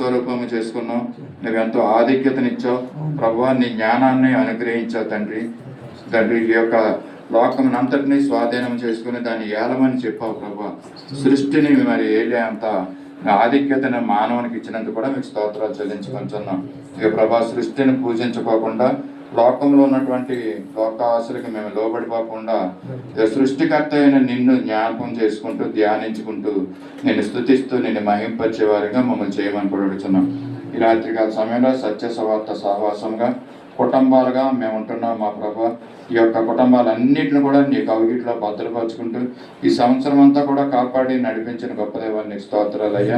స్వరూపము చేసుకున్నావు. నువ్వెంతో ఆధిక్యతనిచ్చావు ప్రభువా, నీ జ్ఞానాన్ని అనుగ్రహించావు తండ్రి. తండ్రి ఈ యొక్క లోకమునంతటినీ స్వాధీనం చేసుకుని దాన్ని ఏలమని చెప్పావు ప్రభువా. సృష్టిని మరి ఏలే అంత ఆధిక్యతను మానవునికి ఇచ్చినందుకు కూడా మీకు స్తోత్రాలు చెల్లించుకుంటున్నాం. ఇక ప్రభా, సృష్టిని పూజించుకోకుండా లోకంలో ఉన్నటువంటి లోక ఆశలకు మేము లోబడిపోకుండా సృష్టికర్త అయిన నిన్ను జ్ఞాపకం చేసుకుంటూ ధ్యానించుకుంటూ నిన్ను స్తుతిస్తూ నిన్ను మహింపరిచే వారిగా మమ్మల్ని చేయమని కూడా అడుగుతున్నాం. ఈ రాత్రికాల సమయంలో సత్య సవార్త సహవాసంగా కుటుంబాలుగా మేము ఉంటున్నాం మా ప్రభా. ఈ యొక్క కుటుంబాలన్నింటిని కూడా నీ కవిగిట్లో భద్రపరుచుకుంటూ ఈ సంవత్సరం అంతా కూడా కాపాడి నడిపించిన గొప్ప దేవాన్ని స్తోత్రాలు అయ్యా.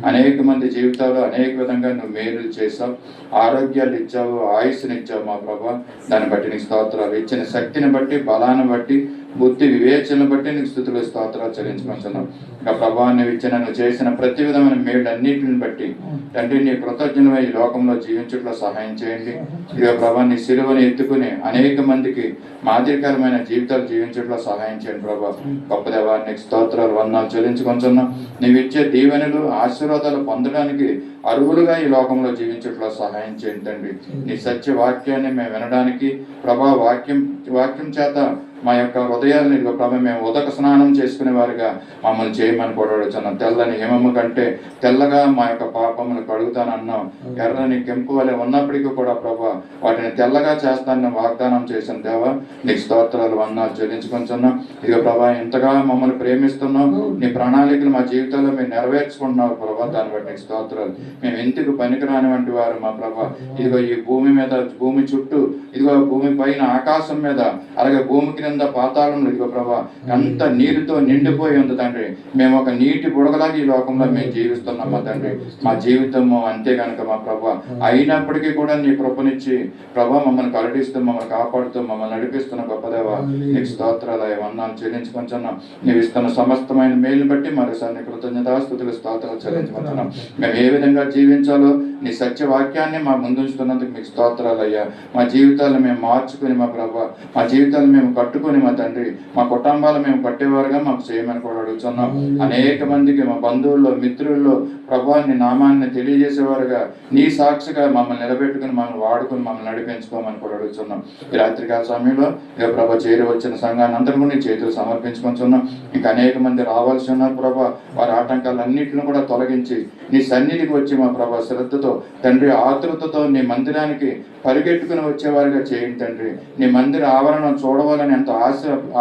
అనేక మంది జీవితాలు అనేక విధంగా నువ్వు మేలు చేసావు, ఆరోగ్యాలు ఇచ్చావు, ఆయుస్సునిచ్చావు మా ప్రభా. దాన్ని బట్టి నీకు స్తోత్రాలు. ఇచ్చిన శక్తిని బట్టి, బలాన్ని బట్టి, బుద్ధి వివేచనను బట్టి నీకు స్తుతులు స్తోత్రాలు చెల్లించుకుంటున్నాం. ఇంకా ప్రభా, నువ్వు ఇచ్చిన నువ్వు చేసిన ప్రతి విధమైన మేలు అన్నింటిని బట్టి తండ్రి నీ కృతజ్ఞులై ఈ లోకంలో జీవించట్లో సహాయం చేయండి. ఇక ప్రభా, నీ సిలువని ఎత్తుకుని అనేక మందికి మాదిరికరమైన జీవితాలు జీవించట్లో సహాయం చేయండి ప్రభా. గొప్ప దేవా, నీకు స్తోత్రాలు వందనాలు చెల్లించుకుంటున్నాం. నీవు ఇచ్చే దీవెనలు ఆశీర్వాదాలు పొందడానికి అర్హులుగా ఈ లోకంలో జీవించట్లో సహాయం చేయండి తండ్రి. నీ సత్య వాక్యాన్ని మేము వినడానికి ప్రభా, వాక్యం చేత మా యొక్క హృదయాన్ని ప్రభా మేము ఉదక స్నానం చేసుకునే వారిగా మమ్మల్ని చేయమని కూడా అడుగుతున్నాం. తెల్లని హిమము కంటే తెల్లగా మా యొక్క పాపములు కడుగుతానన్నాం. ఎర్రని కెంపు వలె ఉన్నప్పటికీ కూడా ప్రభా వాటిని తెల్లగా చేస్తానని వాగ్దానం చేసిన దేవా, నీకు స్తోత్రాలు వందనాలు చెల్లించుకుంటున్నాం. ఇక ప్రభా, ఇంతగా మమ్మల్ని ప్రేమిస్తున్నాం. నీ ప్రణాళికలు మా జీవితంలో మీరు నెరవేర్చుకుంటున్నావు ప్రభా. దాన్ని బట్టి నీకు స్తోత్రాలు. మేము ఎందుకు పనికిరాని వంటి వారు మా ప్రభా. ఇదిగో ఈ భూమి మీద, భూమి చుట్టూ, ఇదిగో భూమి పైన, ఆకాశం మీద, అలాగే భూమి క్రింద పాతాళంలో ఇదిగో ప్రభా ఎంత నీరుతో నిండిపోయి ఉంది తండ్రి. మేము ఒక నీటి బుడగలాగా ఈ లోకంలో మేము జీవిస్తున్నాం మా తండ్రి. మా జీవితము అంతే కనుక మా ప్రభా. అయినప్పటికీ కూడా నీ కృపనిచ్చి ప్రభా మమ్మల్ని కరటిస్తూ, మమ్మల్ని కాపాడుతూ, మమ్మల్ని నడిపిస్తున్న గొప్పదేవా, నీకు స్తోత్రాలు వందనాలు చెల్లించుకుంటున్నాం. నీవు ఇస్తున్న సమస్తమైన మేలుని బట్టి మరోసారి నీ కృతజ్ఞతాస్తుతులు స్తోత్రాలు చెల్లించుకుంటున్నాం. మేము ఏ విధంగా జీవించాలో నీ సత్యవాక్యాన్ని మా ముందుంచుతున్నందుకు మీకు స్తోత్రాలు అయ్యా. మా జీవితాలను మేము మార్చుకుని మా ప్రభా, మా జీవితాలను మేము కట్టుకుని మా తండ్రి, మా కుటుంబాలు మేము కట్టేవారుగా మాకు చేయమని కూడా అడుగుతున్నాం. అనేక మందికి మా బంధువుల్లో, మిత్రుల్లో ప్రభా నీ నామాన్ని తెలియజేసేవారుగా, నీ సాక్షిగా మమ్మల్ని నిలబెట్టుకుని, మమ్మల్ని వాడుకుని, మమ్మల్ని నడిపించుకోమని కూడా అడుగుతున్నాం. ఈ రాత్రికాల సమయంలో ఇక ప్రభా చేరి వచ్చిన సంఘాన్ని అందరూ కూడా నీ చేతులు సమర్పించుకుంటున్నాం. ఇంకా అనేక మంది రావాల్సి ఉన్నారు ప్రభా. వారి ఆటంకాలన్నింటిని కూడా తొలగించి నీ సన్నిధికి వచ్చి మా ప్రభా శ్రద్ధతో తండ్రి, ఆతృతతో నీ మందిరానికి పరిగెట్టుకుని వచ్చేవారిగా చేయండి తండ్రి. నీ మందిర ఆవరణం చూడవాలని ఎంతో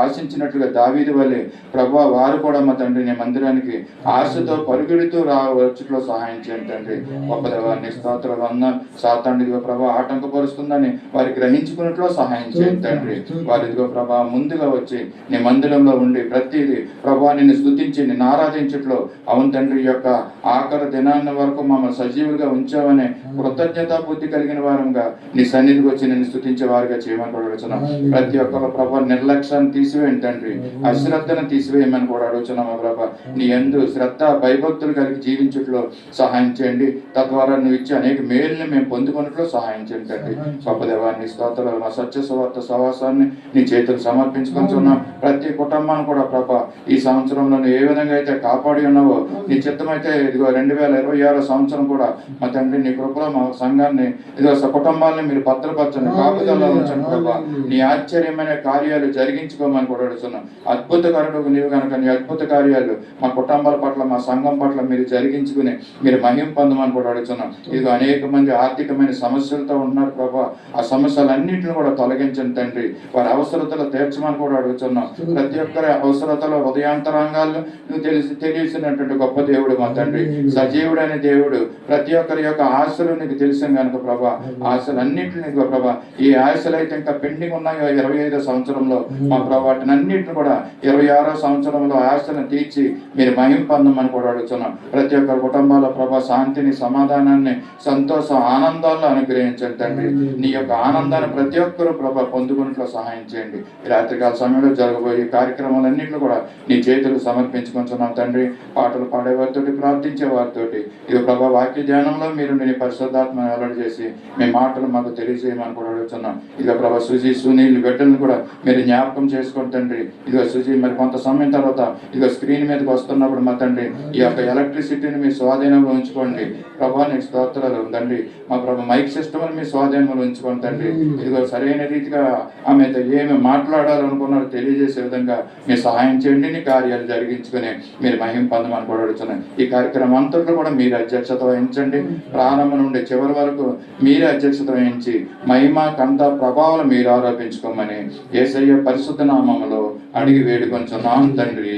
ఆశించినట్లుగా దావీదు వలె ప్రభా వారు కూడా మా తండ్రి నీ మందిరానికి ఆశతో పరుగుడుతూ వచ్చుట్లో సహాయం చేయండి తండ్రి. గొప్ప దేవాన్ని స్తోత్రాలు అన్న సాతాండిగా ప్రభా ఆటంకపరుస్తుందని వారి గ్రహించుకున్నట్లో సహాయం చేయండి తండ్రి. వారిదిగో ప్రభా ముందుగా వచ్చి నీ మందిరంలో ఉండి ప్రతిదీ ప్రభా నిన్ను స్తుతించి నిన్ను ఆరాధించట్లో అవును తండ్రి యొక్క ఆఖరి దినాన్ని వరకు మమ్మల్ని సజీవులుగా ఉంచావనే కృతజ్ఞతా బుద్ధి కలిగిన వారంగా నీ సన్నిధికి వచ్చి నిన్ను స్తుతించే వారిగా చేయమని కూడా అడుగుతున్నాం. ప్రతి ఒక్కరు ప్రభా నిర్లక్ష్యాన్ని తీసివేయండి తండ్రి, అశ్రద్ధను తీసివేయమని కూడా అడుగుతున్నాం. ప్రభా నీ యందు శ్రద్ధ భయభక్తులు కలిగి జీవించట్లో సహాయం చేయండి. తద్వారా నువ్వు ఇచ్చే అనేక మేలుని మేము పొందుకున్నట్లు సహాయం చేయండి తండ్రి. గొప్ప దేవాన్ని స్తోత్రాలు. మా సత్య సువార్త సహవాసాన్ని నీ చేతులు సమర్పించుకుంటున్నాం. ప్రతి కుటుంబాన్ని కూడా ప్రభా ఈ సంవత్సరంలో ఏ విధంగా అయితే కాపాడి ఉన్నావో నీ చిత్తమైతే ఇదిగో 2026 సంవత్సరం కూడా మా తండ్రి నీ కృపలో మా సంఘాన్ని ఇదిగో కుటుంబాలని మీరు భద్రపరచండి, కాపుదల్లో ఉంచండి ప్రభా. నీ ఆశ్చర్యమైన కార్యాలు జరిగించుకోమని కూడా అడుగుతున్నాం. అద్భుతకరుడు నీవు కనుక నీ అద్భుత కార్యాలు మా కుటుంబాల పట్ల, మా సంఘం పట్ల మీరు జరిగించుకుని మీరు మహిమ పొందమని కూడా అడుగుతున్నాం. ఇదిగో అనేక మంది ఆర్థికమైన సమస్యలతో ఉంటున్నారు ప్రభా. ఆ సమస్యలన్నింటిని కూడా తొలగించండి తండ్రి. వారి అవసరతలు తీర్చమని కూడా అడుగుతున్నాం. ప్రతి ఒక్కరి అవసరతలో హృదయాంతరంగాల్లో నువ్వు తెలిసినటువంటి గొప్ప దేవుడు మా తండ్రి. సజీవుడైన దేవుడు. ప్రతి ఒక్కరి యొక్క ఆశలు నీకు తెలిసిన కనుక ప్రభా ఆశలన్నింటినీ ప్రభా, ఈ ఆశలు అయితే ఇంకా పెండింగ్ ఉన్నాయో 25వ సంవత్సరంలో మా ప్రభా వాటిని అన్నింటిని కూడా 26వ సంవత్సరంలో ఆశలను తీర్చి మీరు మహిమ పొందమని కూడా అడుగుతున్నాం. ప్రతి ఒక్కరి కుటుంబాల ప్రభా శాంతిని, సమాధానాన్ని, సంతోషం, ఆనందాలను అనుగ్రహించండి తండ్రి. నీ యొక్క ఆనందాన్ని ప్రతి ఒక్కరూ ప్రభా పొందుకున్నట్లు సహాయం చేయండి. ఈ రాత్రికాల సమయంలో జరగబోయే కార్యక్రమాలన్నింటినీ కూడా నీ చేతులు సమర్పించుకుంటున్నాం తండ్రి. పాటలు పాడేవారితోటి, ప్రార్థించే వారితోటి ఇక ప్రభా వాక్య ధ్యానంలో మీరు నీ పరిశుద్ధాత్మ వెల్లడి చేసి మీ మాటలు మాకు తెలియజేయమని కూడా అడుగుతున్నాం. ఇక ప్రభా సునీల్ బిడ్డలను కూడా మీరు జ్ఞాపకం చేసుకోండి తండ్రి. ఇదిగో సుజీ మరి కొంత సమయం తర్వాత ఇదిగో స్క్రీన్ మీదకి వస్తున్నప్పుడు మా తండ్రి ఈ యొక్క ఎలక్ట్రిసిటీని మీ స్వాధీనంలో ఉంచుకోండి ప్రభా. నీకు స్తోత్రాలు తండ్రి. మా ప్రభు మైక్ సిస్టమ్ మీ స్వాధీనంలో ఉంచుకోండి తండ్రి. ఇదిగో సరైన రీతిగా ఆమెతో ఏమి మాట్లాడాలనుకున్నారో తెలియజేసే విధంగా మీరు సహాయం చేయండి. నీ కార్యాలు జరిగించుకుని మీరు మహిమ పొందమని కూడా అడుగుతున్నాను. ఈ కార్యక్రమం అంతట్లో కూడా మీరు అధ్యక్షత వహించండి. ప్రారంభం నుండి చివరి వరకు మీరే అధ్యక్షత వహించి మహిమ కంట ప్రభావాలు మీరు ఆరోపించుకోమని యేసయ్య పరిశుద్ధ నామములో అడిగి వేడుకొంచున్నాం తండ్రి.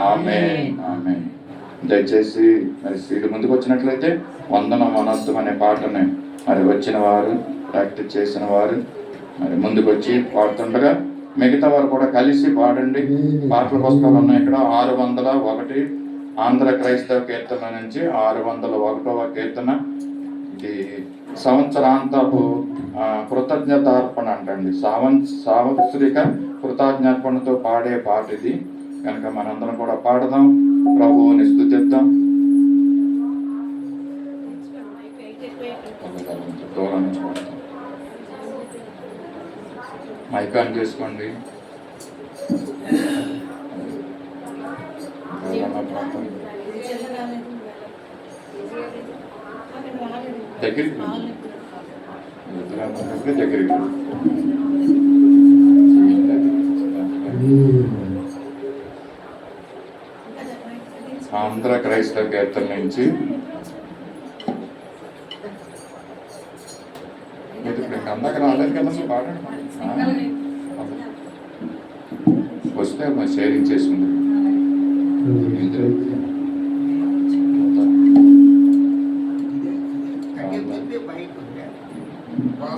ఆమేన్ ఆమేన్. దయచేసి మరి స్త్రీలు ముందుకు వచ్చినట్లయితే వందనం అనర్థం అనే పాటని మరి వచ్చిన వారు ప్రాక్టీస్ చేసిన వారు మరి ముందుకు వచ్చి పాడుతుండగా మిగతా వారు కూడా కలిసి పాడండి. పాటల పుస్తకాలు ఉన్నాయి ఇక్కడ. 601 ఆంధ్ర క్రైస్తవ కీర్తన నుంచి 601వ కీర్తన. ఇది సంవత్సరాంతపు కృతజ్ఞతార్పణ అంటండి. సాంవత్సరిక కృతజ్ఞార్పణతో పాడే పాట ఇది కనుక మనందరం కూడా పాడదాం, ప్రభువుని స్తుతిద్దాం. దూరం నుంచి పాడతాం. మైక్ ఆన్ చేసుకోండి. దగ్గరికి దగ్గరికి ఆంధ్ర క్రైస్తవ కీర్తన నుంచి అందాక రాలేదు కదా పాడండి. వస్తే షేరింగ్ చేసుకుంది.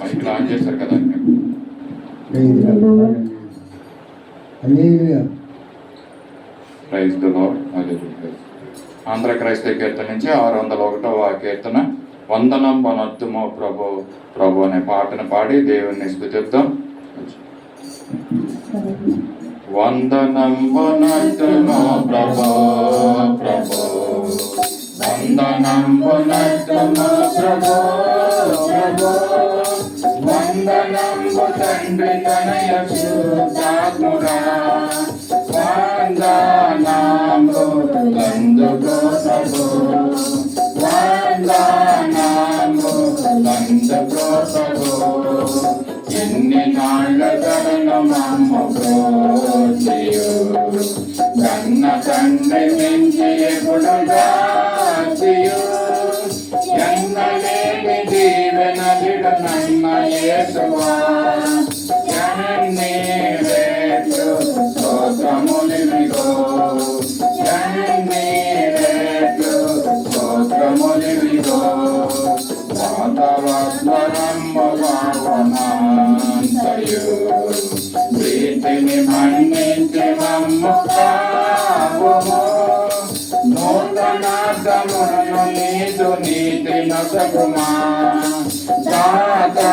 మైక్ ఆన్ చేస్తారు కదా. Praise the lord. ఆంధ్ర క్రైస్తవ కీర్తన నుంచి 601వ కీర్తన. వందనం వనొద్దుమో ప్రభు ప్రభు అనే పాటను పాడి దేవుణ్ణి స్తుతిద్దాం. వందనం వనొద్దుమో ప్రభు ప్రభు, వందనం వనొద్దుమో ప్రభు ప్రభు, వందనం తండ్రి తనయ శుద్ధాత్ముడా, వందనము అందుకో ప్రభు, వందనము అందుకో ప్రభు. ఎన్ని నాళ్ళ తరుణమమ్మ ప్రోచియు, కన్న తండ్రి మించి ఎప్పుడు దాచియు, ఎన్నలేని దీవెనలిడు నన్న యేసువా, ఎన్ని రేట్లు స్తోత్రములివిగో, ఎన్ని రేట్లు స్తోత్రములివిగో. వాతవస్వరమ్ము భావనాంతయు, ప్రీతిని మన్నించి మమ్ము కావుము, నూతనార్థమును నీదు నీతి నొసగుమా, దాతా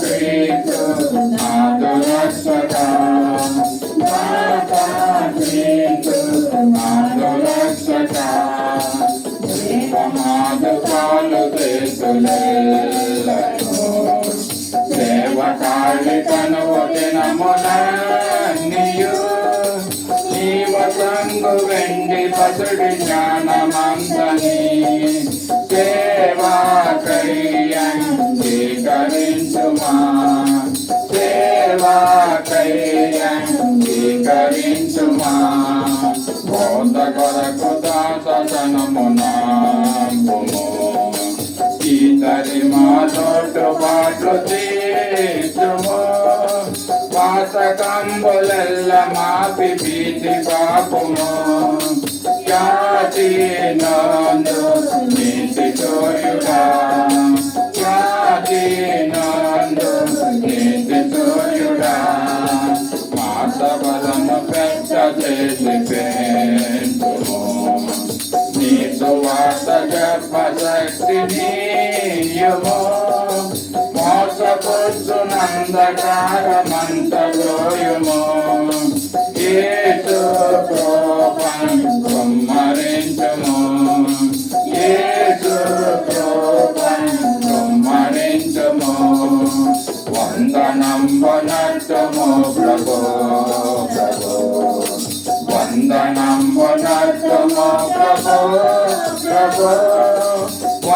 క్రీస్తు నాదు రక్షక, దాతా క్రీస్తు నాదు రక్షక. దేవమాదు కాలు దేశులెల్లను, సేవకాళి కనువ దినములన్నీయు, జీవసంగు వెండి పసుడి జ్ఞానమంతని, సేవాకయ్యం స్వీకరించుమా, సేవాకయ్యం స్వీకరించుమా. బోధ కొరకు దాసనమునాంబుము, ఇతరి మా తోటు పాటలు తీర్చుము, వాసకంబులెల్ల మాపి భీతి పాపుము, ఖ్యాతి నందు నీతి చోర్యుడా, ఖ్యాతి నందు నీతి చోర్యుడా. మా సబలను పెద్ద చేసి పెంచుము, నీ సువార్త గర్భ శక్తినీయుము, మోసపుచ్చునందకారమంతలోయుము, యేసు కృపను కుమ్మరించుము, యేసు కృపను కుమ్మరించుము. వందనం వనట్టుము ప్రభు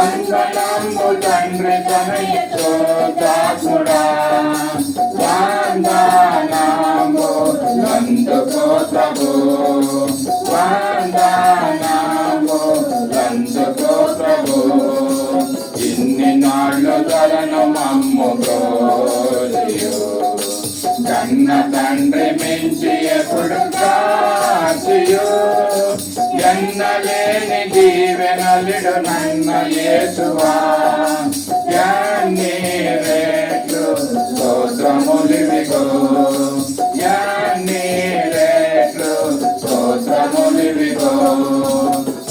వందనము తండ్రి తనయుడా వందనము నందుకో ప్రభు వందనము నందుకో ప్రభు ఇన్ని నాళ్ళు ధరను మమ్ము బ్రోజియు కన్న తండ్రి మించి ఎప్పుడు కాచియు ఎన్నలేని దీవెనలుడు నన్న యేసువా ఎన్ని రేట్లు స్తోత్రములివిగో ఎన్ని రేట్లు స్తోత్రములివిగో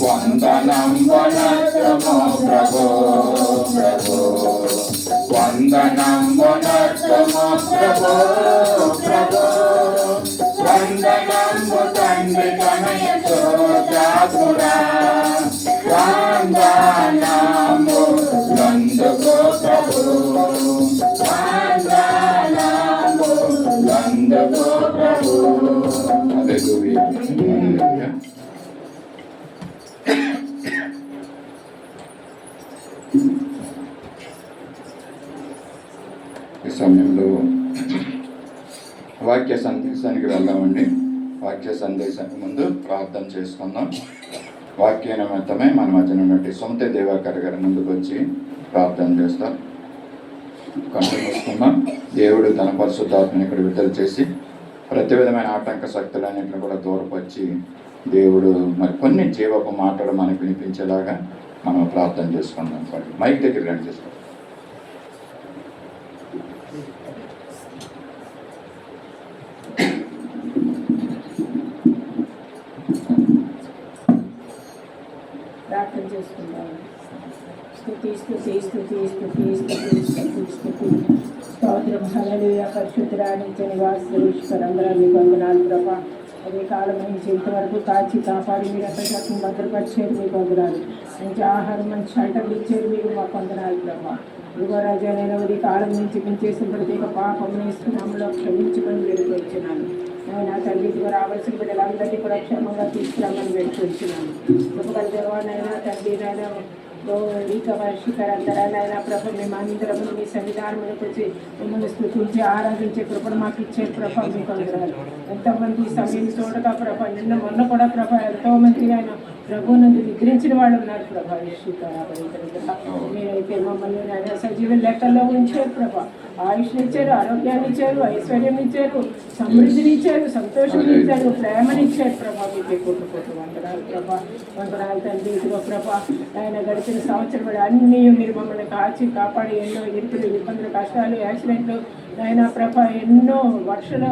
వందనం వనత్రము ప్రభో ప్రభో వందనం వనత్రము ప్రభో ప్రభో వందనము తండ్రి తనయుడా వందనము నందుకో ప్రభు వందనము నందుకో ప్రభు. హల్లెలూయా. ఈ సమయంలో వాక్య సందేశానికి వెళ్దామండి. వాక్య సందేశానికి ముందు ప్రార్థన చేసుకుందాం. వాక్య నిమిత్తమే మన మధ్యన ఉన్నట్టు సొంత దేవాకర్ గారి ముందుకు వచ్చి ప్రార్థన చేస్తాం. కళ్ళు మూసుకుందాం. దేవుడు తన పరిశుద్ధాత్మని ఇక్కడ విడుదల చేసి ప్రతి విధమైన ఆటంక శక్తులన్నింటిని కూడా దూరపరిచి దేవుడు మరి కొన్ని జీవపు మాటలు మనకు వినిపించేలాగా మనం ప్రార్థన చేసుకుందాం. మైక్ దగ్గర రండి చేసుకోండి. ప్రార్థన చేసుకుంటాము. స్తుతి స్తుతి స్తుతి స్తుతి స్తుతి స్తుతి స్తుతి స్తోత్రం. హల్లెలూయా. పరిశుద్ధుడా నిత్య నివాసులందరూ మీకు వందనాలు ప్రభా. అదే కాలం నుంచి ఇంతవరకు కాచి కాపాడి మీరు ఎక్కడికక్కడ భద్రపరిచేది మీకు వందనాలు. మంచి ఆహారం మంచి షెల్టర్ ఇచ్చేది మీకు మాకు వందనాలు ప్రభా. ఇదిగో రాజా నేను ఈ కాలం నుంచి మేము చేసిన ప్రత్యేక పాపం వేసుకున్నాములో క్షమించుకొని వేడుకొచ్చినాను. ఆయన తండ్రి ఇదిగో రావాల్సిన బిడ్డలందరినీ కూడా క్షేమంగా తీసుకురామని వేడుకొచ్చినాను. గొప్ప దేవానైనా తండ్రి నాయన శిఖరంతరాలైనా ప్రభు మేము అందరము మీ సన్నిధానములకు వచ్చి మిమ్మల్ని స్తుతించి ఆరాధించే కృపను మాకు ఇచ్చే ప్రభ మీకు అందరాలు. ఎంతోమంది సమయం చూడగా ప్రభ నిన్న మొన్న కూడా ప్రభ ఎంతోమంది ఆయన ప్రభు నుండి నిద్రించిన వాళ్ళు ఉన్నారు ప్రభ. మీరైతే మమ్మల్ని ఆయన సజీవ లెక్కల్లో ఉంచారు ప్రభ. ఆయుష్ని ఇచ్చారు, ఆరోగ్యాన్ని ఇచ్చారు, ఐశ్వర్యం ఇచ్చారు, సమృద్ధిని ఇచ్చారు, సంతోషం ఇచ్చారు, ప్రేమనిచ్చారు ప్రభ. మీకు కొట్టుకోటు వందనాలు ప్రభ. వందనాలు తండ్రి. ఇదిగో ప్రభ ఆయన గడిచిన సంవత్సరం అన్నీ మీరు మమ్మల్ని కాచి కాపాడి ఎన్నో ఇరుకులు ఇబ్బందులు కష్టాలు యాక్సిడెంట్లు ఆయన ప్రభ ఎన్నో వర్షాలు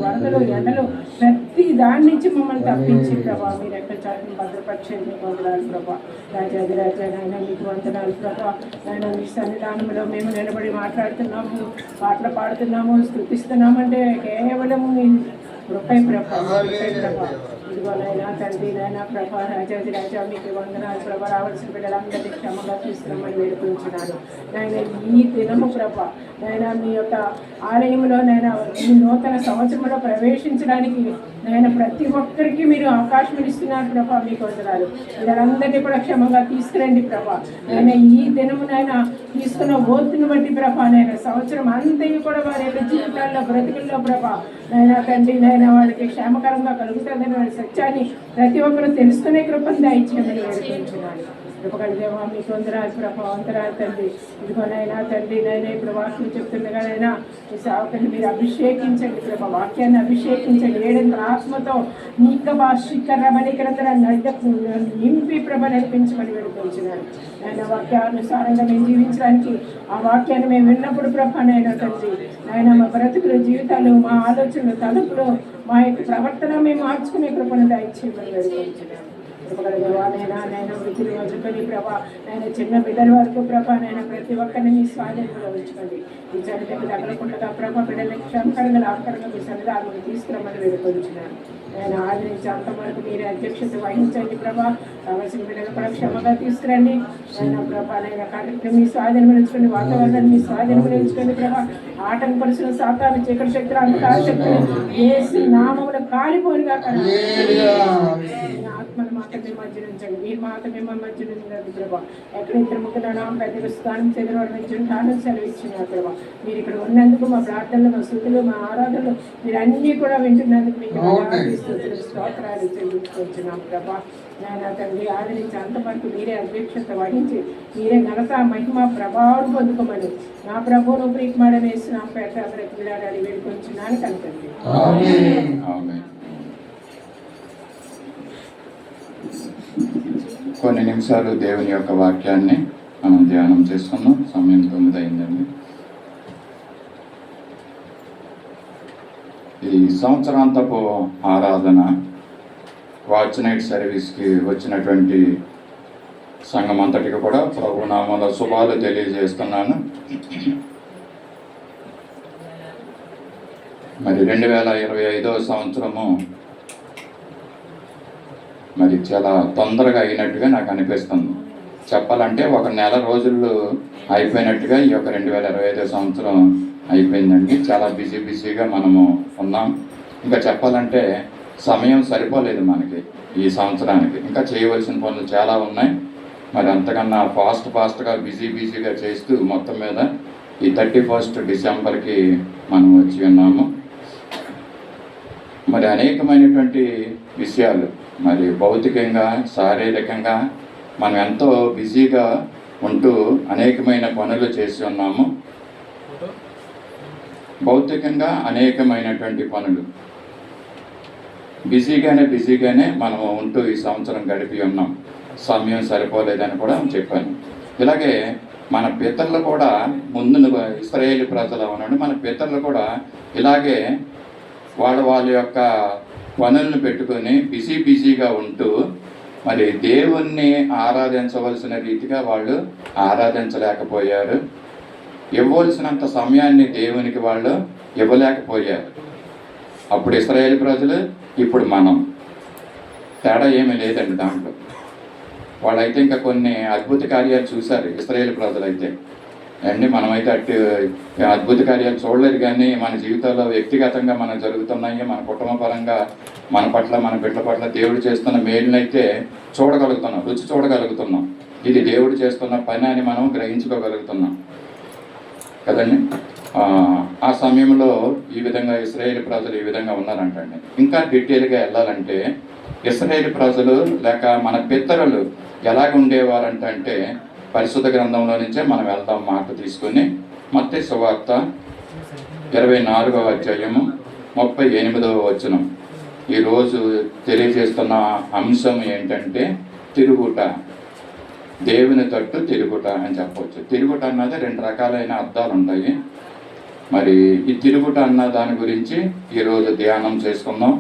వరదలు ఎండలు ప్రతి దాని నుంచి మమ్మల్ని తప్పించి ప్రభా మీరు ఎక్కడ చాటును భద్రపరిచేది మీకు వందనాలు ప్రభా. రాజాదిరాజా నాయన మీకు వందనాలు ప్రభా. ఆయన మీ సన్నిధానంలో మేము నిలబడి మాట్లాడుతున్నాము, పాటలు పాడుతున్నాము, స్తుతిస్తున్నామంటే కేవలము మీ కృపై ప్రభా. ఇదిగోనైనా తండ్రి నాయన ప్రభా రాజాది రాజా మీకు వందనాలు ప్రభా. రావాల్సిన బిడ్డలందరినీ క్షమగా తీసుకున్నామని వేడుకుంటున్నాను నాయన. ఈ దినము ప్రభా నాయన మీ యొక్క ఆలయంలో నైనా ఈ నూతన సంవత్సరంలో ప్రవేశించడానికి నాయన ప్రతి ఒక్కరికి మీరు అవకాశం ఇస్తున్నారు ప్రభా. మీకు వందనాలు. వీళ్ళందరినీ కూడా క్షమంగా తీసుకురండి ప్రభా. నాయన ఈ దినమునైనా తీసుకున్న ఓర్పును బట్టి ప్రభా నాయన సంవత్సరం అంతయు కూడా వారి యొక్క జీవితాల్లో బ్రతుకుల్లో ప్రభా నాయన తండ్రి నాయన వాళ్ళకి క్షేమకరంగా కలుగుతుందని వారి సత్యాన్ని ప్రతి ఒక్కరు తెలుసుకునే కృపను దయచేయమని వేడుకుంటున్నాను. కృపగలిదేవా మీకు వందనాలు ప్రభా. వందనాలు తండ్రి. ఇదిగోనైనా తండ్రి నైనా ఇప్పుడు వాక్యం చెప్తుండగానైనా ఈ సేవకుని మీరు అభిషేకించండి ప్రభా. వాక్యాన్ని అభిషేకించండి. ఏడంత ఆత్మతో నీక భాషికరమణికరందరూ నింపి ప్రభ నడిపించమని వేడుకుంటున్నాను. ఆయన వాక్యానుసారంగా మేము జీవించడానికి ఆ వాక్యాన్ని మేము విన్నప్పుడు ప్రభా నైనా తండ్రి ఆయన మా బ్రతుకులు జీవితాలు మా ఆలోచనలు తలుపులు మా యొక్క ప్రవర్తన మేము మార్చుకునే కృపను దయచేయమని వేడుకుంటున్నాను. నైనా వృద్ధులు వదులుకొని ప్రభా నేను చిన్న బిడ్డల వరకు ప్రభా నేను ప్రతి ఒక్కరిని మీ స్వాధీనంలో ఉంచుకోండి. ఈ జనతకు తగలకుండా ప్రభా బిడ్డల క్షమకరంగా లాభకరంగా మీ సన్నిధానం తీసుకురమ్మని వేడుకొంచున్నాను. నేను ఆదరించి అంతవరకు మీరే అధ్యక్షత వహించండి ప్రభా. కావాల్సిన బిడ్డలు కూడా క్షమగా తీసుకురండి. నేను ప్రభా నేను కార్యక్రమం మీ స్వాధీనంలో ఉంచుకోండి. వాతావరణాన్ని మీ స్వాధీనంలో ఉంచుకోండి ప్రభా. ఆటంక పరిస్థితుల సాతాను చీకటి శక్తులు అంధకార శక్తులు ఏసి నామములు కాలిపోనిగా ఆత్మను మాత్రమే మధ్య ఉంచండి. మీరు మాత్రమే మా మధ్య ఉంచండి ప్రభా. ఎక్కడ ఇద్దరు ముగ్గురు పెద్ద స్థానం చెదిరి నుంచుంటానని సెలవు ఇచ్చినారు ప్రభా. మీరు ఇక్కడ ఉన్నందుకు మా ప్రార్థనలు, మా స్థుతులు, మా ఆరాధనలు మీరు అన్నీ కూడా వింటున్నందుకు మీకు స్తోత్రాలు చెల్లించుకొచ్చున్నాం ప్రభా. నాయన తండ్రి ఆదరించి అంతవరకు మీరే అధ్యక్షత వహించి మీరే ఘనత, మహిమ, ప్రభావం పొందుకోమని నా ప్రభువును ప్రీతిమాడని వేసిన పేట బ్రతిలాడాలి వేడుకొచ్చున్నాను కనుకండి. కొన్ని నిమిషాలు దేవుని యొక్క వాక్యాన్ని మనం ధ్యానం చేసుకున్నాం. సమయం 9 అయిందండి. ఈ సంవత్సరాంతపు ఆరాధన వాచ్ నైట్ సర్వీస్కి వచ్చినటువంటి సంఘం అంతటికి కూడా ప్రభు నామములో శుభాలు తెలియజేస్తున్నాను. మరి 2025వ సంవత్సరము మరి చాలా తొందరగా అయినట్టుగా నాకు అనిపిస్తుంది. చెప్పాలంటే ఒక నెల రోజులు అయిపోయినట్టుగా ఈ యొక్క 2025 సంవత్సరం అయిపోయిందండి. చాలా బిజీగా మనము ఉన్నాం. ఇంకా చెప్పాలంటే సమయం సరిపోలేదు మనకి ఈ సంవత్సరానికి. ఇంకా చేయవలసిన పనులు చాలా ఉన్నాయి. మరి అంతకన్నా ఫాస్ట్గా బిజీగా చేస్తూ మొత్తం మీద ఈ 31 డిసెంబర్కి మనం వచ్చి ఉన్నాము. మరి అనేకమైనటువంటి విషయాలు మరి భౌతికంగా, శారీరకంగా మనం ఎంతో బిజీగా ఉంటూ అనేకమైన పనులు చేసి ఉన్నాము. భౌతికంగా అనేకమైనటువంటి పనులు బిజీగానే మనం ఉంటూ ఈ సంవత్సరం గడిపి ఉన్నాం. సమయం సరిపోలేదని కూడా చెప్పాను. ఇలాగే మన పితరులు కూడా ముందు ఇశ్రాయేలు ప్రజలు ఉన్నాడు. మన పితరులు కూడా ఇలాగే వాళ్ళ యొక్క పనులను పెట్టుకొని బిజీగా ఉంటూ మరి దేవుణ్ణి ఆరాధించవలసిన రీతిగా వాళ్ళు ఆరాధించలేకపోయారు. ఇవ్వవలసినంత సమయాన్ని దేవునికి వాళ్ళు ఇవ్వలేకపోయారు. అప్పుడు ఇశ్రాయేలు ప్రజలు, ఇప్పుడు మనం, తేడా ఏమీ లేదండి దాంట్లో. వాళ్ళైతే ఇంకా కొన్ని అద్భుత కార్యాలు చూశారు ఇశ్రాయేలు ప్రజలు అయితే అండి. మనమైతే అటు అద్భుత కార్యాలు చూడలేదు, కానీ మన జీవితాల్లో వ్యక్తిగతంగా మనకు జరుగుతున్నాయి. మన కుటుంబ పరంగా మన పట్ల, మన బిడ్డ పట్ల దేవుడు చేస్తున్న మేలునైతే చూడగలుగుతున్నాం, రుచి చూడగలుగుతున్నాం. ఇది దేవుడు చేస్తున్న పని అని మనం గ్రహించుకోగలుగుతున్నాం కదండి. ఆ సమయంలో ఈ విధంగా ఇశ్రాయేలు ప్రజలు ఈ విధంగా ఉన్నారంటండి. ఇంకా డీటెయిల్గా వెళ్ళాలంటే ఇశ్రాయేలు ప్రజలు లేక మన పితరులు ఎలాగ ఉండేవారంటే పరిశుద్ధ గ్రంథంలో నుంచే మనం వెళ్దాం. మాట తీసుకొని మత్తయి సువార్త 24వ అధ్యాయము 38వ వచనం. ఈరోజు తెలియజేస్తున్న అంశం ఏంటంటే తిరుగుట, దేవుని తట్టు తిరుగుట అని చెప్పవచ్చు. తిరుగుట అన్నది 2 రకాలైన అర్థాలు ఉంటాయి. మరి ఈ తిరుగుట అన్న దాని గురించి ఈరోజు ధ్యానం చేసుకుందాం.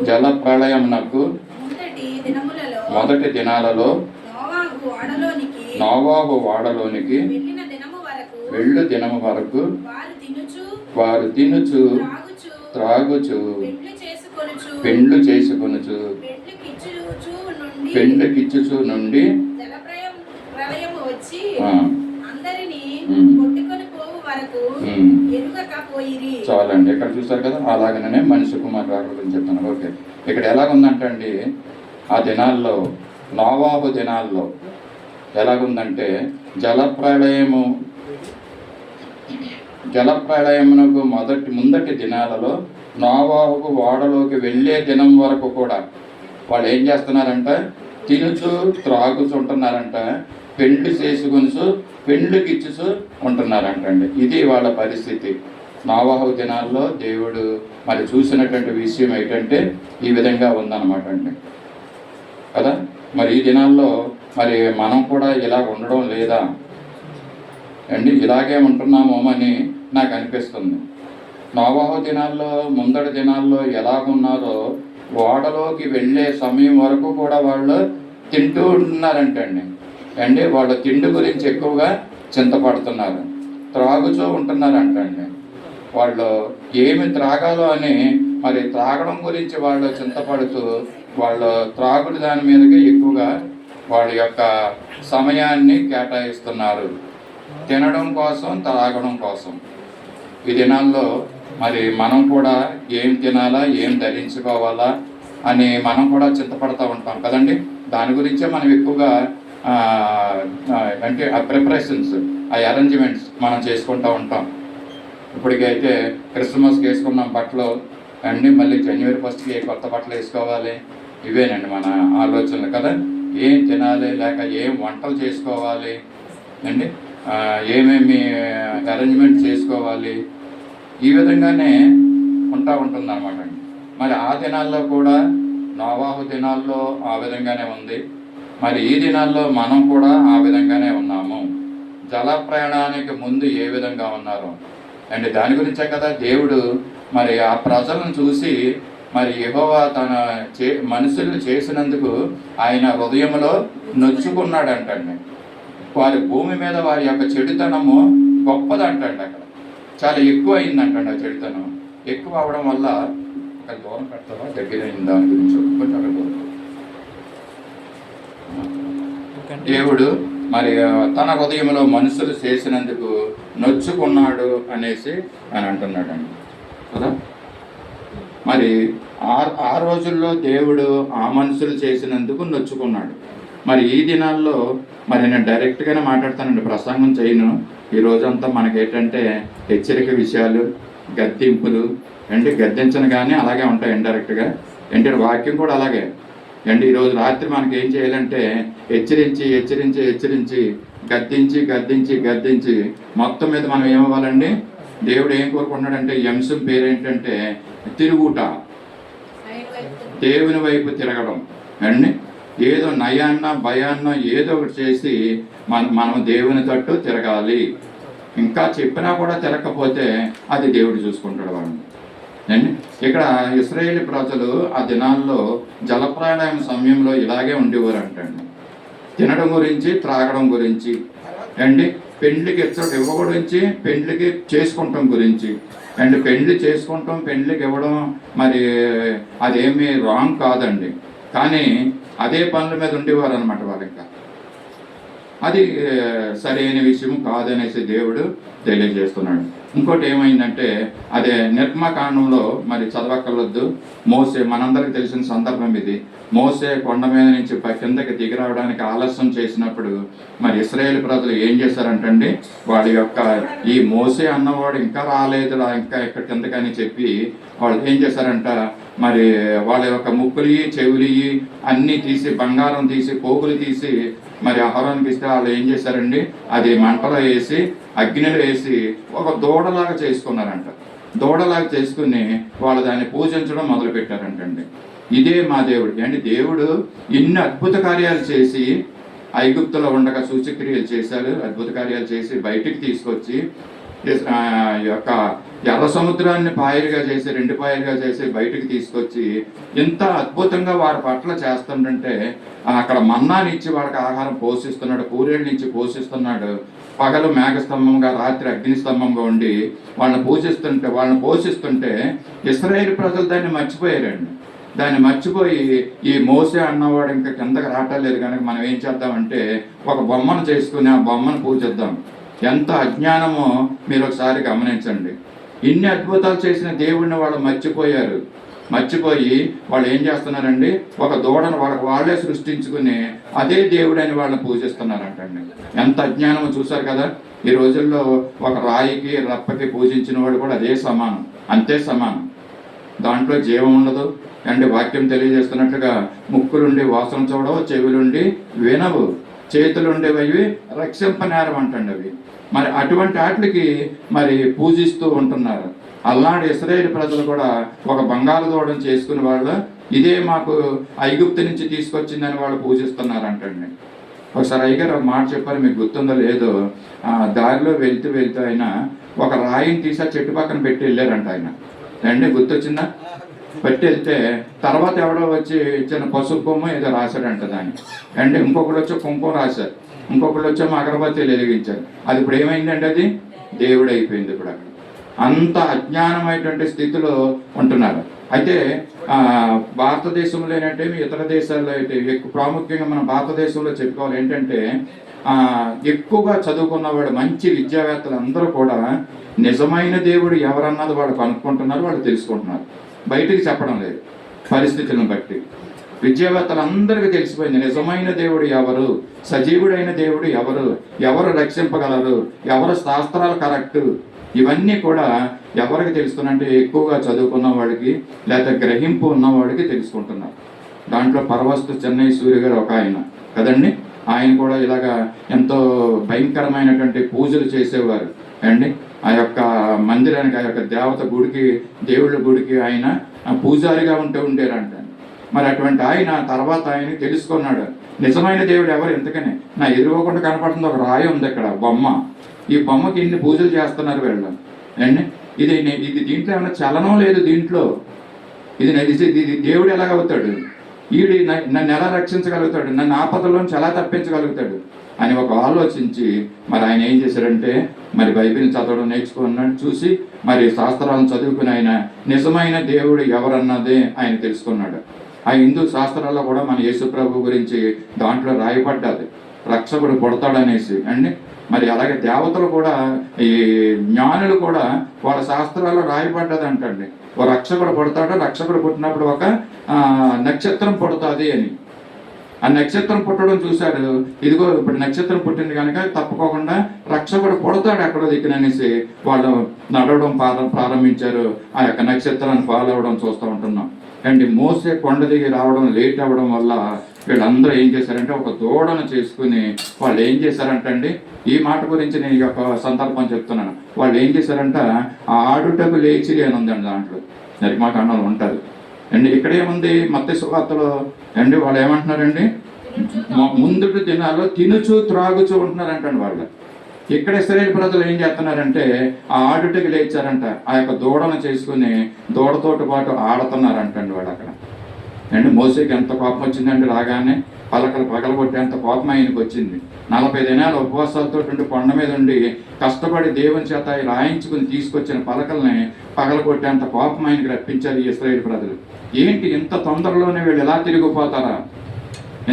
జల ప్రళయమునకు మొదటి దినాలలో నోవాహు వాడలోనికి వెళ్ళు దినము వరకు వారు తినుచు త్రాగుచు పెండ్లు చేసుకొనుచు పెండ్లుకిచ్చుచు నుండి చాలండి. ఇక్కడ చూస్తారు కదా, అలాగనే మనిషి కుమార్ రాక గురించి చెప్తాను. ఓకే, ఇక్కడ ఎలాగుందంటండి, ఆ దినాల్లో నోవాహు దినాల్లో ఎలాగుందంటే జలప్రళయమునకు ముందటి దినాలలో నోవాహు ఓడలోకి వెళ్ళే దినం వరకు కూడా వాళ్ళు ఏం చేస్తున్నారంట, తినుచు త్రాగుచుంటున్నారంట, పెండ్లు చేసుకొనుచు పెండ్లుకిచ్చుచు ఉంటున్నారంటండి. ఇది వాళ్ళ పరిస్థితి. నోవాహు దినాల్లో దేవుడు మరి చూసినటువంటి విషయం ఏంటంటే ఈ విధంగా ఉందన్నమాట అండి కదా. మరి ఈ దినాల్లో మరి మనం కూడా ఇలా ఉండడం లేదా అండి, ఇలాగే ఉంటున్నామో అని నాకు అనిపిస్తుంది. నోవాహు దినాల్లో ముందటి దినాల్లో ఎలాగున్నారో ఓడలోకి వెళ్ళే సమయం వరకు కూడా వాళ్ళు తింటూ ఉంటున్నారంటండి అండి. వాళ్ళ తిండి గురించి ఎక్కువగా చింతపడుతున్నారు, త్రాగుతూ ఉంటున్నారంటండి. వాళ్ళు ఏమి త్రాగాలో అని మరి త్రాగడం గురించి వాళ్ళు చింతపడుతూ వాళ్ళు త్రాగుడు దాని మీదకి ఎక్కువగా వాళ్ళ యొక్క సమయాన్ని కేటాయిస్తున్నారు, తినడం కోసం, త్రాగడం కోసం. ఈ దినాల్లో మరి మనం కూడా ఏం తినాలా, ఏం ధరించుకోవాలా అని మనం కూడా చింతపడతా ఉంటాం కదండి. దాని గురించే మనం ఎక్కువగా అంటే ఆ ప్రిపరేషన్స్, ఆ అరేంజ్మెంట్స్ మనం చేసుకుంటూ ఉంటాం. ఇప్పటికైతే క్రిస్మస్కి వేసుకున్నాం బట్టలు అండి, మళ్ళీ జనవరి 1కి కొత్త బట్టలు వేసుకోవాలి. ఇవేనండి మన ఆలోచనలు కదా. ఏం తినాలి, లేక ఏం వంటలు చేసుకోవాలి అండి, ఏమేమి అరేంజ్మెంట్ చేసుకోవాలి, ఈ విధంగానే ఉంటుంది అనమాట అండి. మరి ఆ దినాల్లో కూడా నోవాహు దినాల్లో ఆ విధంగానే ఉంది. మరి ఈ దినాల్లో మనం కూడా ఆ విధంగానే ఉన్నాము. జల ప్రయాణానికి ముందు ఏ విధంగా ఉన్నారు అండి, దాని గురించే కదా దేవుడు మరి ఆ ప్రజలను చూసి మరి యెహోవా తన మనుషుల్ని చేసినందుకు ఆయన హృదయంలో నొచ్చుకున్నాడంటండి. వారి భూమి మీద వారి యొక్క చెడుతనము గొప్పదంటండి. అక్కడ చాలా ఎక్కువ అయిందంటండి. ఆ చెడుతనం ఎక్కువ అవడం వల్ల అక్కడ దూరం పెడతావా, దగ్గర అయింది దాని గురించి కొంచెం అక్కడ దూరం. దేవుడు మరి తన హృదయంలో మనుషులు చేసినందుకు నొచ్చుకున్నాడు అనేసి అని అంటున్నాడండి కదా. మరి ఆ రోజుల్లో దేవుడు ఆ మనుషులు చేసినందుకు నొచ్చుకున్నాడు. మరి ఈ దినాల్లో మరి నేను డైరెక్ట్గానే మాట్లాడతానండి, ప్రసంగం చేయను. ఈ రోజంతా మనకేంటంటే హెచ్చరిక విషయాలు, గద్దింపులు అంటే గద్దించను కానీ అలాగే ఉంటాయి ఇండైరెక్ట్గా. ఏంటంటే వాక్యం కూడా అలాగే అండి. ఈరోజు రాత్రి మనకి ఏం చేయాలంటే హెచ్చరించి హెచ్చరించి హెచ్చరించి గద్దించి గద్దించి గద్దించి మొత్తం మీద మనం ఏమవ్వాలండి. దేవుడు ఏం కోరుకుంటున్నాడంటే ఈ అంశం పేరేంటంటే తిరుగుట, దేవుని వైపు తిరగడం అండి. ఏదో నయాన్న భయాన్న ఏదో ఒకటి చేసి మనం దేవుని తట్టు తిరగాలి. ఇంకా చెప్పినా కూడా తిరగకపోతే అది దేవుడు చూసుకుంటాడు వాళ్ళని అండి. ఇక్కడ ఇశ్రాయేలు ప్రజలు ఆ దినాల్లో జలప్రయాణం సమయంలో ఇలాగే ఉండేవారు అంటండి. తినడం గురించి, త్రాగడం గురించి అండి, పెండ్లికి ఇవ్వడం గురించి, పెండ్లికి చేసుకుంటాం గురించి అండ్ పెండ్లి చేసుకుంటాం, పెండ్లికి ఇవ్వడం మరి అదేమీ రాంగ్ కాదండి. కానీ అదే పనుల మీద ఉండేవారు అనమాట వాళ్ళు. ఇంకా అది సరైన విషయం కాదనేసి దేవుడు తెలియజేస్తున్నాడు. ఇంకోటి ఏమైందంటే అదే నిర్గమకాండంలో మరి చదవక్కర్లొద్దు. మోసే, మనందరికి తెలిసిన సందర్భం ఇది. మోసే కొండ మీద నుంచి కిందకి దిగి రావడానికి ఆలస్యం చేసినప్పుడు మరి ఇశ్రాయేలు ప్రజలు ఏం చేశారంటండి, వాడి యొక్క ఈ మోసే అన్నవాడు ఇంకా రాలేదురా, ఇంకా ఇక్కడ కిందకని చెప్పి వాళ్ళు ఏం చేశారంట, మరి వాళ్ళ యొక్క ముక్కులు చెవులు అన్నీ తీసి, బంగారం తీసి, పోగులు తీసి మరి ఆహారానికి ఇస్తే వాళ్ళు ఏం చేశారండి, అది మంటలో వేసి అగ్నిలో వేసి ఒక దూడలాగా చేసుకున్నారంట. దూడలాగా చేసుకుని వాళ్ళు దాన్ని పూజించడం మొదలు పెట్టారంటండి. ఇదే మా దేవుడు అంటే దేవుడు ఇన్ని అద్భుత కార్యాలు చేసి ఐగుప్తులో ఉండగా సూచక్రియలు చేశారు. అద్భుత కార్యాలు చేసి బయటికి తీసుకొచ్చి యొక్క ఎర్ర సముద్రాన్ని పాయలుగా చేసి, 2 పాయలుగా చేసి బయటికి తీసుకొచ్చి ఎంత అద్భుతంగా వారి పట్ల చేస్తుంటే అక్కడ మన్నాని ఇచ్చి వాళ్ళకి ఆహారం పోషిస్తున్నాడు, పూరేళ్ళ నుంచి పోషిస్తున్నాడు. పగలు మేఘస్తంభంగా, రాత్రి అగ్నిస్తంభంగా ఉండి వాళ్ళని పోషిస్తుంటే ఇశ్రాయేలు ప్రజలు దాన్ని మర్చిపోయారండి. దాన్ని మర్చిపోయి ఈ మోసే అన్నవాడు ఇంకా కిందకి రావట్లేదు కనుక మనం ఏం చేద్దామంటే ఒక బొమ్మను చేసుకుని ఆ బొమ్మను పూజిద్దాం. ఎంత అజ్ఞానమో మీరు ఒకసారి గమనించండి. ఇన్ని అద్భుతాలు చేసిన దేవుడిని వాళ్ళు మర్చిపోయారు. మర్చిపోయి వాళ్ళు ఏం చేస్తున్నారండి, ఒక దూడను వాళ్ళే సృష్టించుకుని అదే దేవుడని వాళ్ళని పూజిస్తున్నారంటండి. ఎంత అజ్ఞానమో చూశారు కదా. ఈ రోజుల్లో ఒక రాయికి, రప్పకి పూజించిన వాడు కూడా అదే సమానం, అంతే సమానం. దాంట్లో జీవం ఉండదు అంటే వాక్యం తెలియజేస్తున్నట్లుగా ముక్కులుండి వాసన చూడవు, చెవులుండి వినవు, చేతులుండేవి రక్షింపనేరం అంటండి అవి. మరి అటువంటి వాటికి మరి పూజిస్తూ ఉంటున్నారు. అల్లాంటి ఇశ్రాయేలు ప్రజలు కూడా ఒక బంగారు దూడను చేసుకుని వాళ్ళు ఇదే మాకు ఐగుప్తు నుంచి తీసుకొచ్చిందని వాళ్ళు పూజిస్తున్నారంటండి. ఒకసారి అయ్యగారు ఒక మాట చెప్పారు, మీకు గుర్తుందో లేదో. దారిలో వెళ్తూ ఆయన ఒక రాయిని తీసి చెట్టు పక్కన పెట్టి వెళ్ళారంట ఆయన. అండి గుర్తొచ్చిందా? పెట్టి వెళ్తే తర్వాత ఎవడో వచ్చి చిన్న పసుపు బొమ్మ ఏదో రాశాడంట దాన్ని. అంటే ఇంకొకళ్ళు వచ్చి కుంకుమ రాశారు, ఇంకొకళ్ళు వచ్చి అగరబత్తీలు వెలిగించారు. అది ఇప్పుడు ఏమైందంటే అది దేవుడు అయిపోయింది. ఇప్పుడు అక్కడ అంత అజ్ఞానమైనటువంటి స్థితిలో ఉంటున్నారు. అయితే భారతదేశంలో ఏంటంటే ఇతర దేశాల్లో అయితే ఎక్కువ ప్రాముఖ్యంగా మనం భారతదేశంలో చెప్పుకోవాలి ఏంటంటే ఎక్కువగా చదువుకున్నవాడు, మంచి విద్యావేత్తలు అందరూ కూడా నిజమైన దేవుడు ఎవరన్నది వాళ్ళు కనుక్కుంటున్నారు, వాళ్ళు తెలుసుకుంటున్నారు, బయటికి చెప్పడం లేదు. పరిస్థితులను బట్టి. విద్యావేత్తలందరికీ తెలిసిపోయింది నిజమైన దేవుడు ఎవరు, సజీవుడైన దేవుడు ఎవరు, ఎవరు రక్షింపగలరు, ఎవరు శాస్త్రాలు కరెక్ట్, ఇవన్నీ కూడా ఎవరికి తెలుస్తుందంటే ఎక్కువగా చదువుకున్న వాడికి లేదా గ్రహింపు ఉన్నవాడికి తెలుసుకుంటున్నారు. దాంట్లో పరవస్తు చెన్నై సూర్య గారు ఒక ఆయన కదండి. ఆయన కూడా ఇలాగా ఎంతో భయంకరమైనటువంటి పూజలు చేసేవారు అండి. ఆ యొక్క మందిరానికి, ఆ యొక్క దేవత గుడికి, దేవుళ్ళ గుడికి ఆయన పూజారిగా ఉండేరంట. మరి అటువంటి ఆయన తర్వాత ఆయన తెలుసుకున్నాడు నిజమైన దేవుడు ఎవరు. ఎందుకని నా ఎదురుకోకుండా కనపడుతుంది ఒక రాయి ఉంది ఇక్కడ బొమ్మ, ఈ బొమ్మకి ఇన్ని పూజలు చేస్తున్నారు వీళ్ళు అండి. ఇది దీంట్లో ఏమైనా చలనం లేదు దీంట్లో. ఇది దేవుడు ఎలాగవుతాడు, ఈడు నన్ను ఎలా రక్షించగలుగుతాడు, నన్ను ఆపదలోంచి ఎలా తప్పించగలుగుతాడు అని ఒక ఆలోచించి మరి ఆయన ఏం చేశారంటే మరి బైబిల్ చదవడం నేర్చుకున్నాడు, చూసి మరి శాస్త్రాలను చదువుకుని ఆయన నిజమైన దేవుడు ఎవరన్నదే ఆయన తెలుసుకున్నాడు. ఆ హిందూ శాస్త్రాల్లో కూడా మన యేసుప్రభు గురించి దాంట్లో రాయబడ్డది, రక్షకుడు పుడతాడనేసి అండి. మరి అలాగే దేవతలు కూడా, ఈ జ్ఞానులు కూడా వాళ్ళ శాస్త్రాల్లో రాయబడ్డది అంటండి. ఓ రక్షకుడు పుడతాడు, రక్షకుడు పుట్టినప్పుడు ఒక నక్షత్రం పుడుతుంది అని. ఆ నక్షత్రం పుట్టడం చూశాడు, ఇదిగో ఇప్పుడు నక్షత్రం పుట్టింది కనుక తప్పుకోకుండా రక్షకుడు పుడతాడు ఎక్కడో దిక్కుననేసి వాళ్ళు నడవడం ప్రారంభించారు. ఆ యొక్క నక్షత్రాన్ని ఫాలో అవ్వడం చూస్తూ ఉంటున్నాం అండి. మోసే కొండ దిగి రావడం లేట్ అవ్వడం వల్ల వీళ్ళందరూ ఏం చేశారంటే ఒక దూడను చేసుకుని వాళ్ళు ఏం చేశారంటండి, ఈ మాట గురించి నేను ఒక సందర్భం చెప్తున్నాను. వాళ్ళు ఏం చేశారంట, ఆడుటకు లేచి అని ఉందండి దాంట్లో, నిర్మాకాండంలో ఉంటుంది అండి. ఇక్కడేముంది మత్తయి సువార్తలో అండి, వాళ్ళు ఏమంటున్నారండి, ముందుటి దినాల్లో తినుచు త్రాగుచూ ఉంటున్నారంటండి వాళ్ళు. ఇక్కడ ఇశ్రాయేలు ప్రజలు ఏం చేస్తున్నారంటే ఆ ఆడుటకి లేచారంట, ఆ యొక్క దూడను చేసుకుని దూడతోటి పాటు ఆడుతున్నారంటండి వాళ్ళు అక్కడ అండి. మోసేకి ఎంత కోపం వచ్చిందంటే రాగానే పగలగొట్టేంత కోపం ఆయనకు వచ్చింది. 40 దినాలు ఉపవాసాలతో కొండ మీద ఉండి కష్టపడి దేవుని చేత రాయించుకుని తీసుకొచ్చిన పలకల్ని పగలగొట్టేంత కోపం ఆయనకు రప్పించారు ఈ ఇశ్రాయేలు ప్రజలు. ఏంటి ఇంత తొందరలోనే వీళ్ళు ఎలా తిరిగిపోతారా,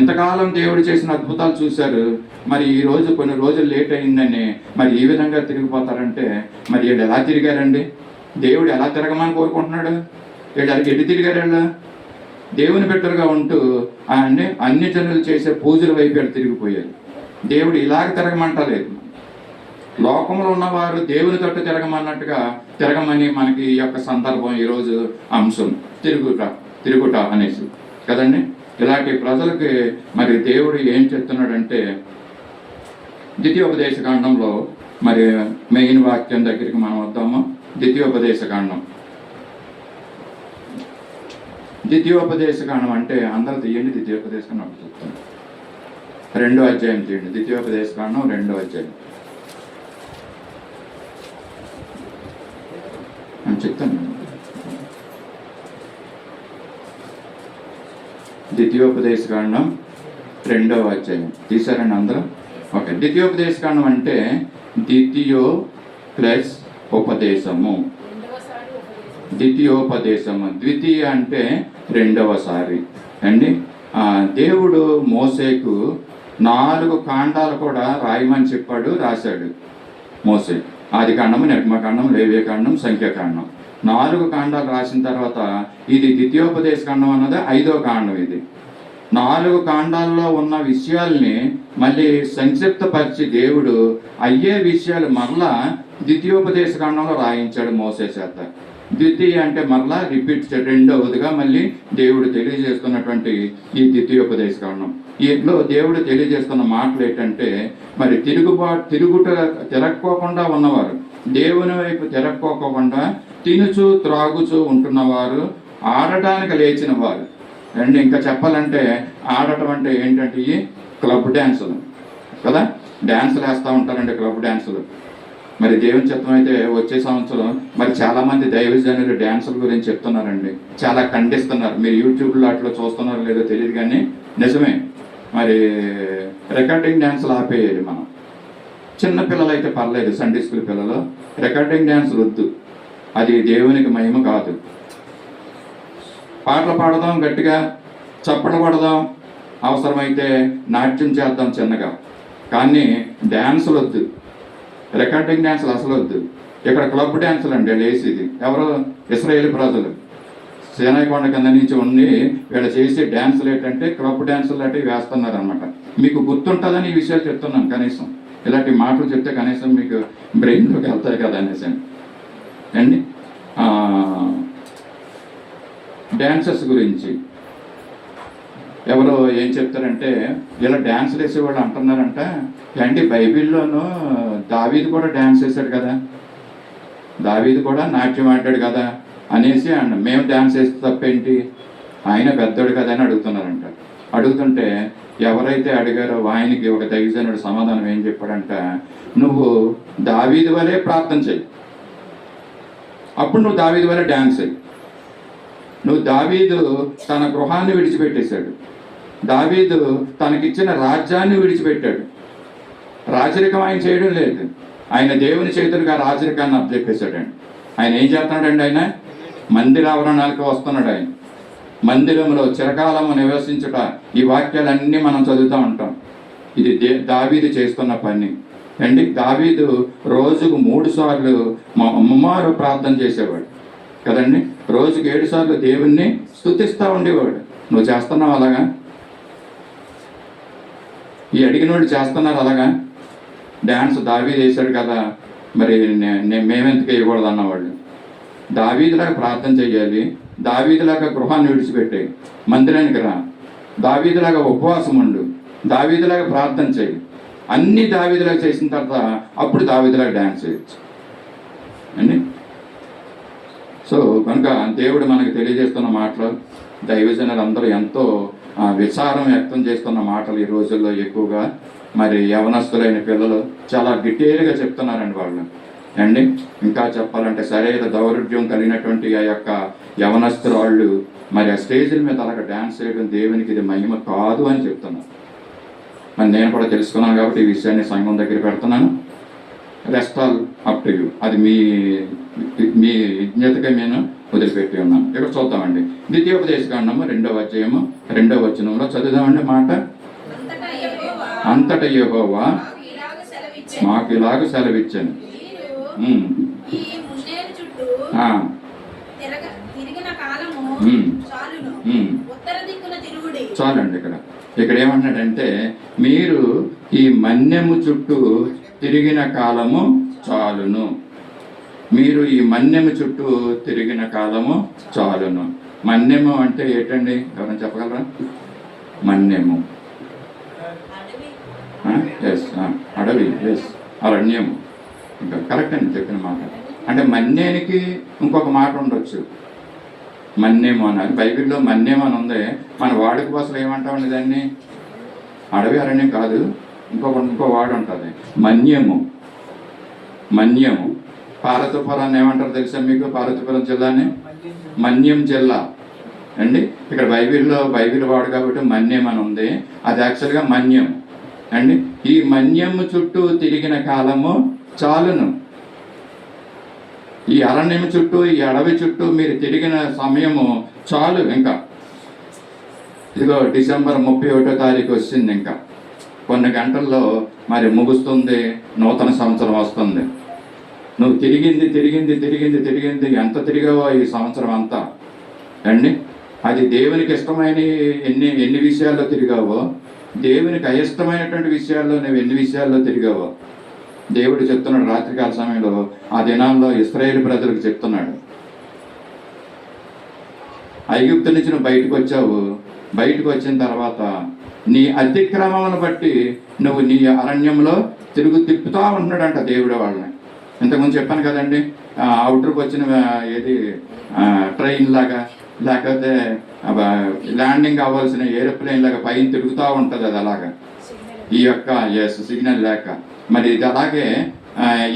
ఇంతకాలం దేవుడు చేసిన అద్భుతాలు చూశారు, మరి ఈ రోజు కొన్ని రోజులు లేట్ అయిందని మరి ఈ విధంగా తిరిగిపోతారంటే మరి వీళ్ళు ఎలా తిరిగారండి, దేవుడు ఎలా తిరగమని కోరుకుంటున్నాడు, వీళ్ళు ఎటు తిరిగారు, వీళ్ళు దేవుని బిడ్డలుగా ఉంటూ అంటే అన్ని జనులు చేసే పూజల వైపు వీళ్ళు తిరిగిపోయారు. దేవుడు ఇలాగ తిరగమంటలేదు, లోకంలో ఉన్నవారు దేవుని తట్టు తిరగమన్నట్టుగా తిరగమని మనకి ఈ యొక్క సందర్భం ఈరోజు అంశం తిరుగుట అనేసి కదండి. ఇలాంటి ప్రజలకి మరి దేవుడు ఏం చెప్తున్నాడంటే ద్వితీయోపదేశకాండంలో మరి మెయిన్ వాక్యం దగ్గరికి మనం వద్దాము. ద్వితీయోపదేశకాండం అంటే అందరూ తీయండి. ద్వితీయోపదేశకాండం చెప్తాను, 2వ అధ్యాయం తీయండి. ద్వితీయోపదేశకాండం 2వ అధ్యాయం అని చెప్తాను. ద్వితీయోపదేశకాండం 2వ అధ్యాయం తీశారండి అందరూ? ఓకే. ద్వితీయోపదేశకాండం అంటే ద్వితీయో ప్లస్ ఉపదేశము, ద్వితీయోపదేశము. ద్వితీయ అంటే 2వసారి అండి. దేవుడు మోసేకు 4 కాండాలు కూడా రాయమని చెప్పాడు, రాశాడు మోసే. ఆదికాండము, నిర్గమకాండం, లేవ్యకాండం, సంఖ్యాకాండం 4 కాండాలు రాసిన తర్వాత ఇది ద్వితీయోపదేశకాండం అన్నది 5వ కాండం. ఇది 4 కాండాల్లో ఉన్న విషయాల్ని మళ్ళీ సంక్షిప్తపరిచి దేవుడు అయ్యే విషయాలు మరలా ద్వితీయోపదేశకాండంలో రాయించాడు మోసే చేత. ద్వితీయ అంటే మరలా రిపీట్, రెండవదిగా మళ్ళీ దేవుడు తెలియజేస్తున్నటువంటి ఈ ద్వితీయోపదేశకాండం. ఇంట్లో దేవుడు తెలియజేస్తున్న మాటలు ఏంటంటే మరి తిరక్కోకుండా ఉన్నవారు, దేవుని వైపు తిరక్కోకుండా తినుచు త్రాగుచూ ఉంటున్నవారు, ఆడటానికి లేచిన వారు అండ్ ఇంకా చెప్పాలంటే ఆడటం అంటే ఏంటంటే ఈ క్లబ్ డ్యాన్సులు కదా, డ్యాన్సులు వేస్తూ ఉంటారండి క్లబ్ డ్యాన్సులు. మరి దేవుని చిత్తం అయితే వచ్చే సంవత్సరం మరి చాలామంది దైవజనులు డ్యాన్సుల గురించి చెప్తున్నారండి, చాలా ఖండిస్తున్నారు. మీరు యూట్యూబ్లో అట్లా చూస్తున్నారో లేదో తెలియదు కానీ నిజమే. మరి రికార్డింగ్ డ్యాన్సులు ఆపేయాలి మనం. చిన్న పిల్లలు అయితే పర్లేదు, సండే స్కూల్ పిల్లలు రికార్డింగ్ డ్యాన్సులు వద్దు, అది దేవునికి మహిమ కాదు. పాటలు పాడదాం, గట్టిగా చప్పట్లు పడదాం, అవసరమైతే నాట్యం చేద్దాం చిన్నగా, కానీ డ్యాన్సులు వద్దు, రికార్డింగ్ డ్యాన్సులు అసలు వద్దు. ఇక్కడ క్లబ్ డ్యాన్సులు అండి వేసేది ఎవరు, ఇశ్రాయేలు ప్రజలు. సేనాయి కొండ కింద నుంచి ఉండి వీళ్ళు చేసే డ్యాన్సులు ఏంటంటే క్లబ్ డ్యాన్సులు లాంటివి వేస్తున్నారు అనమాట. మీకు గుర్తుంటుందని ఈ విషయాలు చెప్తున్నాను. కనీసం ఇలాంటి మాటలు చెప్తే కనీసం మీకు బ్రెయిన్లోకి వెళ్తాయి కదా అనేసి అండి. డ్యాన్సెస్ గురించి ఎవరో ఏం చెప్తారంటే, ఇలా డ్యాన్సులు వేసేవాళ్ళు అంటున్నారంట, అంటే బైబిల్లోనూ దావీదు కూడా డ్యాన్స్ వేశాడు కదా, దావీదు కూడా నాట్యం ఆడాడు కదా అనేసి మేము డ్యాన్స్ వేస్తే తప్పేంటి, ఆయన పెద్దోడు కదా అని అడుగుతున్నారంట. అడుగుతుంటే ఎవరైతే అడిగారో ఆయనకి ఒక దైవజనుడు సమాధానం ఏం చెప్పాడంట, నువ్వు దావీదు వలే ప్రార్థన చెయ్యి, అప్పుడు నువ్వు దావీదు వలే డ్యాన్స్ చెయ్యి. నువ్వు దావీదు తన గృహాన్ని విడిచిపెట్టేశాడు, దావీదు తనకిచ్చిన రాజ్యాన్ని విడిచిపెట్టాడు. రాజరికం ఆయన చేయడం లేదు, ఆయన దేవుని చేతులుగా రాజరికాన్ని అప్పచెప్పేశాడండి. ఆయన ఏం చేస్తున్నాడండి, ఆయన మందిరావరణాలకు వస్తున్నాడు. ఆయన మందిరంలో చిరకాలము నివసించుట, ఈ వాక్యాలన్నీ మనం చదువుతూ ఉంటాం. ఇది దావీదు చేస్తున్న పని అండి. దావీదు రోజుకు 3 సార్లు ముమ్మారు ప్రార్థన చేసేవాడు కదండి. రోజుకు 7 సార్లు దేవుణ్ణి స్తుతిస్తూ ఉండేవాడు. నువ్వు చేస్తున్నావు అలాగా? ఈ అడిగినోడు చేస్తున్నారు అలాగా? డ్యాన్స్ దావీదు వేశాడు కదా, మరి మేమెందుకు వేయకూడదు అన్నవాళ్ళు. దావీదులాగా ప్రార్థన చేయాలి, దావీదులాగా గృహాన్ని విడిచిపెట్టాయి, మందిరానికి రా, దావీదులాగా ఉపవాసం ఉండు, దావీదులాగా ప్రార్థన చేయి. అన్ని దావీదులాగా చేసిన తర్వాత అప్పుడు దావీదులాగా డ్యాన్స్ చేయొచ్చు అండి. సో కనుక దేవుడు మనకు తెలియజేస్తున్న మాటలు, దైవజనులు అందరూ ఎంతో విచారం వ్యక్తం చేస్తున్న మాటలు ఈ రోజుల్లో ఎక్కువగా మరి యవనస్తులైన పిల్లలు చాలా డీటెయిల్గా చెప్తున్నారండి వాళ్ళు అండి. ఇంకా చెప్పాలంటే సరైన దౌర్భ్యం కలిగినటువంటి ఆ యొక్క యవనస్తులు వాళ్ళు మరి ఆ స్టేజ్ల మీద అలాగ డ్యాన్స్ చేయడం దేవునికి ఇది మహిమ కాదు అని చెప్తున్నారు. మరి నేను కూడా తెలుసుకున్నాను కాబట్టి ఈ విషయాన్ని సంఘం దగ్గర పెడుతున్నాను. Rest all up to you, అది మీ విజ్ఞతగా నేను వదిలిపెట్టి ఉన్నాను. ఇక్కడ చూద్దామండి, ద్వితీయోపదేశకాండము 2వ అధ్యాయము 2వ వచనంలో చదువుదామండి మాట. అంతటా యెహోవా మాకు ఇలాగ సెలవిచ్చాను, చాలండి. ఇక్కడ ఏమన్నాడంటే, మీరు ఈ మన్యము చుట్టూ తిరిగిన కాలము చాలును. మీరు ఈ మన్యము చుట్టూ తిరిగిన కాలము చాలును. మన్యము అంటే ఏంటండి, ఎవరైనా చెప్పగలరా? మన్యము అడవి, అరణ్యము. ఇంకా కరెక్ట్ అండి చెప్పిన మాట. అంటే మన్యానికి ఇంకొక మాట ఉండొచ్చు, మన్యము అన్నారు. బైబిల్లో మన్యం అని ఉంది, మన వాడుక భాషలో ఏమంటామండి దాన్ని? అడవి అరణ్యం కాదు, ఇంకో వాడు ఉంటుంది, మన్యము. మన్యము. పార్వతీపురాన్ని ఏమంటారు తెలుసా మీకు? పార్వతీపురం జిల్లాని మన్యం జిల్లా అండి. ఇక్కడ బైబిల్ వాడు కాబట్టి మన్యం అని ఉంది, అది యాక్చువల్గా మన్యం అండి. ఈ మన్యము చుట్టూ తిరిగిన కాలము చాలును. ఈ అరణ్యం చుట్టూ, ఈ అడవి చుట్టూ మీరు తిరిగిన సమయము చాలు. ఇంకా ఇదిగో డిసెంబర్ 31వ తారీఖు వచ్చింది, ఇంకా కొన్ని గంటల్లో మరి ముగుస్తుంది, నూతన సంవత్సరం వస్తుంది. నువ్వు తిరిగింది ఎంత తిరిగావో ఈ సంవత్సరం అంతా అండి. అది దేవునికి ఇష్టమైన ఎన్ని విషయాల్లో తిరిగావో, దేవునికి అయిష్టమైనటువంటి విషయాల్లో నువ్వు ఎన్ని విషయాల్లో తిరిగావో దేవుడు చెప్తున్నాడు. రాత్రికాల సమయంలో ఆ దినాల్లో ఇశ్రాయేలు ప్రజలకు చెప్తున్నాడు, ఐగుప్తు నుంచి నువ్వు బయటకు వచ్చావు, బయటకు వచ్చిన తర్వాత నీ అతిక్రమములను బట్టి నువ్వు నీ అరణ్యంలో తిప్పుతూ ఉంటున్నాడంట దేవుడు వాళ్ళని. ఇంతకుముందు చెప్పాను కదండి, అవుటర్కి వచ్చిన ఏది ట్రైన్ లాగా, లేకపోతే ల్యాండింగ్ అవ్వాల్సిన ఏరోప్లేన్ లాగా పైన తిరుగుతూ ఉంటుంది, అది అలాగా ఈ యొక్క సిగ్నల్ లేక. మరి ఇది అలాగే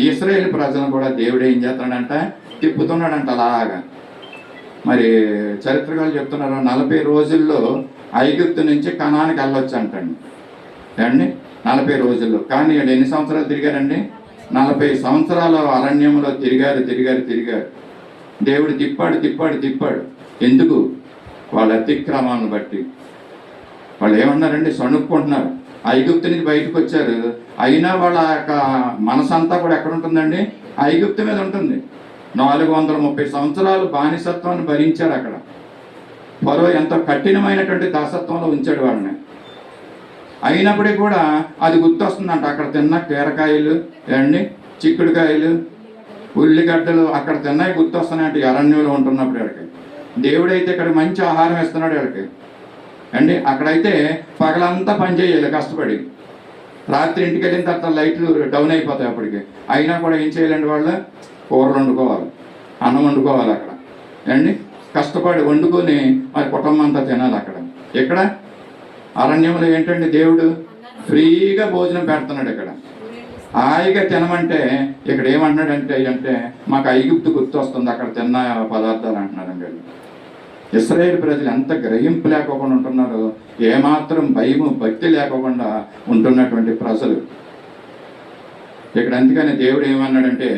ఇశ్రాయేలు ప్రజలను కూడా దేవుడు ఏం చేస్తున్నాడంట, తిప్పుతున్నాడంట అలాగా. మరి చరిత్రకారులు చెప్తున్నారు 40 రోజుల్లో ఐగుప్తు నుంచి కనానికి వెళ్ళొచ్చు అంటండి అండి, 40 రోజుల్లో. కానీ వీళ్ళు ఎన్ని సంవత్సరాలు తిరిగారండి? 40 సంవత్సరాల అరణ్యంలో తిరిగారు. దేవుడు తిప్పాడు. ఎందుకు? వాళ్ళ అతిక్రమాలను బట్టి. వాళ్ళు ఏమన్నారండి, సణుక్కుంటున్నారు. ఐగుప్తు నుంచి బయటకు వచ్చారు, అయినా వాళ్ళ యొక్క మనసంతా కూడా ఎక్కడ ఉంటుందండి? ఐగుప్తు మీద ఉంటుంది. 430 సంవత్సరాలు బానిసత్వాన్ని భరించారు అక్కడ. ఫరో ఎంతో కఠినమైనటువంటి దాసత్వంలో ఉంచాడు వాళ్ళని. అయినప్పటికీ కూడా అది గుర్తొస్తుందంట. అక్కడ తిన్న కీరకాయలు అండి, చిక్కుడుకాయలు, ఉల్లిగడ్డలు అక్కడ తిన్నాయి గుర్తొస్తున్నాయంటే అరణ్యంలో ఉంటున్నప్పుడు వీళ్ళకి. దేవుడైతే ఇక్కడ మంచి ఆహారం ఇస్తున్నాడు వీళ్ళకి అండి. అక్కడైతే పగలంతా పని చేయాలి కష్టపడి, రాత్రి ఇంటికి వెళ్ళిన తర్వాత లైట్లు డౌన్ అయిపోతాయి అప్పటికి. అయినా కూడా ఏం చేయాలండి, వాళ్ళు కూరలు వండుకోవాలి, అన్నం వండుకోవాలి అక్కడ అండి. కష్టపడి వండుకొని మరి కుటుంబం అంతా తినాలి అక్కడ. ఇక్కడ అరణ్యంలో ఏంటంటే దేవుడు ఫ్రీగా భోజనం పెడుతున్నాడు. ఇక్కడ హాయిగా తినమంటే ఇక్కడ ఏమంటున్నాడంటే మాకు ఐగుప్తు గుర్తు వస్తుంది అక్కడ తిన్న పదార్థాలు అంటున్నారండి. ఇశ్రాయేలు ప్రజలు ఎంత గ్రహింపు లేకోకుండా ఉంటున్నారు, ఏమాత్రం భయము భక్తి లేకోకుండా ఉంటున్నటువంటి ప్రజలు ఇక్కడ. అందుకని దేవుడు ఏమన్నాడంటే,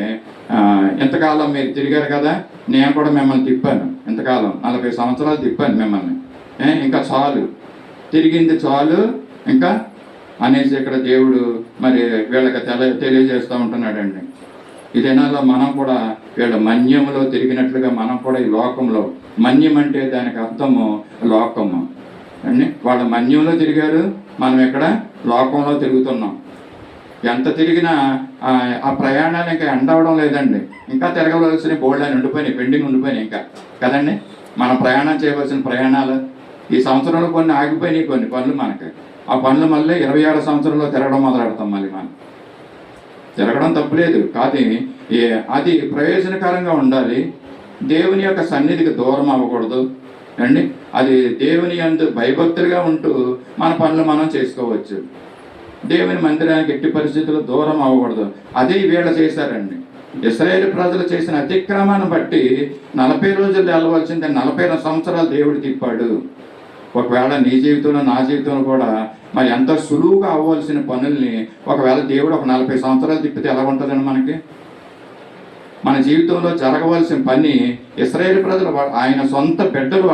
ఎంతకాలం మీరు తిరిగారు కదా, నేను కూడా మిమ్మల్ని తిప్పాను, ఎంతకాలం 40 సంవత్సరాలు తిప్పాను మిమ్మల్ని, ఇంకా చాలు, తిరిగింది చాలు ఇంకా అనేసి ఇక్కడ దేవుడు మరి వీళ్ళకి తెలియజేస్తూ ఉంటున్నాడండి. ఈ దినాల్లో మనం కూడా వీళ్ళ మన్యంలో తిరిగినట్లుగా మనం కూడా ఈ లోకంలో, మన్యం అంటే దానికి అర్థము లోకము అండి. వాళ్ళ మన్యంలో తిరిగారు, మనం ఇక్కడ లోకంలో తిరుగుతున్నాం. ఎంత తిరిగినా ఆ ప్రయాణాలు ఇంకా ఎండ్ అవ్వడం లేదండి. ఇంకా తిరగవలసిన బోల్డ్ అని ఉండిపోయినాయి, పెండింగ్ ఉండిపోయినాయి ఇంకా కదండి. మనం ప్రయాణం చేయవలసిన ప్రయాణాలు ఈ సంవత్సరంలో కొన్ని ఆగిపోయినాయి, కొన్ని పనులు మనకి. ఆ పనులు మళ్ళీ 26 సంవత్సరంలో తిరగడం మొదలు పెడతాం. మళ్ళీ మనం తిరగడం తప్పులేదు, కానీ అది ప్రయోజనకరంగా ఉండాలి. దేవుని యొక్క సన్నిధికి దూరం అవ్వకూడదు అండి. అది దేవుని యందు భయభక్తులుగా ఉంటూ మన పనులు మనం చేసుకోవచ్చు. దేవుని మందిరానికి ఎట్టి పరిస్థితుల్లో దూరం అవ్వకూడదు. అదే వీళ్ళ చేశారండి. ఇశ్రాయేలు ప్రజలు చేసిన అతిక్రమాన్ని బట్టి 40 రోజులు వెళ్ళవలసిందే 40 సంవత్సరాలు దేవుడు తిప్పాడు. ఒకవేళ నీ జీవితంలో నా జీవితంలో కూడా మరి ఎంత సులువుగా అవ్వాల్సిన పనుల్ని ఒకవేళ దేవుడు ఒక 40 సంవత్సరాలు తిప్పితే ఎలా ఉంటుందండి మనకి? మన జీవితంలో జరగవలసిన పని ఇశ్రాయేలు ప్రజలు ఆయన సొంత బిడ్డలు,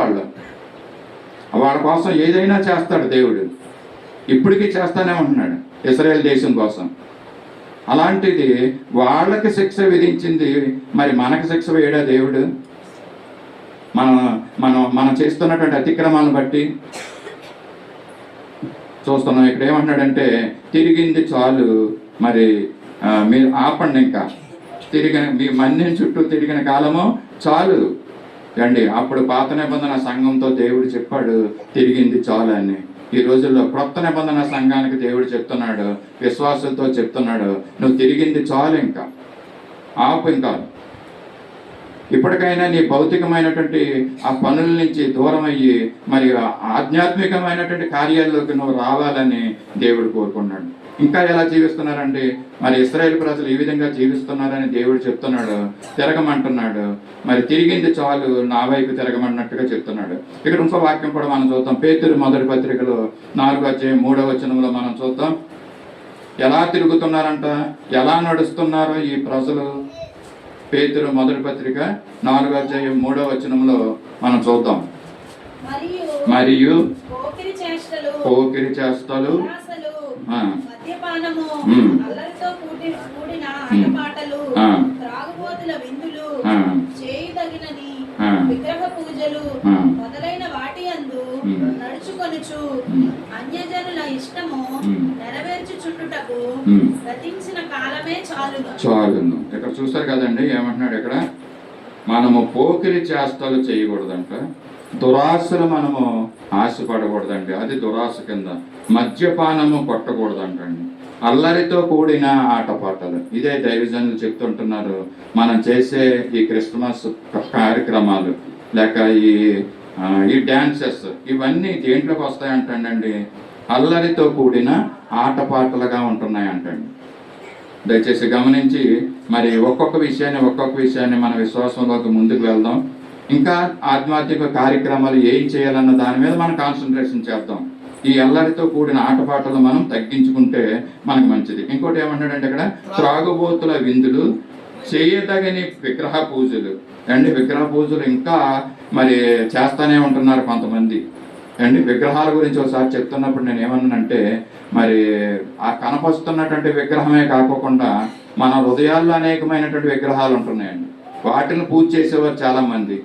వాళ్ళ కోసం ఏదైనా చేస్తాడు దేవుడు. ఇప్పటికీ చేస్తానే ఉంటున్నాడు ఇశ్రాయేలు దేశం కోసం. అలాంటిది వాళ్ళకి శిక్ష విధించింది, మరి మనకి శిక్ష వేయడా దేవుడు? మనం చేస్తున్నటువంటి అతిక్రమాలను బట్టి చూస్తున్నాం. ఇక్కడ ఏమంటున్నాడంటే, తిరిగింది చాలు, మరి మీరు ఆపండి, ఇంకా మీ మన్యం చుట్టూ తిరిగిన కాలము చాలు అండి. అప్పుడు పాత నిబంధన సంఘంతో దేవుడు చెప్పాడు తిరిగింది చాలు అని. ఈ రోజుల్లో క్రొత్త నిబంధన సంఘానికి దేవుడు చెప్తున్నాడు, విశ్వాసంతో చెప్తున్నాడు, నువ్వు తిరిగింది చాలు, ఇంకా ఆపు, ఇంకా ఇప్పటికైనా నీ భౌతికమైనటువంటి ఆ పనుల నుంచి దూరం అయ్యి మరి ఆధ్యాత్మికమైనటువంటి కార్యాల్లోకి నువ్వు రావాలని దేవుడు కోరుకున్నాడు. ఇంకా ఎలా జీవిస్తున్నారండి? మరి ఇశ్రాయేలు ప్రజలు ఈ విధంగా జీవిస్తున్నారని దేవుడు చెప్తున్నాడు, తిరగమంటున్నాడు. మరి తిరిగింది చాలు, నా వైపు తిరగమన్నట్టుగా చెప్తున్నాడు. ఇక్కడ ఇంకో వాక్యం కూడా మనం చూద్దాం. పేతురు మొదటి పత్రికలో 4వ వచనంలో మనం చూద్దాం. ఎలా తిరుగుతున్నారంట, ఎలా నడుస్తున్నారో ఈ ప్రజలు. పేతురు మొదటి పత్రిక 4వ వచనంలో మనం చూద్దాం. మరియు పోకిరి చేష్టలు, మద్యపానము, అల్లరితో కూడిన ఆటపాటలు, త్రాగుబోతుల విందులు, చేయదగినది విగ్రహ పూజలు మొదలైన వాటి యందు నడుచుకొనుచు అన్యజనుల ఇష్టము నెరవేర్చుచుండుటకు గతించిన కాలమే చాలును. ఇక్కడ చూస్తారు కదండి, ఏమంటున్నాడు ఇక్కడ? మనము పోకిరి చేష్టలు చేయకూడదంట, దురాశలు మనము ఆశపడకూడదండి, అది దురాశ కింద. మద్యపానము కొట్టకూడదంటండి, అల్లరితో కూడిన ఆటపాటలు. ఇదే దైవజనులు చెప్తుంటున్నారు. మనం చేసే ఈ క్రిస్మస్ కార్యక్రమాలు లేక ఈ డ్యాన్సెస్ ఇవన్నీ దేంట్లోకి వస్తాయంటండి? అల్లరితో కూడిన ఆటపాటలుగా ఉంటున్నాయంటండి. దయచేసి గమనించి మరి ఒక్కొక్క విషయాన్ని మన విశ్వాసంలోకి ముందుకు వెళ్దాం. ఇంకా ఆధ్యాత్మిక కార్యక్రమాలు ఏం చేయాలన్న దాని మీద మనం కాన్సన్ట్రేషన్ చేద్దాం. ఈ అల్లరితో కూడిన ఆటపాటలు మనం తగ్గించుకుంటే మనకు మంచిది. ఇంకోటి ఏమంటాడంటే ఇక్కడ, త్రాగుబోతుల విందులు, చేయదగని విగ్రహ పూజలు అండి. విగ్రహ పూజలు ఇంకా మరి చేస్తానే ఉంటున్నారు కొంతమంది అండి. విగ్రహాల గురించి ఒకసారి చెప్తున్నప్పుడు నేను ఏమన్నానంటే, మరి ఆ కనపస్తున్నటువంటి విగ్రహమే కాకుండా మన హృదయాల్లో అనేకమైనటువంటి విగ్రహాలు ఉంటున్నాయండి. వాటిని పూజ చేసేవారు చాలామంది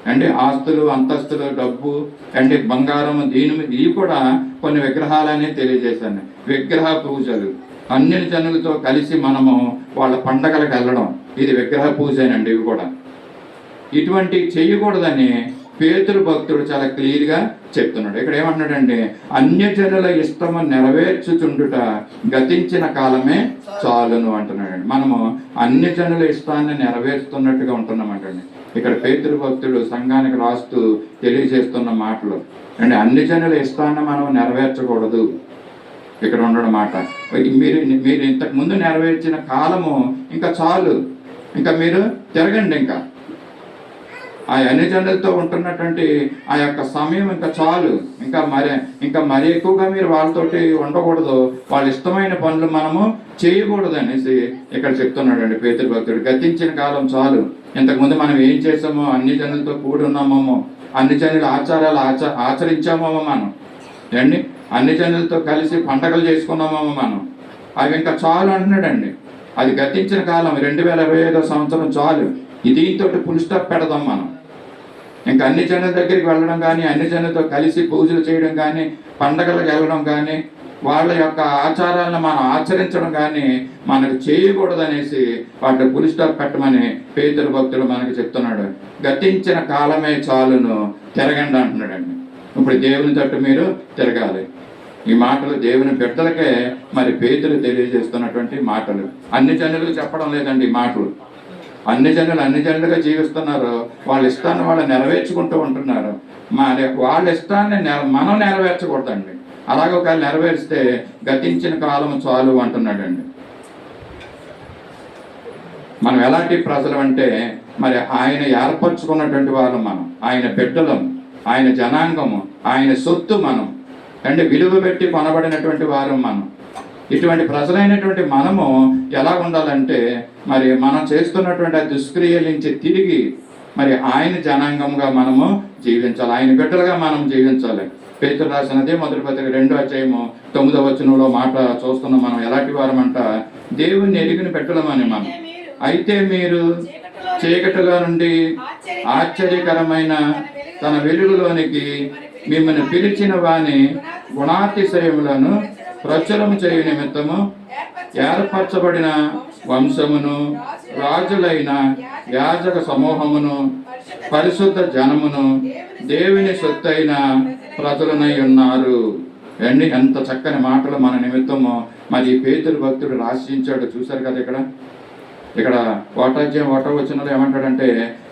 అంటే ఆస్తులు, అంతస్తులు, డబ్బు, అంటే బంగారం, దీని మీద ఇవి కూడా కొన్ని విగ్రహాలనే తెలియజేశాను. విగ్రహ పూజలు, అన్ని జనులతో కలిసి మనము వాళ్ళ పండగలకు వెళ్ళడం, ఇది విగ్రహ పూజేనండి. ఇవి కూడా ఇటువంటి చేయకూడదని పేతురు భక్తుడు చాలా క్లియర్గా చెప్తున్నాడు. ఇక్కడ ఏమంటున్నాడంటే, అన్యజనుల ఇష్టము నెరవేర్చుచుండుట గతించిన కాలమే చాలును అంటున్నాడండి. మనము అన్యజనుల ఇష్టాన్ని నెరవేరుస్తున్నట్టుగా ఉంటున్నామంటండి. ఇక్కడ పేతురు భక్తుడు సంఘానికి రాస్తూ తెలియజేస్తున్న మాటలు అంటే అన్ని జనుల ఇష్టాన్ని మనం నెరవేర్చకూడదు. ఇక్కడ ఉండడం మాట, మీరు ఇంతకు ముందు నెరవేర్చిన కాలము ఇంకా చాలు, ఇంకా మీరు తిరగండి, ఆ అన్ని జనులతో ఉంటున్నటువంటి ఆ యొక్క సమయం ఇంకా చాలు, ఇంకా మరి ఎక్కువగా మీరు వాళ్ళతోటి ఉండకూడదు, వాళ్ళ ఇష్టమైన పనులు మనము చేయకూడదు అనేసి ఇక్కడ చెప్తున్నాడండి పేతురు భక్తుడు. గతించిన కాలం చాలు. ఇంతకుముందు మనం ఏం చేసామో, అన్ని జనులతో కూడి ఉన్నామో, అన్ని జనుల ఆచారాలు ఆచరించామో మనం, అండి అన్ని జనులతో కలిసి పండగలు చేసుకున్నామో మనం, అవి ఇంకా చాలు అంటున్నాడండి. అది గతించిన కాలం 2025 సంవత్సరం చాలు. దీంతో ఫుల్ స్టాప్ పెడదాం మనం. ఇంకా అన్ని జనుల దగ్గరికి వెళ్ళడం కానీ, అన్ని జనులతో కలిసి పూజలు చేయడం కానీ, పండగలకు వెళ్ళడం కానీ, వాళ్ళ యొక్క ఆచారాలను మనం ఆచరించడం కానీ మనకు చేయకూడదు అనేసి వాటి ఫుల్ స్టాప్ పెట్టమని పేతురు భక్తుడు మనకి చెప్తున్నాడు. గతించిన కాలమే చాలును, తిరగండి అంటున్నాడండి. ఇప్పుడు దేవుని తట్టు మీరు తిరగాలి. ఈ మాటలు దేవుని బిడ్డలకే మరి పేతురు తెలియజేస్తున్నటువంటి మాటలు. అన్ని జనులకు చెప్పడం లేదండి ఈ మాటలు. అన్ని జనులుగా జీవిస్తున్నారు, వాళ్ళ ఇష్టాన్ని వాళ్ళు నెరవేర్చుకుంటూ ఉంటున్నారు. మరి వాళ్ళ ఇష్టాన్ని మనం నెరవేర్చకూడదండి. అలాగే ఒకవేళ నెరవేరిస్తే గతించిన కాలం చాలు అంటున్నాడండి. మనం ఎలాంటి ప్రజలు అంటే, మరి ఆయన ఏర్పరచుకున్నటువంటి వాళ్ళు మనం, ఆయన బిడ్డలం, ఆయన జనాంగము, ఆయన సొత్తు మనం, అంటే విలువ పెట్టి కొనబడినటువంటి వారు మనం. ఇటువంటి ప్రజలైనటువంటి మనము ఎలా ఉండాలంటే, మరి మనం చేస్తున్నటువంటి ఆ దుష్క్రియల నుంచి తిరిగి మరి ఆయన జనాంగంగా మనము జీవించాలి, ఆయన బిడ్డలుగా మనం జీవించాలి. పేతురు రాసినదే మొదటి పత్రిక 2వ అధ్యాయము 9వ వచనంలో మాట చూస్తున్నాం. మనం ఎలాంటి వారమంట, దేవుణ్ణి ఎరిగిన బిడ్డలమని మనం. అయితే మీరు చీకటిలో నుండి ఆశ్చర్యకరమైన తన వెలుగులోనికి మిమ్మల్ని పిలిచిన వాని గుణాతిశయములను ప్రచురము చేయు నిమిత్తము ఏర్పరచబడిన వంశమును, రాజులైన యాజక సమూహమును, పరిశుద్ధ జనమును, దేవుని సొత్తైన ప్రజలనై ఉన్నారు. అండి ఎంత చక్కని మాటలు మన నిమిత్తము మరి పేతురు భక్తుడు రాసించాడు. చూశారు కదా, ఇక్కడ 1వ వచనంలో ఏమంటాడంటే,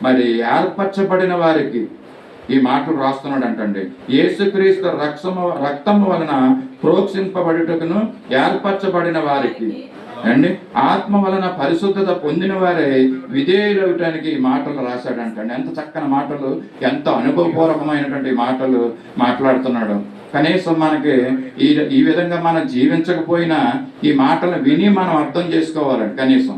మరి ఏర్పరచబడిన వారికి ఈ మాటలు రాస్తున్నాడు అంటండి. యేసుక్రీస్తు రక్తము వలన ప్రోక్షింపబడుటకును ఏర్పరచబడిన వారికి, అండి ఆత్మ వలన పరిశుద్ధత పొందిన వారే విధేయులవటానికి ఈ మాటలు రాశాడంటండి. ఎంత చక్కని మాటలు, ఎంత అనుభవపూర్వకమైనటువంటి మాటలు మాట్లాడుతున్నాడు. కనీసం మనకి ఈ విధంగా మనం జీవించకపోయినా ఈ మాటలు విని మనం అర్థం చేసుకోవాలండి. కనీసం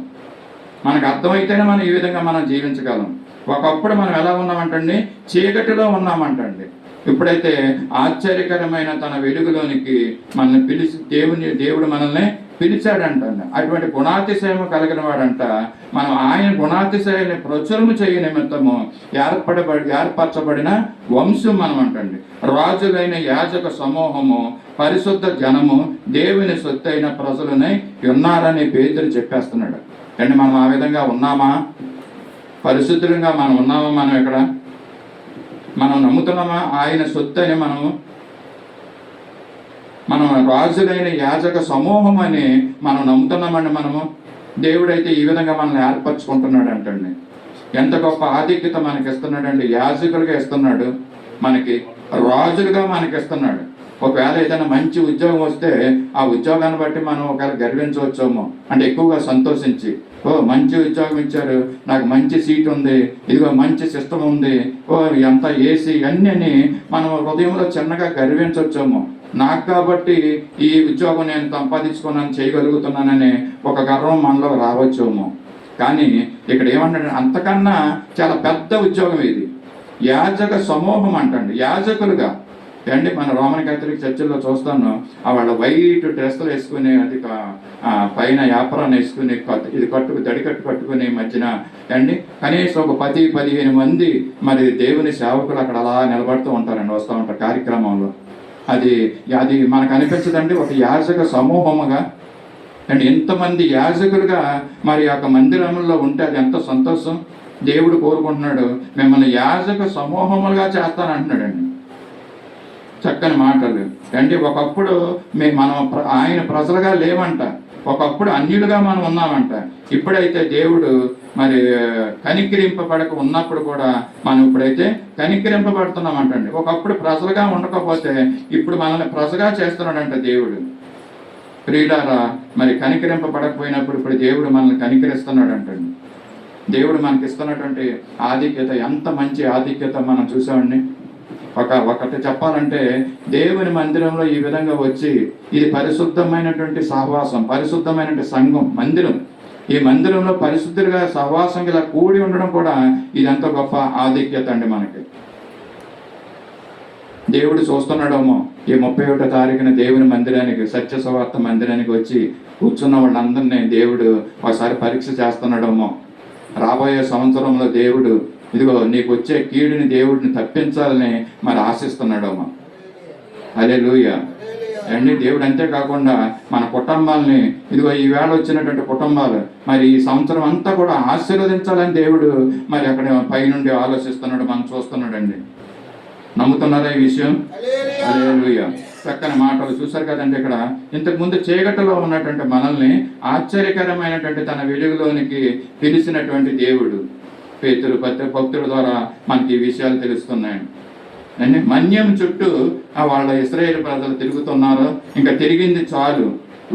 మనకు అర్థమైతేనే మనం ఈ విధంగా మనం జీవించగలం. ఒకప్పుడు మనం ఎలా ఉన్నామంటండి, చీకటిలో ఉన్నామంటండి. ఇప్పుడైతే ఆశ్చర్యకరమైన తన వెలుగులోనికి మనల్ని పిలిచి దేవుడు మనల్ని పిలిచాడంటండి. అటువంటి గుణాతిశయము కలిగిన వాడంట. మనం ఆయన గుణాతిశయాన్ని ప్రచురము చేయ నిమిత్తము ఏర్పరచబడిన వంశం మనం అంటండి. రాజులైన యాజక సమూహము, పరిశుద్ధ జనము, దేవుని సొత్తైన ప్రజలనే ఉన్నారని పేతురు చెప్పేస్తున్నాడు. అండి మనం ఆ విధంగా ఉన్నామా? పరిశుద్ధంగా మనం ఉన్నామా? మనం నమ్ముతున్నామా ఆయన సొత్తు అని? మనం రాజులైన యాజక సమూహం అని మనం నమ్ముతున్నామండి. దేవుడైతే ఈ విధంగా మనల్ని ఏర్పరచుకుంటున్నాడు అంటండి. ఎంత గొప్ప ఆధిక్యత మనకి ఇస్తున్నాడండి. యాజకులుగా ఇస్తున్నాడు, మనకి రాజులుగా మనకి ఇస్తున్నాడు. ఒకవేళ ఏదైనా మంచి ఉద్యోగం వస్తే ఆ ఉద్యోగాన్ని బట్టి మనం ఒకవేళ గర్వించవచ్చేమో, అంటే ఎక్కువగా సంతోషించి, మంచి ఉద్యోగం ఇచ్చారు, నాకు మంచి సీట్ ఉంది, ఇదిగో మంచి సిస్టమ్ ఉంది, ఎంత ఏసీ, అన్నీ మనం హృదయంలో చిన్నగా గర్వించవచ్చేమో. నాకు కాబట్టి ఈ ఉద్యోగం నేను సంపాదించుకున్నాను, చేయగలుగుతున్నానని ఒక గర్వం మనలో రావచ్చేమో. కానీ ఇక్కడ ఏమంటాడు, అంతకన్నా చాలా పెద్ద ఉద్యోగం ఇది. యాజక సమూహం అంటండి. యాజకులుగా అండి మన రోమన్ క్యాథలిక్ చర్చిల్లో చూస్తాను, వాళ్ళ వైట్ డ్రెస్సులు వేసుకుని, అది పైన యాపరాన్ని వేసుకుని, ఇది దడికట్టు కట్టుకుని మధ్యన అండి కనీసం ఒక 10-15 మంది మరి దేవుని సేవకులు అక్కడ అలా నిలబడుతూ ఉంటారండి, వస్తూ ఉంటారు కార్యక్రమంలో. అది మనకు అనిపించదండి ఒక యాజక సమూహముగా అండ్ ఎంతమంది యాజకులుగా మరి యొక్క మందిరంలో ఉంటే అది ఎంత సంతోషం. దేవుడు కోరుకుంటున్నాడు, మిమ్మల్ని యాజక సమూహములుగా చేస్తానంటున్నాడండి. చక్కని మాటలు అండి. ఒకప్పుడు మనం ఆయన ప్రజలుగా లేవంట, ఒకప్పుడు అన్యులుగా మనం ఉన్నామంట. ఇప్పుడైతే దేవుడు మరి కనికరింపబడక ఉన్నప్పుడు కూడా మనం ఇప్పుడైతే కనికరింపబడుతున్నామంటండి. ఒకప్పుడు ప్రజలుగా ఉండకపోతే ఇప్పుడు మనల్ని ప్రజగా చేస్తున్నాడంట దేవుడు. ప్రియులారా, మరి కనికరింపబడకపోయినప్పుడు ఇప్పుడు దేవుడు మనల్ని కనికరిస్తున్నాడు అంటండి. దేవుడు మనకి ఇస్తున్నటువంటి ఆధిక్యత ఎంత మంచి ఆధిక్యత మనం చూసామండి. ఒకటి చెప్పాలంటే, దేవుని మందిరంలో ఈ విధంగా వచ్చి, ఇది పరిశుద్ధమైనటువంటి సహవాసం, పరిశుద్ధమైనటువంటి సంఘం మందిరం. ఈ మందిరంలో పరిశుద్ధులుగా సహవాసం ఇలా కూడి ఉండడం కూడా ఇది ఎంతో గొప్ప ఆధిక్యత అండి మనకి. దేవుడు చూస్తున్నాడేమో ఈ 31వ తారీఖున దేవుని మందిరానికి, సత్య సువార్త మందిరానికి వచ్చి కూర్చున్న వాళ్ళందరినీ దేవుడు ఒకసారి పరీక్ష చేస్తున్నాడేమో. రాబోయే సంవత్సరంలో దేవుడు ఇదిగో నీకు వచ్చే కీడుని దేవుడిని తప్పించాలని మరి ఆశిస్తున్నాడేమో. హల్లెలూయా అండి. దేవుడు అంతేకాకుండా మన కుటుంబాలని, ఇదిగో ఈవేళ వచ్చినటువంటి కుటుంబాలు మరి ఈ సంవత్సరం అంతా కూడా ఆశీర్వదించాలని దేవుడు మరి అక్కడ పైనుండి ఆలోచిస్తున్నాడు, మనం చూస్తున్నాడండి. నమ్ముతున్నారా ఈ విషయం? హల్లెలూయా. చక్కని మాటలు చూశారు కదండి. ఇక్కడ ఇంతకుముందు చీకటిలో ఉన్నటువంటి మనల్ని ఆశ్చర్యకరమైనటువంటి తన వెలుగులోనికి పిలిచినటువంటి దేవుడు. పేతురు భక్తుల ద్వారా మనకి ఈ విషయాలు తెలుస్తున్నాయి అండి. మన్యం చుట్టూ వాళ్ళ ఇశ్రాయేలు ప్రజలు తిరుగుతున్నారు, ఇంకా తిరిగింది చాలు.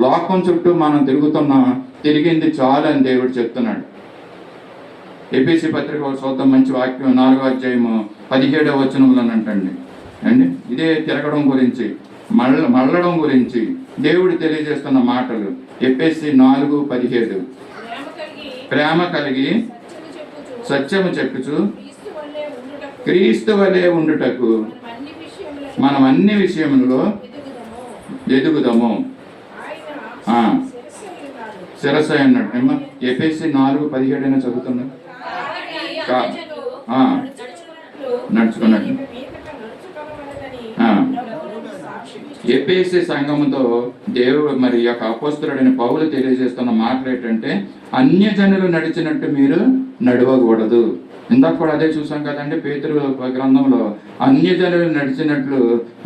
లోకం చుట్టూ మనం తిరుగుతున్నాం, తిరిగింది చాలు అని దేవుడు చెప్తున్నాడు. ఎఫెసీ పత్రిక చూద్దాం, మంచి వాక్యం 4వ అధ్యాయము 17వ వచనంలోనంటండి అండి. ఇదే తిరగడం గురించి, మళ్ళడం గురించి దేవుడు తెలియజేస్తున్న మాటలు. ఎఫెసీ 4:17 ప్రేమ కలిగి సత్యము చెప్పుచు క్రీస్తు వలె ఉండుటకు మనం అన్ని విషయములలో ఎదుగుదాము. శిరస్సు అన్నట్టు ఎఫెసీ 4:17 చదువుతున్నా నడుచుకున్నట్టు. ఎఫెసీ సంఘముతో దేవుడు మరి యొక్క అపోస్తలుడైన పౌలు తెలియజేస్తున్న మాటలు ఏంటంటే, అన్యజనులు నడిచినట్టు మీరు నడవకూడదు. ఇందాక కూడా అదే చూసాం కదండి పేతురు గ్రంథంలో, అన్యజనులు నడిచినట్లు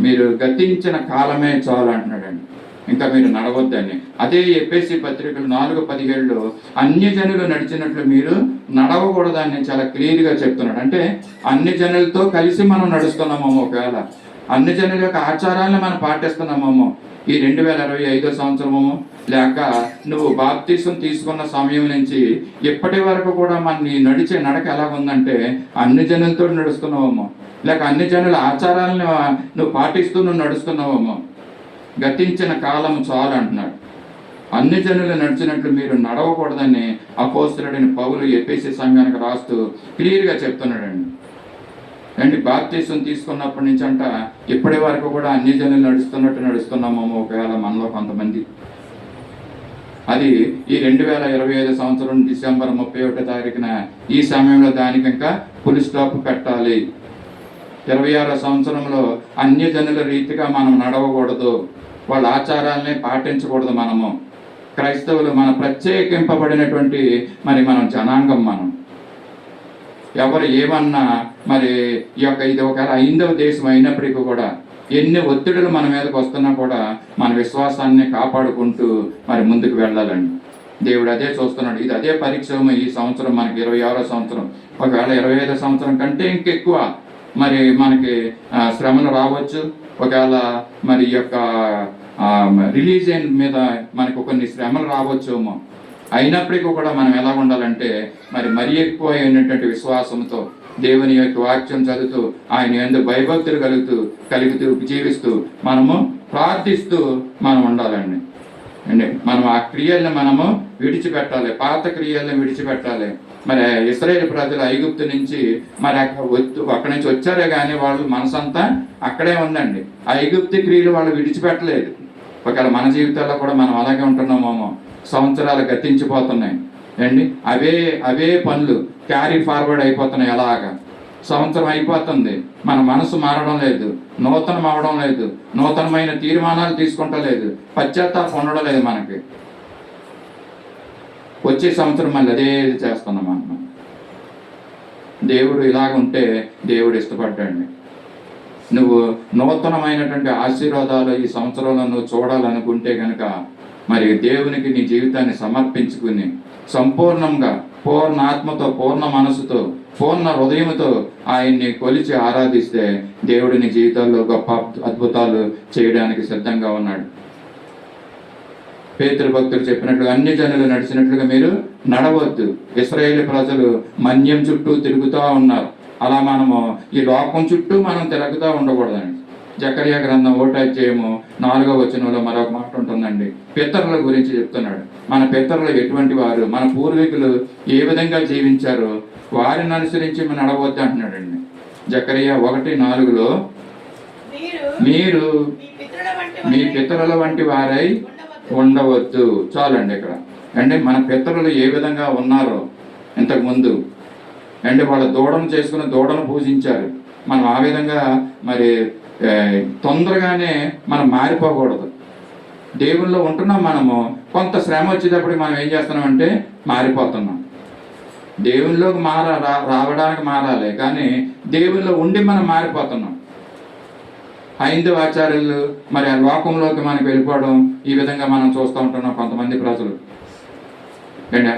మీరు గతించిన కాలమే చాలు అంటున్నాడండి, ఇంకా మీరు నడవద్దని. అదే ఎఫెసీ పత్రికలు 4:17 అన్యజనులు నడిచినట్లు మీరు నడవకూడదని చాలా క్లియర్గా చెప్తున్నాడు. అంటే అన్ని జనులతో కలిసి మనం నడుస్తున్నామేమో, ఒకవేళ అన్ని జనుల యొక్క ఆచారాలను మనం పాటిస్తున్నామేమో ఈ 2025వ సంవత్సరము, లేక నువ్వు బాప్తీసం తీసుకున్న సమయం నుంచి ఇప్పటి వరకు కూడా నీ నడిచే నడక ఎలా ఉందంటే అన్ని జనులతో నడుస్తున్నావేమో, లేక అన్ని జనుల ఆచారాలను నువ్వు పాటిస్తూ నువ్వు నడుస్తున్నావేమో. గతించిన కాలం చాలు అంటున్నాడు. అన్ని జనులు నడిచినట్లు మీరు నడవకూడదని అపోస్తలుడైన పౌలు ఎఫెసీ సంఘానికి రాస్తూ క్లియర్గా చెప్తున్నాడండి. అండి బాప్తీసం తీసుకున్నప్పటి నుంచి అంట ఇప్పటి వరకు కూడా అన్ని జనులు నడుస్తున్నామేమో ఒకవేళ మనలో కొంతమంది. అది ఈ 2025 సంవత్సరం డిసెంబర్ 31వ తారీఖున ఈ సమయంలో దానికి ఇంకా ఫుల్ స్టాప్ పెట్టాలి. 26వ సంవత్సరంలో అన్య జనుల రీతిగా మనం నడవకూడదు, వాళ్ళ ఆచారాలనే పాటించకూడదు. మనము క్రైస్తవులు, మన ప్రత్యేకింపబడినటువంటి మరి మనం జనాంగం. మనం ఎవరు ఏమన్నా మరి ఈ యొక్క ఇది ఒక 5వ దేశం అయినప్పటికీ కూడా ఎన్ని ఒత్తిడులు మన మీదకి వస్తున్నా కూడా మన విశ్వాసాన్ని కాపాడుకుంటూ మరి ముందుకు వెళ్ళాలండి. దేవుడు అదే చూస్తున్నాడు. ఇది అదే పరీక్ష ఈ సంవత్సరం మనకి 26వ సంవత్సరం. ఒకవేళ 25వ సంవత్సరం కంటే ఇంకెక్కువ మరి మనకి శ్రమలు రావచ్చు. ఒకవేళ మరి ఈ యొక్క రిలీజియన్ మీద మనకు కొన్ని శ్రమలు రావచ్చేమో. అయినప్పటికీ కూడా మనం ఎలా ఉండాలంటే మరి ఎక్కువ అయినటువంటి విశ్వాసంతో దేవుని యొక్క వాక్యం చదువుతూ ఆయన యందు భయభక్తులు కలుగుతూ జీవిస్తూ మనము ప్రార్థిస్తూ మనం ఉండాలండి. అంటే మనం ఆ క్రియల్ని మనము విడిచిపెట్టాలి, పాత క్రియలను విడిచిపెట్టాలి. మరి ఇశ్రాయేలు ప్రజలు ఐగుప్తు నుంచి మరి అక్కడి నుంచి వచ్చారే కానీ వాళ్ళు మనసంతా అక్కడే ఉందండి. ఐగుప్తు క్రియలు వాళ్ళు విడిచిపెట్టలేదు. ఒకవేళ మన జీవితాల్లో కూడా మనం అలాగే ఉంటున్నామేమో. సంవత్సరాలు గతించిపోతున్నాయి అండి, అవే పనులు క్యారీ ఫార్వర్డ్ అయిపోతున్నాయి. అలాగా సంవత్సరం అయిపోతుంది, మన మనసు మారడం లేదు, నూతనం అవడం లేదు, నూతనమైన తీర్మానాలు తీసుకుంటలేదు, పశ్చాత్తాపం ఉండడం లేదు. మనకి వచ్చే సంవత్సరం మళ్ళీ అదే చేస్తున్నాం మనం. దేవుడు ఇలాగ ఉంటే దేవుడు ఇష్టపడ్డాడు. నువ్వు నూతనమైనటువంటి ఆశీర్వాదాలు ఈ సంవత్సరంలో నువ్వు చూడాలనుకుంటే కనుక మరి దేవునికి నీ జీవితాన్ని సమర్పించుకుని సంపూర్ణంగా పూర్ణ ఆత్మతో, పూర్ణ మనసుతో, పూర్ణ హృదయంతో ఆయన్ని కొలిచి ఆరాధిస్తే దేవుడు నీ జీవితాల్లో గొప్ప అద్భుతాలు చేయడానికి సిద్ధంగా ఉన్నాడు. పేతురు భక్తులు చెప్పినట్లుగా అన్ని జనులు నడిచినట్లుగా మీరు నడవద్దు. ఇశ్రాయేలు ప్రజలు మన్యం చుట్టూ తిరుగుతూ ఉన్నారు. అలా మనము ఈ లోకం చుట్టూ మనం తిరుగుతూ ఉండకూడదండి. జకర్యా గ్రంథం 1:4 వచనంలో మరొక మాట ఉంటుందండి. పితరుల గురించి చెప్తున్నాడు. మన పితరులు ఎటువంటి వారు, మన పూర్వీకులు ఏ విధంగా జీవించారో వారిని అనుసరించి మనం నడవద్దు అంటున్నాడండి. జకర్యా 1:4లో మీరు మీ పితరుల వంటి వారై ఉండవద్దు. చాలండి. ఇక్కడ అంటే మన పితరులు ఏ విధంగా ఉన్నారో ఇంతకుముందు అంటే వాళ్ళ దూడను చేసుకుని దూడను పూజించారు. మనం ఆ విధంగా మరి తొందరగానే మనం మారిపోకూడదు. దేవుల్లో ఉంటున్నాం. మనము కొంత శ్రమ వచ్చేటప్పుడు మనం ఏం చేస్తున్నామంటే మారిపోతున్నాం. దేవుల్లోకి రావడానికి మారాలి, కానీ దేవుల్లో ఉండి మనం మారిపోతున్నాం. హైందవ ఆచార్యులు మరి ఆ లోకంలోకి మనకు వెళ్ళిపోవడం ఈ విధంగా మనం చూస్తూ ఉంటున్నాం కొంతమంది ప్రజలు.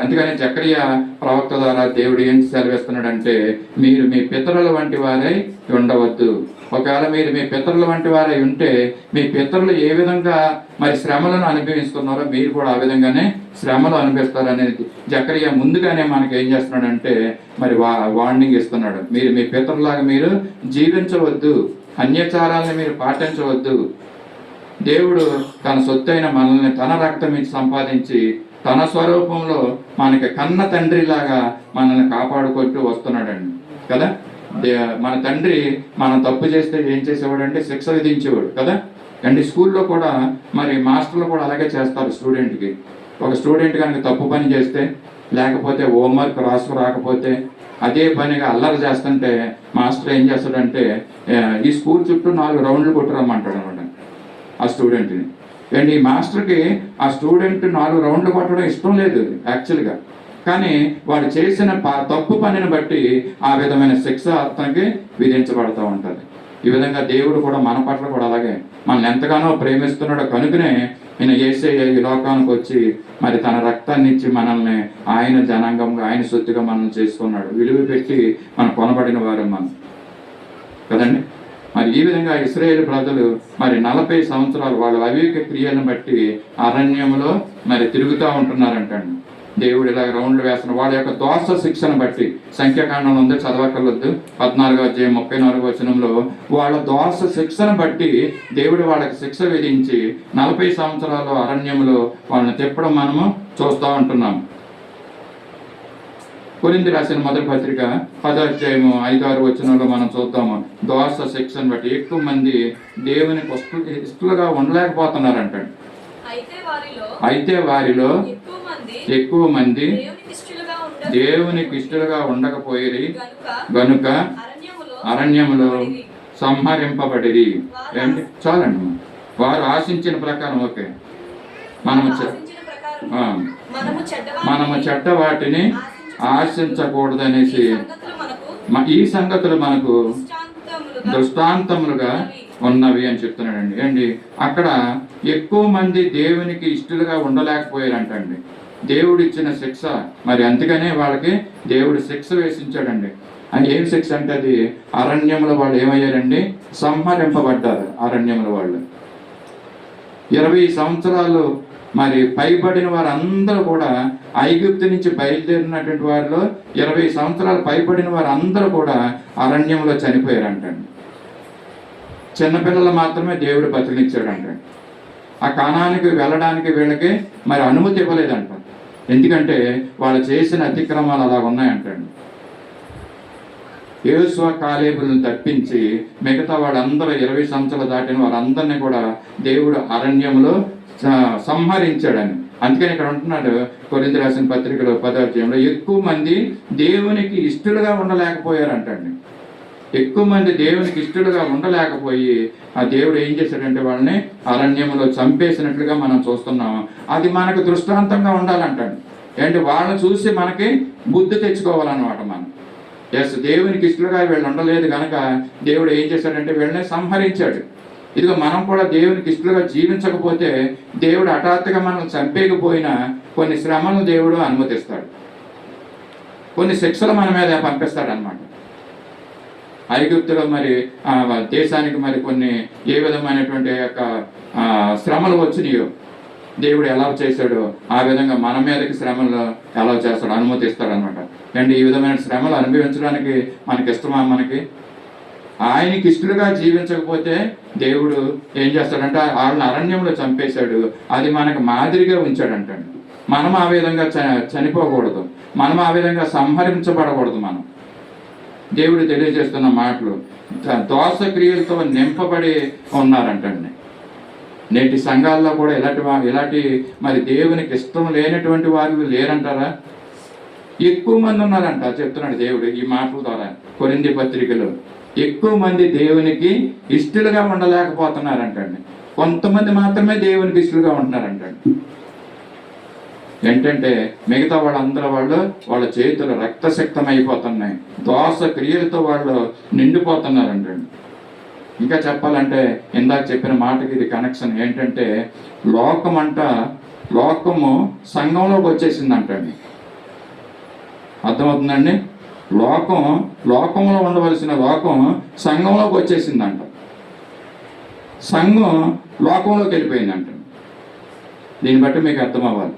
అందుకని జకర్యా ప్రవక్త ద్వారా దేవుడు ఏం సెలవిస్తున్నాడంటే మీరు మీ పితరుల వంటి వారై ఉండవద్దు. ఒకవేళ మీరు మీ పితరుల వంటి వారై ఉంటే మీ పితరులు ఏ విధంగా మరి శ్రమలను అనుభవిస్తున్నారో మీరు కూడా ఆ విధంగానే శ్రమలు అనుభవిస్తారు అనేది జకర్యా ముందుగానే మనకి ఏం చేస్తున్నాడంటే మరి వార్నింగ్ ఇస్తున్నాడు. మీరు మీ పితరులాగా మీరు జీవించవద్దు, అన్యచారాలను మీరు పాటించవద్దు. దేవుడు తన సొత్తైన మనల్ని తన రక్తం ఇచ్చి సంపాదించి తన స్వరూపంలో మనకి కన్న తండ్రిలాగా మనల్ని కాపాడుకుంటూ వస్తున్నాడండి కదా. మన తండ్రి మనం తప్పు చేస్తే ఏం చేసేవాడు అంటే శిక్ష విధించేవాడు కదా అండి. స్కూల్లో కూడా మరి మాస్టర్లు కూడా అలాగే చేస్తారు స్టూడెంట్కి. ఒక స్టూడెంట్ కనుక తప్పు పని చేస్తే లేకపోతే హోంవర్క్ రాకపోతే అదే పనిగా అల్లరి చేస్తుంటే మాస్టర్ ఏం చేస్తాడంటే ఈ స్కూల్ చుట్టూ 4 రౌండ్లు కొట్టురమ్మంటాడు అనమాట ఆ స్టూడెంట్ని. అండ్ ఈ మాస్టర్కి ఆ స్టూడెంట్ 4 రౌండ్లు కొట్టడం ఇష్టం లేదు యాక్చువల్గా, కానీ వాడు చేసిన తప్పు పనిని బట్టి ఆ విధమైన శిక్ష అతనికి విధించబడుతూ ఉంటుంది. ఈ విధంగా దేవుడు కూడా మన పట్ల కూడా అలాగే మనల్ని ఎంతగానో ప్రేమిస్తున్నాడో కనుకనే ఈయన యేసయ్య ఈ లోకానికి వచ్చి మరి తన రక్తాన్ని ఇచ్చి మనల్ని ఆయన జనాంగంగా ఆయన సొత్తుగా మనల్ని చేసుకున్నాడు. విలువ పెట్టి మనం కొనబడిన వారు మనం కదండి. మరి ఈ విధంగా ఇశ్రాయేలు ప్రజలు మరి 40 సంవత్సరాలు వాళ్ళ అవివేక క్రియలను బట్టి అరణ్యంలో మరి తిరుగుతూ ఉంటున్నారంటండి. దేవుడు ఇలా రౌండ్లు వేస్తున్న వాళ్ళ యొక్క దోష శిక్షను బట్టి సంఖ్యాకాండంలో ఉంది, చదవక్కర్లొద్దు. 14:34 వచనంలో వాళ్ళ దోష శిక్షను బట్టి దేవుడు వాళ్ళకి శిక్ష విధించి 40 సంవత్సరాలు అరణ్యంలో వాళ్ళని తిప్పడం మనము చూస్తూ ఉంటున్నాం. కొరింథీ రాసిన మొదటి పత్రిక 10:5-6 వచనంలో మనం చూద్దాము. దోష శిక్షను బట్టి ఎక్కువ మంది దేవునికి ఇష్టలుగా ఉండలేకపోతున్నారంట. అయితే వారిలో ఎక్కువ మంది దేవునికి ఇష్టలుగా ఉండకపోయేది గనుక అరణ్యములో సంహరింపబడిరి. ఏంటి చాలండి. వారు ఆశించిన ప్రకారం ఓకే మనము చెడ్డ వాటిని ఆశించకూడదనేసి ఈ సంగతులు మనకు దృష్టాంతములుగా ఉన్నవి అని చెప్తున్నాడండి. ఏంటి అక్కడ ఎక్కువ మంది దేవునికి ఇష్టలుగా ఉండలేకపోయారంటండి. దేవుడు ఇచ్చిన శిక్ష మరి అందుకనే వాళ్ళకి దేవుడు శిక్ష వేసించాడండి. అని ఏం శిక్ష అంటే అది అరణ్యంలో వాళ్ళు ఏమయ్యారండి? సంహరింపబడ్డారు. అరణ్యంలో వాళ్ళు 20 సంవత్సరాలు మరి పైబడిన వారందరూ కూడా ఐగుప్తు నుంచి బయలుదేరినటువంటి వారిలో 20 సంవత్సరాలు పైబడిన వారందరూ కూడా అరణ్యంలో చనిపోయారంటండి. చిన్నపిల్లలు మాత్రమే దేవుడు బతికినిచ్చాడంట. ఆ కానానికి వెళ్ళడానికి వీళ్ళకి మరి అనుమతి ఇవ్వలేదంట. ఎందుకంటే వాళ్ళు చేసిన అతిక్రమాలు అలా ఉన్నాయంటండి. యోషువ కాలేబులను తప్పించి మిగతా వాళ్ళందరూ 20 సంవత్సరాలు దాటిన వాళ్ళందరినీ కూడా దేవుడు అరణ్యంలో సంహరించాడని. అందుకని ఇక్కడ ఉంటున్నాడు కొరింథీ రాసిన పత్రికలో 10వ అధ్యాయంలో, ఎక్కువ మంది దేవునికి ఇష్టలుగా ఉండలేకపోయారంటండి. ఎక్కువ మంది దేవునికి ఇష్టలుగా ఉండలేకపోయి ఆ దేవుడు ఏం చేశాడంటే వాళ్ళని అరణ్యంలో చంపేసినట్లుగా మనం చూస్తున్నాం. అది మనకు దృష్టాంతంగా ఉండాలంటండి. ఏంటి, వాళ్ళని చూసి మనకి బుద్ధి తెచ్చుకోవాలన్నమాట మనం. ఎస్, దేవునికి ఇష్టలుగా వీళ్ళు ఉండలేదు కనుక దేవుడు ఏం చేశాడంటే వీళ్ళని సంహరించాడు. ఇదిగో మనం కూడా దేవునికి ఇష్టలుగా జీవించకపోతే దేవుడు హఠాత్తుగా మనం చంపేయకపోయినా కొన్ని శ్రమలను దేవుడు అనుమతిస్తాడు, కొన్ని శిక్షలు మన మీద పంపిస్తాడు అన్నమాట. ఐగుప్తులో మరి దేశానికి మరి కొన్ని ఏ విధమైనటువంటి యొక్క శ్రమలు వచ్చినాయో దేవుడు ఎలా చేశాడో ఆ విధంగా మన మీదకి శ్రమలు ఎలా చేస్తాడు, అనుమతిస్తాడు అనమాట. అండ్ ఈ విధమైన శ్రమలు అనుభవించడానికి మనకి ఇష్టమా? మనకి ఆయనకి ఇష్టలుగా జీవించకపోతే దేవుడు ఏం చేస్తాడంటే వాళ్ళని అరణ్యంలో చంపేశాడు. అది మనకు మాదిరిగా ఉంచాడంటండి. మనం ఆ విధంగా చనిపోకూడదు, మనం ఆ విధంగా సంహరించబడకూడదు. మనం దేవుడు తెలియజేస్తున్న మాటలు దోషక్రియలతో నింపబడి ఉన్నారంటండి. నేటి సంఘాల్లో కూడా ఇలాంటి మరి దేవునికి ఇష్టం లేనటువంటి వారు లేరంటారా? ఎక్కువ మంది ఉన్నారంట చెప్తున్నాడు దేవుడు ఈ మాటల ద్వారా. కొరింథీ పత్రికలో ఎక్కువ మంది దేవునికి ఇష్టలుగా ఉండలేకపోతున్నారంటండి. కొంతమంది మాత్రమే దేవునికి ఇష్టలుగా ఉంటున్నారంటండి. ఏంటంటే మిగతా వాళ్ళందరూ వాళ్ళ చేతులు రక్తశక్తం అయిపోతున్నాయి, దోష క్రియలతో వాళ్ళు నిండిపోతున్నారంటండి. ఇంకా చెప్పాలంటే ఇందాక చెప్పిన మాటకి ఇది కనెక్షన్ ఏంటంటే లోకము సంఘంలోకి వచ్చేసిందంటండి. అర్థమవుతుందండి? లోకంలో ఉండవలసిన లోకం సంఘంలోకి వచ్చేసిందంట. సంఘం లోకంలోకి వెళ్ళిపోయిందంట. దీన్ని బట్టి మీకు అర్థం అవ్వాలి.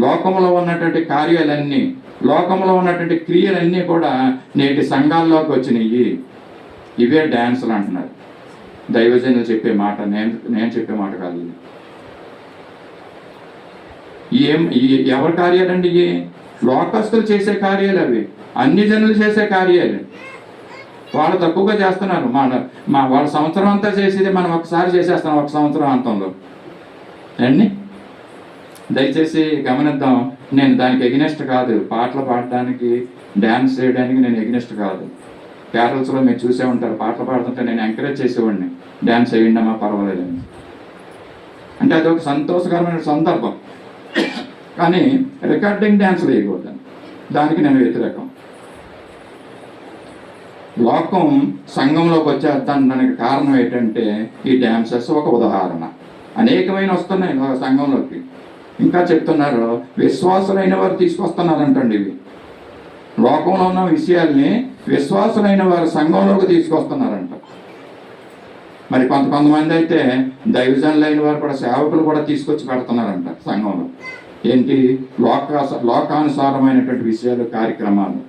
లోకంలో ఉన్నటువంటి కార్యాలన్నీ, లోకంలో ఉన్నటువంటి క్రియలన్నీ కూడా నేటి సంఘాల్లోకి వచ్చినాయి. ఇవే డ్యాన్సులు అంటున్నారు దైవజనులు చెప్పే మాట, నేను చెప్పే మాట కాదు. ఎవరి కార్యాలండి? ఇవి లోకస్తులు చేసే కార్యాలు, అవి అన్ని జనులు చేసే కార్యాలు. వాళ్ళు తక్కువగా చేస్తున్నారు. వాళ్ళ సంవత్సరం అంతా చేసేది మనం ఒకసారి చేసేస్తున్నాం, ఒక సంవత్సరం అంతంలో. అండి దయచేసి గమనిద్దాం. నేను దానికి ఎగ్నెస్ట్ కాదు, పాటలు పాడడానికి డ్యాన్స్ చేయడానికి నేను ఎగ్నెస్ట్ కాదు. క్యారల్స్లో మీరు చూసే ఉంటారు, పాటలు పాడుతుంటే నేను ఎంకరేజ్ చేసేవాడిని, డ్యాన్స్ వేయండి అమ్మా పర్వాలేదని. అంటే అది ఒక సంతోషకరమైన సందర్భం. కానీ రికార్డింగ్ డ్యాన్స్లు వేయకూడదు, దానికి నేను వ్యతిరేకం. లోకం సంఘంలోకి వచ్చేదానికి కారణం ఏంటంటే ఈ డ్యాన్సెస్ ఒక ఉదాహరణ. అనేకమైన వస్తున్నాయి సంఘంలోకి. ఇంకా చెప్తున్నారు విశ్వాసులైన వారు తీసుకొస్తున్నారంటండి. ఇవి లోకంలో ఉన్న విషయాల్ని విశ్వాసులైన వారు సంఘంలోకి తీసుకొస్తున్నారంట. మరి కొంతమంది అయితే దైవజనులైన వారు కూడా, సేవకులు కూడా తీసుకొచ్చి పెడుతున్నారంట సంఘంలో. ఏంటి? లోకానుసారమైనటువంటి విషయాలు, కార్యక్రమాలు.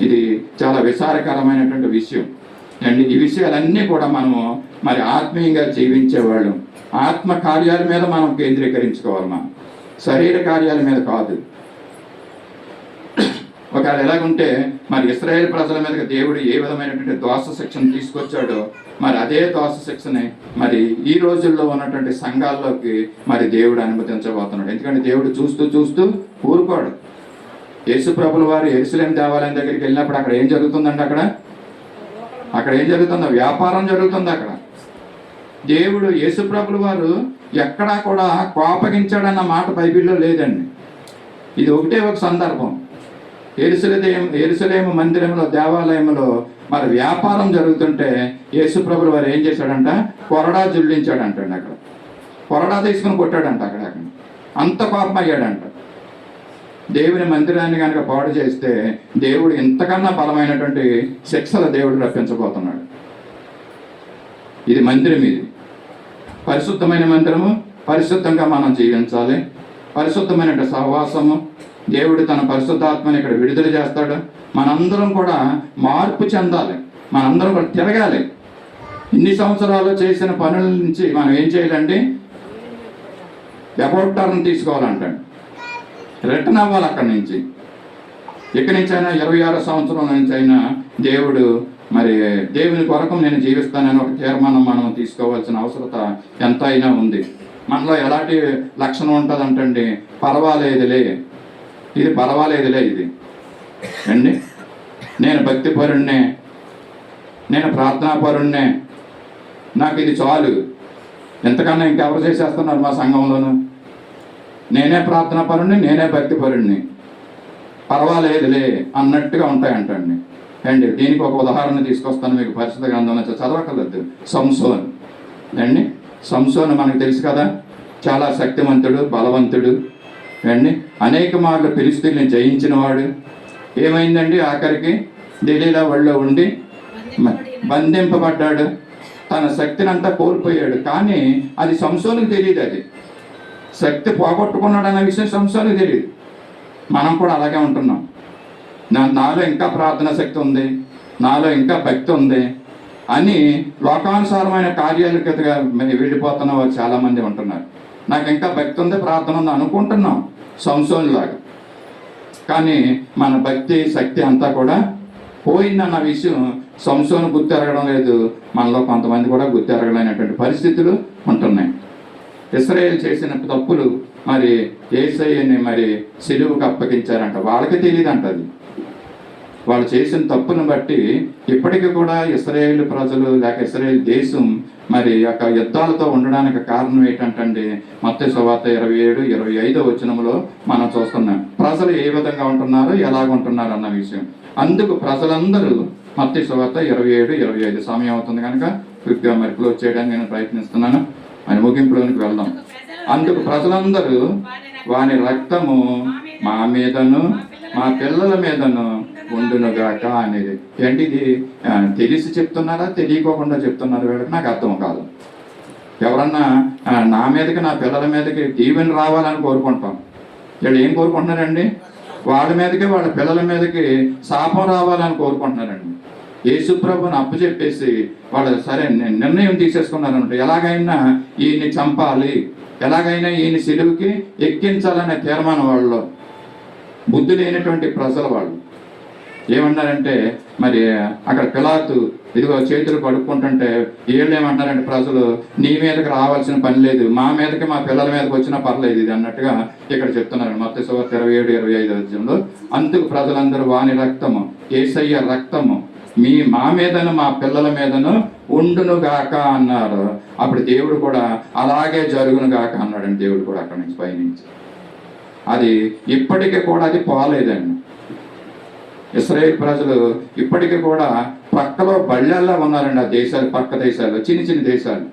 ఇది చాలా విచారకరమైనటువంటి విషయం అండి. ఈ విషయాలన్నీ కూడా మనము మరి ఆత్మీయంగా జీవించేవాళ్ళు ఆత్మ కార్యాల మీద మనం కేంద్రీకరించుకోవాలి, మనం శరీర కార్యాల మీద కాదు. ఒకవేళ ఎలాగుంటే మరి ఇశ్రాయేలు ప్రజల మీద దేవుడు ఏ విధమైనటువంటి దోష శిక్షను తీసుకొచ్చాడో మరి అదే దోష శిక్షని మరి ఈ రోజుల్లో ఉన్నటువంటి సంఘాల్లోకి మరి దేవుడు అనుమతించబోతున్నాడు. ఎందుకంటే దేవుడు చూస్తూ ఊరుకోడు. యేసు ప్రభుల వారు యెరూషలేము దేవాలయం దగ్గరికి వెళ్ళినప్పుడు అక్కడ ఏం జరుగుతుందండి? అక్కడ ఏం జరుగుతుందో వ్యాపారం జరుగుతుంది. అక్కడ దేవుడు యేసు ప్రభుల వారు ఎక్కడా కూడా కోపగించాడన్న మాట బైబిల్లో లేదండి. ఇది ఒకటే ఒక సందర్భం. యెరూషలేము మందిరంలో, దేవాలయంలో మరి వ్యాపారం జరుగుతుంటే యేసు ప్రభుల వారు ఏం చేశాడంట? కొరడా జుల్లించాడంటండి. అక్కడ కొరడా తీసుకుని కొట్టాడంట. అక్కడ అంత కోపం అయ్యాడంట. దేవుని మందిరాన్ని కనుక పాడు చేస్తే దేవుడు ఇంతకన్నా బలమైనటువంటి శిక్షల దేవుడు రప్పించబోతున్నాడు. ఇది మందిరం, ఇది పరిశుద్ధమైన మందిరము. పరిశుద్ధంగా మనం జీవించాలి. పరిశుద్ధమైన సహవాసము. దేవుడు తన పరిశుద్ధాత్మని ఇక్కడ విడుదల చేస్తాడు. మనందరం కూడా మార్పు చెందాలి, మనందరం కూడా తిరగాలి. ఇన్ని సంవత్సరాలు చేసిన పనుల నుంచి మనం ఏం చేయాలండి? About turn తీసుకోవాలంటాడు. రిటర్న్ అవ్వాలి అక్కడి నుంచి. ఇక్కడి నుంచి అయినా 26వ సంవత్సరం నుంచి అయినా దేవుడు మరి దేవుని కొరకు నేను జీవిస్తానని ఒక తీర్మానం మనం తీసుకోవాల్సిన అవసరత ఎంత అయినా ఉంది. మనలో ఎలాంటి లక్షణం ఉంటుందంటండి, పర్వాలేదులే, ఇది పర్వాలేదులే, ఇది అండి, నేను భక్తిపరుణ్ణే, నేను ప్రార్థనాపరుణ్ణే, నాకు ఇది చాలు, ఎంతకన్నా ఇంకెవరు చేసేస్తున్నారు మా సంఘంలోనూ, నేనే ప్రార్థనాపరుణ్ణి, నేనే భక్తిపరుణ్ణి, పర్వాలేదులే అన్నట్టుగా ఉంటాయంటండి. అండి దీనికి ఒక ఉదాహరణ తీసుకొస్తాను మీకు. పరిశుద్ధ గ్రంథం నుంచి చదవకలేదు. సంసోన్ అండి, సంసోన్ మనకు తెలుసు కదా, చాలా శక్తివంతుడు, బలవంతుడు అండి, అనేక మార్లు ఫిలిష్తీయుల్ని జయించిన వాడు. ఏమైందండి, ఆఖరికి దెలీలా ఒళ్ళో ఉండి బంధింపబడ్డాడు, తన శక్తిని అంతా కోల్పోయాడు. కానీ అది సంసోనుకు తెలియదు, అది శక్తి పోగొట్టుకున్నాడు అనే విషయం సంసోనుకు తెలియదు. మనం కూడా అలాగే ఉంటున్నాం. నాలో ఇంకా ప్రార్థన శక్తి ఉంది, నాలో ఇంకా భక్తి ఉంది అని లోకానుసారమైన కార్యాలకి వెళ్ళిపోతున్న వారు చాలామంది ఉంటున్నారు. నాకు ఇంకా భక్తి ఉంది, ప్రార్థన ఉంది అనుకుంటున్నాం సంసోనులాగా. కానీ మన భక్తి శక్తి అంతా కూడా పోయిందన్న విషయం సంసోను గుర్తెరగడం లేదు. మనలో కొంతమంది కూడా గుర్తెరగలేనటువంటి పరిస్థితులు ఉంటున్నాయి. ఇశ్రాయేలు చేసిన తప్పులు మరి యేసయ్యని మరి సిలువకు అప్పగించారంట. వాళ్ళకి తెలియదంట అది. వాళ్ళు చేసిన తప్పును బట్టి ఇప్పటికీ కూడా ఇశ్రాయేలు ప్రజలు లేక ఇశ్రాయేలు దేశం మరి యొక్క యుద్ధాలతో ఉండడానికి కారణం ఏంటంటే మత్తయి సువార్త 27-25 వచనంలో మనం చూస్తున్నాం. ప్రజలు ఏ విధంగా ఉంటున్నారు, ఎలాగ ఉంటున్నారు అన్న విషయం. అందుకు ప్రజలందరూ మత్తయి సువార్త 27-25 సమయం అవుతుంది కనుక క్విక్గా మరి క్లోజ్ చేయడానికి నేను ప్రయత్నిస్తున్నాను. అని ముగింపులోనికి వెళ్దాం. అందుకు ప్రజలందరూ వాని రక్తము మా మీదను మా పిల్లల మీదను ఉండునుగాక అనేది. ఏంటి ఇది, తెలిసి చెప్తున్నారా తెలియకోకుండా చెప్తున్నారు వీళ్ళకి, నాకు అర్థం కాదు. ఎవరన్నా నా మీదకి నా పిల్లల మీదకి దీవెన రావాలని కోరుకుంటాం. వీళ్ళు ఏం కోరుకుంటున్నారండి, వాళ్ళ మీదకి వాళ్ళ పిల్లల మీదకి శాపం రావాలని కోరుకుంటున్నారండి. యేసుప్రభుని అప్పు చెప్పేసి వాళ్ళు సరే నిర్ణయం తీసేసుకున్నారంట. ఎలాగైనా ఈయన్ని చంపాలి, ఎలాగైనా ఈయన సిలువుకి ఎక్కించాలనే తీర్మానం వాళ్ళలో. బుద్ధి లేనటువంటి ప్రజలు వాళ్ళు ఏమన్నారంటే మరి అక్కడ పిలాతు ఇదిగో చేతులు కడుక్కుంటుంటే వీళ్ళు ఏమంటారంటే ప్రజలు నీ మీదకి రావాల్సిన పని లేదు, మా మీదకి మా పిల్లల మీదకి వచ్చినా పర్లేదు ఇది అన్నట్టుగా ఇక్కడ చెప్తున్నారు. మత్తయి సువార్త 27-25 అధ్యాయంలో. అందుకు ప్రజలందరూ వాని రక్తము, యేసయ్య రక్తము మా మీదను మా పిల్లల మీదను ఉండునుగాక అన్నారు. అప్పుడు దేవుడు కూడా అలాగే జరుగునుగాక అన్నాడండి. దేవుడు కూడా అక్కడి నుంచి పైనుంచి అది ఇప్పటికీ కూడా అది పోలేదండి. ఇశ్రాయేల్ ప్రజలు ఇప్పటికీ కూడా పక్కలో బళ్ళల్లో ఉన్నారండి. ఆ దేశాలు, పక్క దేశాలు, చిన్న చిన్న దేశాలు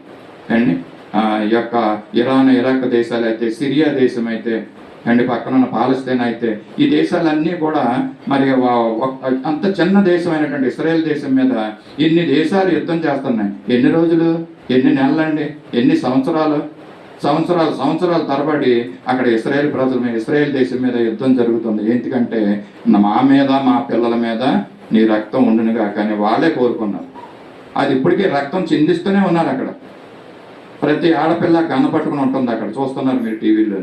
అండి, ఈ యొక్క ఇరాన్, ఇరాక్ దేశాలు అయితే, సిరియా దేశం అయితే అండి, పక్కన ఉన్న పాలస్తీన్ అయితే, ఈ దేశాలన్నీ కూడా మరి అంత చిన్న దేశమైనటువంటి ఇశ్రాయేల్ దేశం మీద ఇన్ని దేశాలు యుద్ధం చేస్తున్నాయి. ఎన్ని రోజులు, ఎన్ని నెలలండి, ఎన్ని సంవత్సరాలు తరబడి అక్కడ ఇశ్రాయేల్ ప్రజల మీద, ఇశ్రాయేల్ దేశం మీద యుద్ధం జరుగుతుంది. ఎందుకంటే మా మీద మా పిల్లల మీద నీ రక్తం ఉండునుగా కానీ వాళ్ళే కోరుకున్నారు. అది ఇప్పటికీ రక్తం చిందిస్తూనే ఉన్నారు అక్కడ. ప్రతి ఆడపిల్ల గన్న పట్టుకుని ఉంటుంది అక్కడ, చూస్తున్నారు మీరు టీవీలో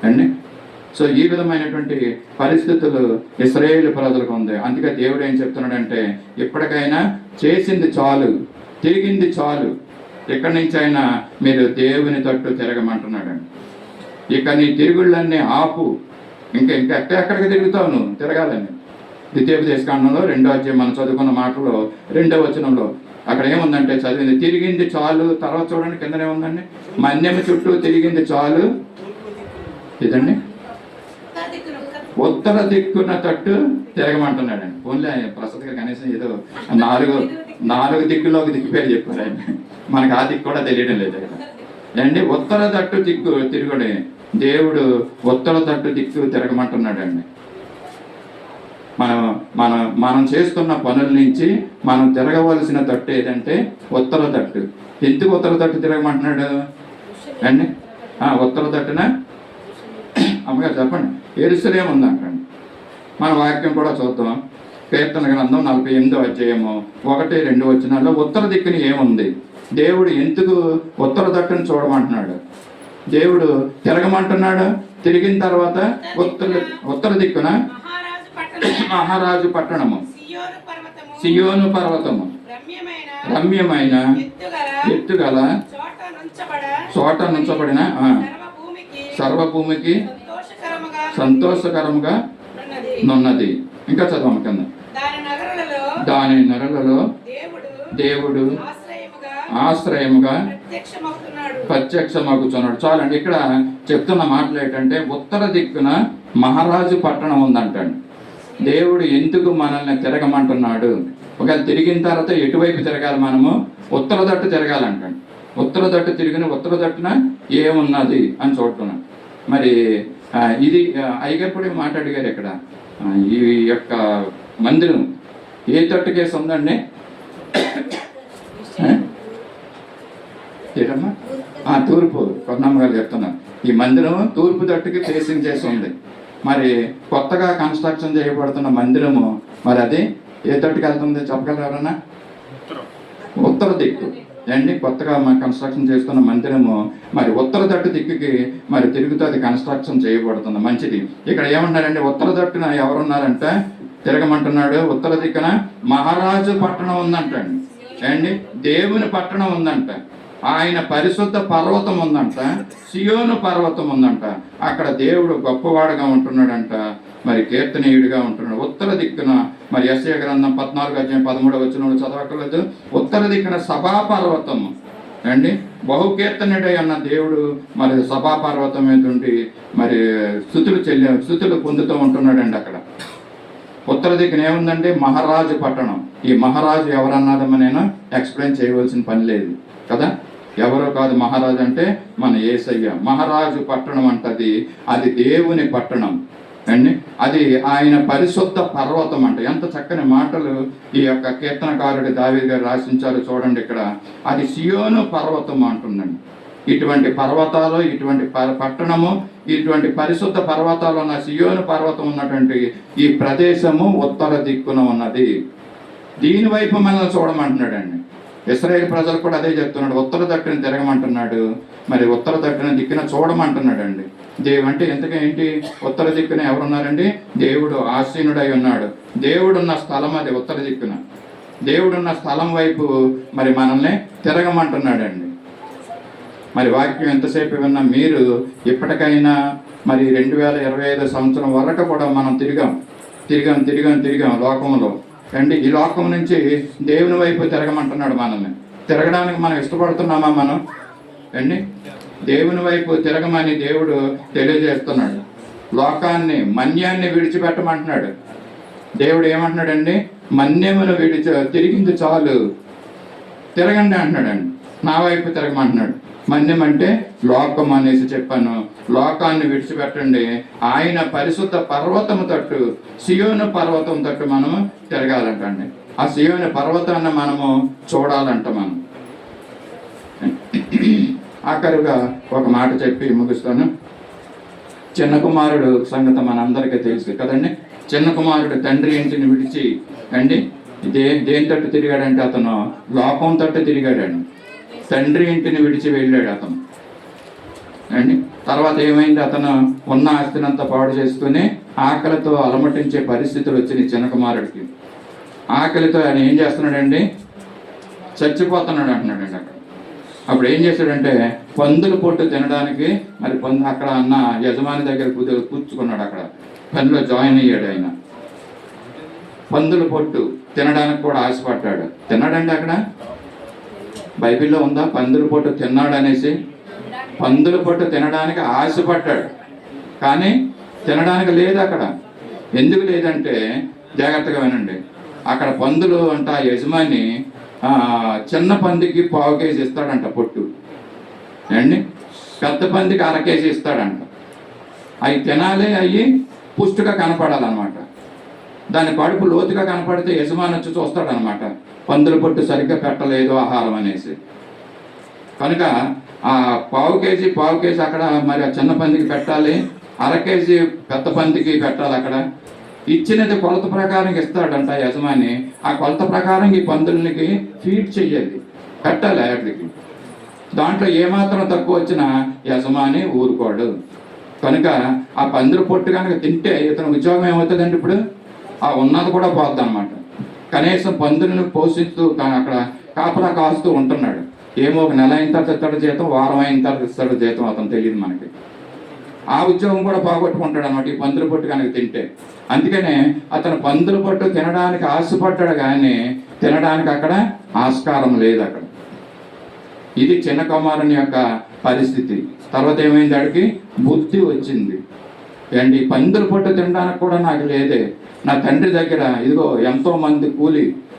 అండి. సో ఈ విధమైనటువంటి పరిస్థితులు ఇశ్రాయేలు ప్రజలకు ఉంది. అందుకే దేవుడు ఏం చెప్తున్నాడంటే ఇప్పటికైనా చేసింది చాలు, తిరిగింది చాలు, ఇక్కడి నుంచి అయినా మీరు దేవుని తట్టు తిరగమంటున్నాడండి. ఇక నీ తిరుగుళ్ళన్నీ ఆపు, ఇంకా ఎక్కడికి తిరుగుతావు నువ్వు, తిరగాలని. ద్వితీయోపదేశకాండంలో 2వ అధ్యాయం మనం చదువుకున్న మాటలో 2వ వచనంలో అక్కడ ఏముందంటే చదివింది తిరిగింది చాలు. తర్వాత చూడండి కిందనే ఉందండి, మన్యము చుట్టూ తిరిగింది చాలు, ఇదండి ఉత్తర దిక్కున తట్టు తిరగమంటున్నాడండి. ఓన్లీ ఆయన ప్రస్తుతంగా కనీసం ఏదో నాలుగు దిక్కులో ఒక దిక్కు పేరు చెప్పారు ఆయన, మనకు ఆ దిక్కు కూడా తెలియడం లేదు అండి. ఉత్తర తట్టు దిక్కు తిరుగుడే దేవుడు ఉత్తర తట్టు దిక్కు తిరగమంటున్నాడండి. మనం చేస్తున్న పనుల నుంచి మనం తిరగవలసిన తట్టు ఏదంటే ఉత్తర తట్టు. ఎందుకు ఉత్తర తట్టు తిరగమంటున్నాడు అండి? ఉత్తర తట్టున అమ్మగారు చెప్పండి, యెరూషలేము ఉందంటండి. మన వాక్యం కూడా చూద్దాం. కీర్తన గ్రంథం 48వ అధ్యాయము 1-2 వచనాల్లో ఉత్తర దిక్కుని ఏముంది, దేవుడు ఎందుకు ఉత్తర తట్టును చూడమంటున్నాడు దేవుడు తిరగమంటున్నాడు. తిరిగిన తర్వాత ఉత్తర దిక్కున మహారాజు పట్టణము, మహారాజు పట్టణము, సియోను పర్వతము, సియోను పర్వతము, రమ్యమైన ఎత్తుగల చోట నుంచబడిన సర్వభూమికి సంతోషకరముగా నున్నది. ఇంకా చదవము కింద. దాని నరులలో దేవుడు ఆశ్రయముగా ప్రత్యక్షమగుచున్నాడు. చాలండి. ఇక్కడ చెప్తున్న మాటలు ఏంటంటే ఉత్తర దిక్కున మహారాజు పట్టణం ఉందంటండి. దేవుడు ఎందుకు మనల్ని తిరగమంటున్నాడు? ఒకవేళ తిరిగిన తర్వాత ఎటువైపు తిరగాలి? మనము ఉత్తర తట్టు తిరగాలంటండి. ఉత్తర తట్టు తిరిగిన ఉత్తర తట్టున ఏమున్నది అని చూడుతున్నాం. మరి ఇది అయ్యగప్పుడు మాట అడిగారు ఇక్కడ. ఈ యొక్క మందిరం ఏ తట్టుకేసి ఉందండి? ఏటమ్మా? తూర్పు. కొన్నమ్మ గారు చెప్తున్నారు. ఈ మందిరం తూర్పు తట్టుకి ఫేసింగ్ చేసి ఉంది. మరి కొత్తగా కన్స్ట్రక్షన్ చేయబడుతున్న మందిరము మరి అది ఏ తట్టుకు వెళ్తుంది చెప్పగలరు ఎవరన్నా? ఉత్తర దిక్కు అండి. కొత్తగా కన్స్ట్రక్షన్ చేస్తున్న మందిరము మరి ఉత్తర తట్టు దిక్కుకి మరి తిరుగుతూ అది కన్స్ట్రక్షన్ చేయబడుతుంది. మంచిది. ఇక్కడ ఏమన్నారంటే ఉత్తర తట్టున ఎవరున్నారంటే తిరగమంటున్నాడు. ఉత్తర దిక్కున మహారాజు పట్టణం ఉందంటండి. అండి దేవుని పట్టణం ఉందంట. ఆయన పరిశుద్ధ పర్వతం ఉందంట. సియోను పర్వతం ఉందంట. అక్కడ దేవుడు గొప్పవాడుగా ఉంటున్నాడంట. మరి కీర్తనీయుడిగా ఉంటున్నాడు. ఉత్తర దిక్కున మరి యెషయా గ్రంథం 14:13 చదవకలేదు. ఉత్తర దిక్కున సభా పర్వతము అండి. బహుకీర్తనుడై అన్న దేవుడు మరి సభా పర్వతం మీద ఉండి మరి స్తుతులు పొందుతూ ఉంటున్నాడండి. అక్కడ ఉత్తర దిక్కున ఏముందండి? మహారాజు పట్టణం. ఈ మహారాజు ఎవరన్నదమ్మా నేను ఎక్స్ప్లెయిన్ చేయవలసిన పని లేదు కదా. ఎవరో కాదు మహారాజు అంటే మన యేసయ్య. మహారాజు పట్టణం అంటది. అది దేవుని పట్టణం అండి. అది ఆయన పరిశుద్ధ పర్వతం అంట. ఎంత చక్కని మాటలు ఈ యొక్క కీర్తనకారుడు దావీదు గారు రాసించారు చూడండి. ఇక్కడ అది సియోను పర్వతం అంటుందండి. ఇటువంటి పర్వతాలు, ఇటువంటి పట్టణము, ఇటువంటి పరిశుద్ధ పర్వతాలు ఉన్న సియోను పర్వతం ఉన్నటువంటి ఈ ప్రదేశము ఉత్తర దిక్కున ఉన్నది. దీని వైపు మనల్ని చూడమంటున్నాడండి. ఇశ్రాయేలు ప్రజలు కూడా అదే చెప్తున్నాడు. ఉత్తర తట్టుని తిరగమంటున్నాడు. మరి ఉత్తర తట్టున దిక్కున చూడమంటున్నాడు అండి. అంటే ఇంతగా ఏంటి? ఉత్తర దిక్కున ఎవరున్నారండి? దేవుడు ఆసీనుడై ఉన్నాడు. దేవుడున్న స్థలం అది ఉత్తర దిక్కున. దేవుడున్న స్థలం వైపు మరి మనల్ని తిరగమంటున్నాడండి. మరి వాక్యం ఎంతసేపు విన్నా మీరు ఇప్పటికైనా మరి 2025 సంవత్సరం వరకు కూడా మనం తిరిగాం లోకంలో అండి. ఈ లోకం నుంచి దేవుని వైపు తిరగమంటున్నాడు మనల్ని. తిరగడానికి మనం ఇష్టపడుతున్నామా మనం అండి? దేవుని వైపు తిరగమని దేవుడు తెలియజేస్తున్నాడు. లోకాన్ని మన్యాన్ని విడిచిపెట్టమంటున్నాడు. దేవుడు ఏమంటున్నాడండి? మన్యమును తిరిగింది చాలు, తిరగండి అంటున్నాడండి. నా వైపు తిరగమంటున్నాడు. మన్యం అంటే లోకం అనేసి చెప్పాను. లోకాన్ని విడిచిపెట్టండి. ఆయన పరిశుద్ధ పర్వతము తట్టు, సియోను పర్వతం తట్టు మనము తిరగాలంటండి. ఆ సియోను పర్వతాన్ని మనము చూడాలంట. మనం ఆఖరుగా ఒక మాట చెప్పి ముగిస్తాను. చిన్న కుమారుడు సంగతి మనందరికీ తెలుసు కదండి. చిన్న కుమారుడు తండ్రి ఇంటిని విడిచి అండి దేని తట్టు తిరిగాడంటే అతను లోకం తట్టు తిరిగాడండి. తండ్రి ఇంటిని విడిచి వెళ్ళాడు అతను అండి. తర్వాత ఏమైంది? అతను ఉన్న ఆస్తినంతా పాడు చేసుకుని ఆకలితో అలమటించే పరిస్థితులు వచ్చినాయి చిన్న కుమారుడికి. ఆకలితో ఆయన ఏం చేస్తున్నాడండి? చచ్చిపోతున్నాడు అంటున్నాడండి. అప్పుడు ఏం చేశాడంటే పందుల పొట్టు తినడానికి మరి అక్కడ అన్న యజమాని దగ్గర కూర్చుకున్నాడు. అక్కడ పనిలో జాయిన్ అయ్యాడు ఆయన. పందుల పొట్టు తినడానికి కూడా ఆశపడ్డాడు. తిన్నాడండి. అక్కడ బైబిల్లో ఉందా పందుల పొట్టు తిన్నాడు అనేసి? పందుల పొట్టు తినడానికి ఆశపడ్డాడు కానీ తినడానికి లేదు అక్కడ. ఎందుకు లేదంటే జాగ్రత్తగా వినండి. అక్కడ పందులు అంట యజమాని చిన్న పందికి 1/4 కేజీ ఇస్తాడంట పొట్టు అండి. పెద్ద పందికి 1/2 కేజీ ఇస్తాడంట. అవి తినాలి, అవి పుష్టిగా కనపడాలన్నమాట. దాని కడుపు లోతుగా కనపడితే యజమాని వచ్చి చూస్తాడనమాట. పందుల పొట్టు సరిగ్గా పెట్టలేదు ఆహారం అనేసి. కనుక ఆ 1/4 కేజీ అక్కడ మరి ఆ చిన్న పందికి పెట్టాలి, 1/2 కేజీ పెద్ద పందికి పెట్టాలి. అక్కడ ఇచ్చినది కొలత ప్రకారం ఇస్తాడంట యజమాని. ఆ కొలత ప్రకారం ఈ పందులకి ఫీడ్ చెయ్యాలి, పెట్టాలి వాటికి. దాంట్లో ఏమాత్రం తక్కువ వచ్చినా యజమాని ఊరుకోడు. కనుక ఆ పందిరి పొట్టు కనుక తింటే ఇతని ఉద్యోగం ఏమవుతుందండి? ఇప్పుడు ఆ ఉన్నది కూడా పోద్ది అనమాట. కనీసం పందులను పోషిస్తూ అక్కడ కాపలా కాస్తూ ఉంటున్నాడు. ఏమో ఒక నెల అయిన తర్వాత ఇస్తాడు జీతం, వారం అయిన తర్వాత ఇస్తాడు జీతం, అతను తెలియదు మనకి. ఆ ఉద్యోగం కూడా పోగొట్టుకుంటాడు అనమాట ఈ పందుల పొట్టు కనుక తింటే. అందుకనే అతను పందుల పొట్టు తినడానికి ఆశపడ్డాడు, కానీ తినడానికి అక్కడ ఆస్కారం లేదు అక్కడ. ఇది చిన్న కుమారుని యొక్క పరిస్థితి. తర్వాత ఏమైంది? ఆడికి బుద్ధి వచ్చింది. అండ్ ఈ పందుల పొట్టు తినడానికి కూడా నాకు లేదే, నా తండ్రి దగ్గర ఇదిగో ఎంతో మంది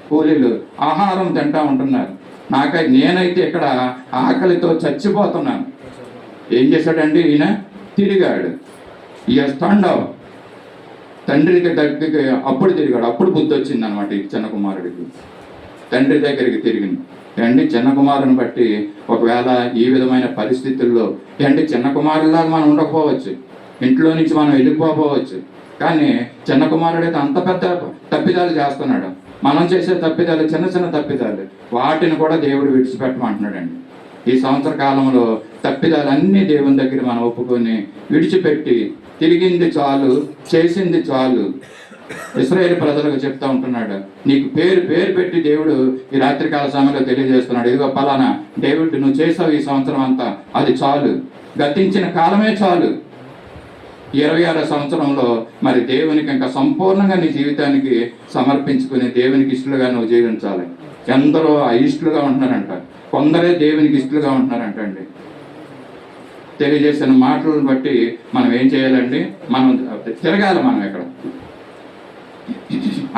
కూలీలు ఆహారం తింటా ఉంటున్నారు, నేనైతే ఇక్కడ ఆకలితో చచ్చిపోతున్నాను. ఏం చేశాడండి ఈయన? తిరిగాడు. ఈ స్టాండవ్ తండ్రి దగ్గరికి అప్పుడు తిరిగాడు. అప్పుడు బుద్ధి వచ్చింది అనమాట ఈ చిన్న కుమారుడికి. తండ్రి దగ్గరికి తిరిగింది. చిన్న కుమారుని బట్టి ఒకవేళ ఈ విధమైన పరిస్థితుల్లో చిన్న కుమారులాగా మనం ఉండకపోవచ్చు, ఇంట్లో నుంచి మనం వెళ్ళిపోవచ్చు, కానీ చిన్న కుమారుడైతే అంత పెద్ద తప్పిదాలు చేస్తున్నాడు. మనం చేసే తప్పిదాలు చిన్న చిన్న తప్పిదాలు, వాటిని కూడా దేవుడు విడిచిపెట్టమంటున్నాడండి. ఈ సంవత్సర కాలంలో తప్పిదాలన్నీ దేవుని దగ్గర మనం ఒప్పుకొని విడిచిపెట్టి తిరిగింది చాలు, చేసింది చాలు. ఇశ్రాయేలు ప్రజలకు చెప్తా ఉంటున్నాడు, నీకు పేరు పెట్టి దేవుడు ఈ రాత్రికాల సమయంలో తెలియజేస్తున్నాడు. ఇదిగో పలానా డేవిడ్, నువ్వు చేసావు ఈ సంవత్సరం అంతా, అది చాలు, గతించిన కాలమే చాలు. 26వ సంవత్సరంలో మరి దేవునికి ఇంకా సంపూర్ణంగా నీ జీవితానికి సమర్పించుకుని దేవునికి ఇష్టలుగా నువ్వు జీవించాలి. ఎందరో అయిష్టులుగా ఉంటున్నారంట, కొందరే దేవునికి ఇష్టలుగా ఉంటున్నారంట అండి. తెలియజేసిన మాటలను బట్టి మనం ఏం చేయాలండి? మనం తిరగాలి. మనం ఇక్కడ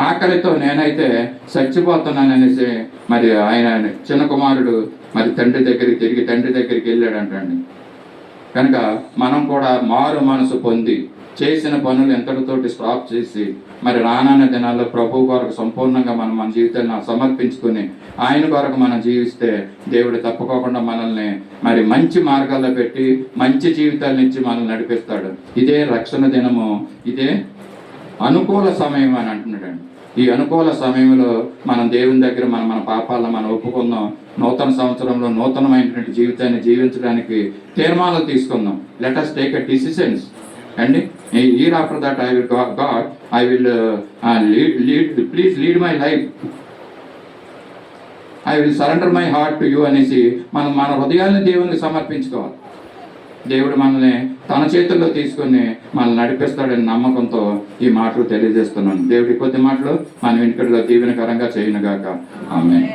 ఆకలితో నేనైతే చచ్చిపోతున్నాననేసి మరి ఆయన చిన్న కుమారుడు మరి తండ్రి దగ్గరికి వెళ్ళాడంటండి. కనుక మనం కూడా మారు మనసు పొంది చేసిన పనులు ఎంతటితోటి స్టాప్ చేసి మరి రానున్న దినాల్లో ప్రభు కొరకు సంపూర్ణంగా మనం మన జీవితాన్ని సమర్పించుకుని ఆయన కొరకు మనం జీవిస్తే దేవుడు తప్పుకోకుండా మనల్ని మరి మంచి మార్గాల్లో పెట్టి మంచి జీవితాల నుంచి మనల్ని నడిపిస్తాడు. ఇదే రక్షణ దినము, ఇదే అనుకూల సమయం అని అంటున్నాడండి. ఈ అనుకూల సమయంలో మనం దేవుని దగ్గర మన పాపాలను మనం ఒప్పుకుందాం. నూతన సంవత్సరంలో నూతనమైనటువంటి జీవితాన్ని జీవించడానికి తీర్మానాలు తీసుకుందాం. Let us take a decisions అండి. Year after that I will God I will please lead my life, I will surrender my heart to you అనేసి మన హృదయాన్ని దేవునికి సమర్పించుకోవాలి. దేవుడు మనల్ని తన చేతుల్లో తీసుకొని మనల్ని నడిపిస్తాడని నమ్మకంతో ఈ మాటలు తెలియజేస్తున్నాను. దేవుడి కొద్ది మాటలు మన వెనుకడిలో దీవెనకరంగా చేయనుగాక. ఆమేన్.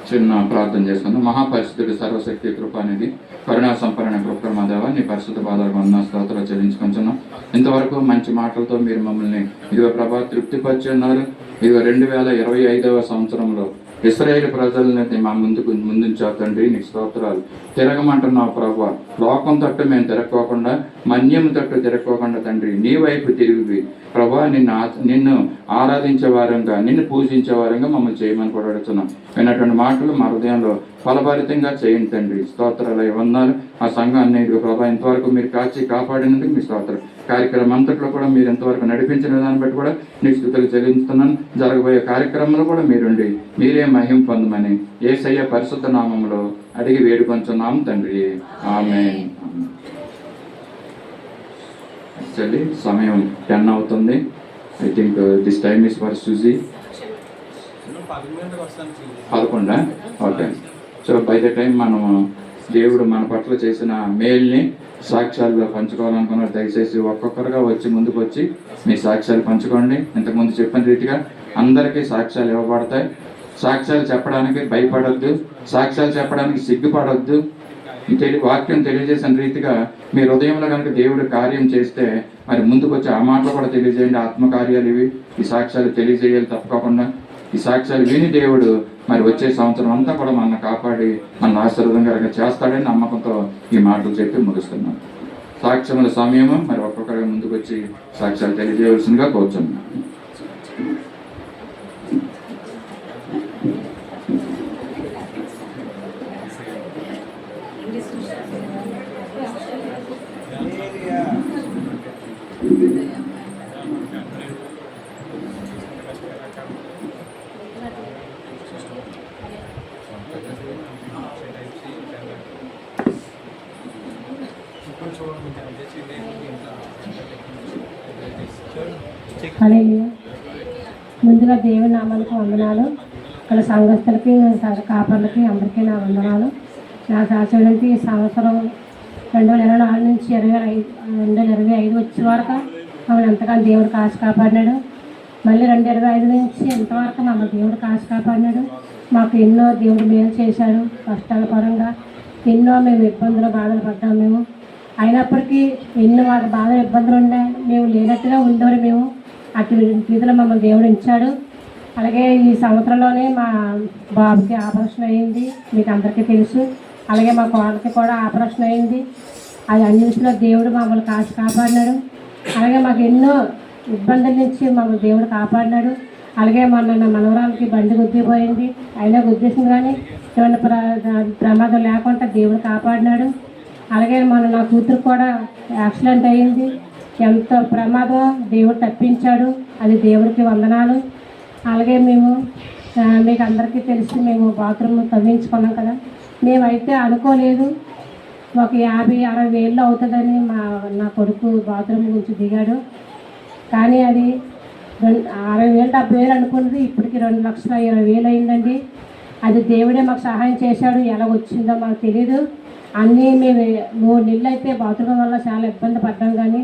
చిన్న ప్రార్థన చేసుకుందాం. మహాపరిశుద్ధుడు, సర్వశక్తి, కృపానిధి, కరుణా సంపన్న కృపమాదేవ, నీ పరిశుద్ధ పాదాలకు వందనాలు స్తోత్రాలు చెల్లించుకుంటున్నాం. ఇంతవరకు మంచి మాటలతో మీరు మమ్మల్ని ఇదిగో ప్రభా తృప్తిపరిచి ఉన్నారు. ఇదిగో 2025వ సంవత్సరంలో ఇశ్రాయేలు ప్రజలని మా ముందుంచా తండ్రి, నీకు స్తోత్రాలు. తిరగమంటున్నావు ప్రభా, లోకం తట్టు మేము తిరక్కోకుండా, మన్యం తట్టు తిరక్కోకుండా తండ్రి నీ వైపు తిరిగి ప్రభా నిన్ను ఆరాధించే వారంగా, నిన్ను పూజించే వారంగా మమ్మల్ని చేయమని కూడా అడుగుతున్నాం. విన్నటువంటి మాటలు మా హృదయంలో ఫలభరితంగా చేయండి తండ్రి. స్తోత్రాలు వందనాలు. ఆ సంఘాన్ని ప్రభా ఇంతవరకు మీరు కాపాడినందుకు మీ స్తోత్రం. కార్యక్రమం అంతట్లో కూడా మీరు ఎంతవరకు నడిపించిన దాన్ని బట్టి కూడా నీకు స్తుతులు చెల్లిస్తున్నాను. జరగబోయే కార్యక్రమంలో కూడా మీరుండి మీరే మహిమ పొందమని యేసయ్య పరిశుద్ధ నామములో అడిగి వేడుకొంచున్నాం తండ్రి. ఆమేన్. యాక్చువల్లీ సమయం 10 అవుతుంది. I think this time is for Suji. 11. Okay. So by the time మనము దేవుడు మన పట్ల చేసిన మేల్ని సాక్ష్యాల్లో పంచుకోవాలనుకున్నారు. దయచేసి ఒక్కొక్కరుగా ముందుకు వచ్చి మీ సాక్ష్యాలు పంచుకోండి. ఇంతకుముందు చెప్పిన రీతిగా అందరికీ సాక్ష్యాలు ఇవ్వబడతాయి. సాక్ష్యాలు చెప్పడానికి భయపడొద్దు, సాక్ష్యాలు చెప్పడానికి సిగ్గుపడొద్దు. వాక్యం తెలియజేసిన రీతిగా మీ హృదయంలో కనుక దేవుడు కార్యం చేస్తే మరి ముందుకు వచ్చి ఆ మాటలు కూడా తెలియజేయండి. ఆత్మకార్యాలు ఇవి, ఈ సాక్ష్యాలు తెలియజేయాలి తప్పకుండా. ఈ సాక్ష్యాలు విని దేవుడు మరి వచ్చే సంవత్సరం అంతా కూడా మనల్ని కాపాడి మన ఆశీర్వాదంగా చేస్తాడని నమ్మకంతో ఈ మాటలు చెప్పి ముగిస్తున్నాం. సాక్ష్యముల సమయము మరి ఒక్కొక్కరిగా ముందుకు వచ్చి సాక్ష్యాలు తెలియజేయవలసిందిగా కోరుచున్నాం. హల్లెలూయా. ముందుగా దేవుని నామానికి వందనాలు. ఇక్కడ సంఘస్థులకి, సంఘ కాపర్లకి అందరికీ నా వందనాలు. నా శాస్త్రానికి ఈ సంవత్సరం 2024 నుంచి 2025 వచ్చే వరకు మమ్మల్ని ఎంతగానో దేవుడు కాచి కాపాడినాడు. మళ్ళీ 2025 నుంచి ఎంతవరకు మమ్మల్ని దేవుడు కాచి కాపాడినాడు. మాకు ఎన్నో దేవుడు మేలు చేశాడు. కష్టాల పరంగా ఎన్నో మేము ఇబ్బందులు బాధలు పడ్డాము. మేము అయినప్పటికీ ఎన్నో మాకు బాధలు ఇబ్బందులు ఉన్నాయి. మేము లేనట్టుగా ఉండేవారు. మేము అటు రీతిలో మమ్మల్ని దేవుడు ఇచ్చాడు. అలాగే ఈ సంవత్సరంలోనే మా బాబుకి ఆపరేషన్ అయింది, మీకు అందరికీ తెలుసు. అలాగే మా కోడలికి కూడా ఆపరేషన్ అయింది. అది అన్ని విషయంలో దేవుడు మమ్మల్ని కాచి కాపాడినాడు. అలాగే మాకు ఎన్నో ఇబ్బందుల నుంచి మమ్మల్ని దేవుడు కాపాడినాడు. అలాగే మొన్న నా మనవరాలకి బండి గుద్దిపోయింది, అయినా గుద్దేసింది కానీ ఎటువంటి ప్రమాదం లేకుండా దేవుడు కాపాడినాడు. అలాగే మొన్న నా కూతురు కూడా యాక్సిడెంట్ అయ్యింది. ఎంతో ప్రమాదం దేవుడు తప్పించాడు. అది దేవుడికి వందనాలు. అలాగే మేము మీకు అందరికీ తెలిసి మేము బాత్రూమ్ తవ్వించుకున్నాం కదా. మేమైతే అనుకోలేదు ఒక 50-60 వేలు అవుతుందని. నా కొడుకు బాత్రూమ్ గురించి దిగాడు, కానీ అది 60,000-70,000 అనుకున్నది ఇప్పటికి 2,20,000 అయిందండి. అది దేవుడే మాకు సహాయం చేశాడు. ఎలా వచ్చిందో మాకు తెలియదు. అన్నీ మేము 3 నెలలు అయితే బాత్రూమ్ వల్ల చాలా ఇబ్బంది పడ్డాం, కానీ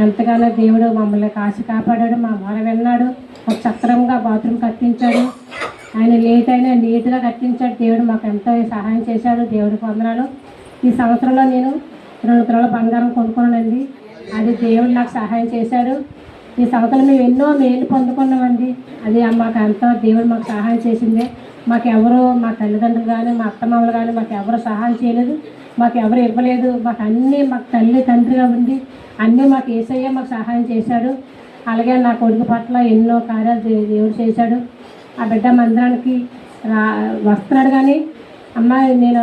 ఎంతగానో దేవుడు మమ్మల్ని కాచి కాపాడాడు. మా మొర విన్నాడు. ఒక సక్రమంగా బాత్రూమ్ కట్టించాడు. ఆయన లేట్ అయినా నీట్గా కట్టించాడు. దేవుడు మాకు ఎంతో సహాయం చేశాడు. దేవుడికి వందనాలు. ఈ సంవత్సరంలో నేను 2 తులాల బంగారం కొనుక్కున్నానండి. అది దేవుడు నాకు సహాయం చేశాడు. ఈ సంవత్సరం మేము ఎన్నో మేలు పొందుకున్నామండి. అది మాకు ఎంతో దేవుడు మాకు సహాయం చేసింది. మాకెవరు, మా తల్లిదండ్రులు కానీ మా అత్తమామలు కానీ మాకు ఎవరు సహాయం చేయలేదు, మాకు ఎవరు ఇవ్వలేదు. మాకు అన్నీ మాకు తల్లి తండ్రిగా ఉండి అన్నీ మాకు యేసయ్య మాకు సహాయం చేశాడు. అలాగే నా కొడుకు పట్ల ఎన్నో కార్యాలు దేవుడు చేశాడు. ఆ బిడ్డ మందిరానికి వస్తున్నాడు, కానీ అమ్మ నేను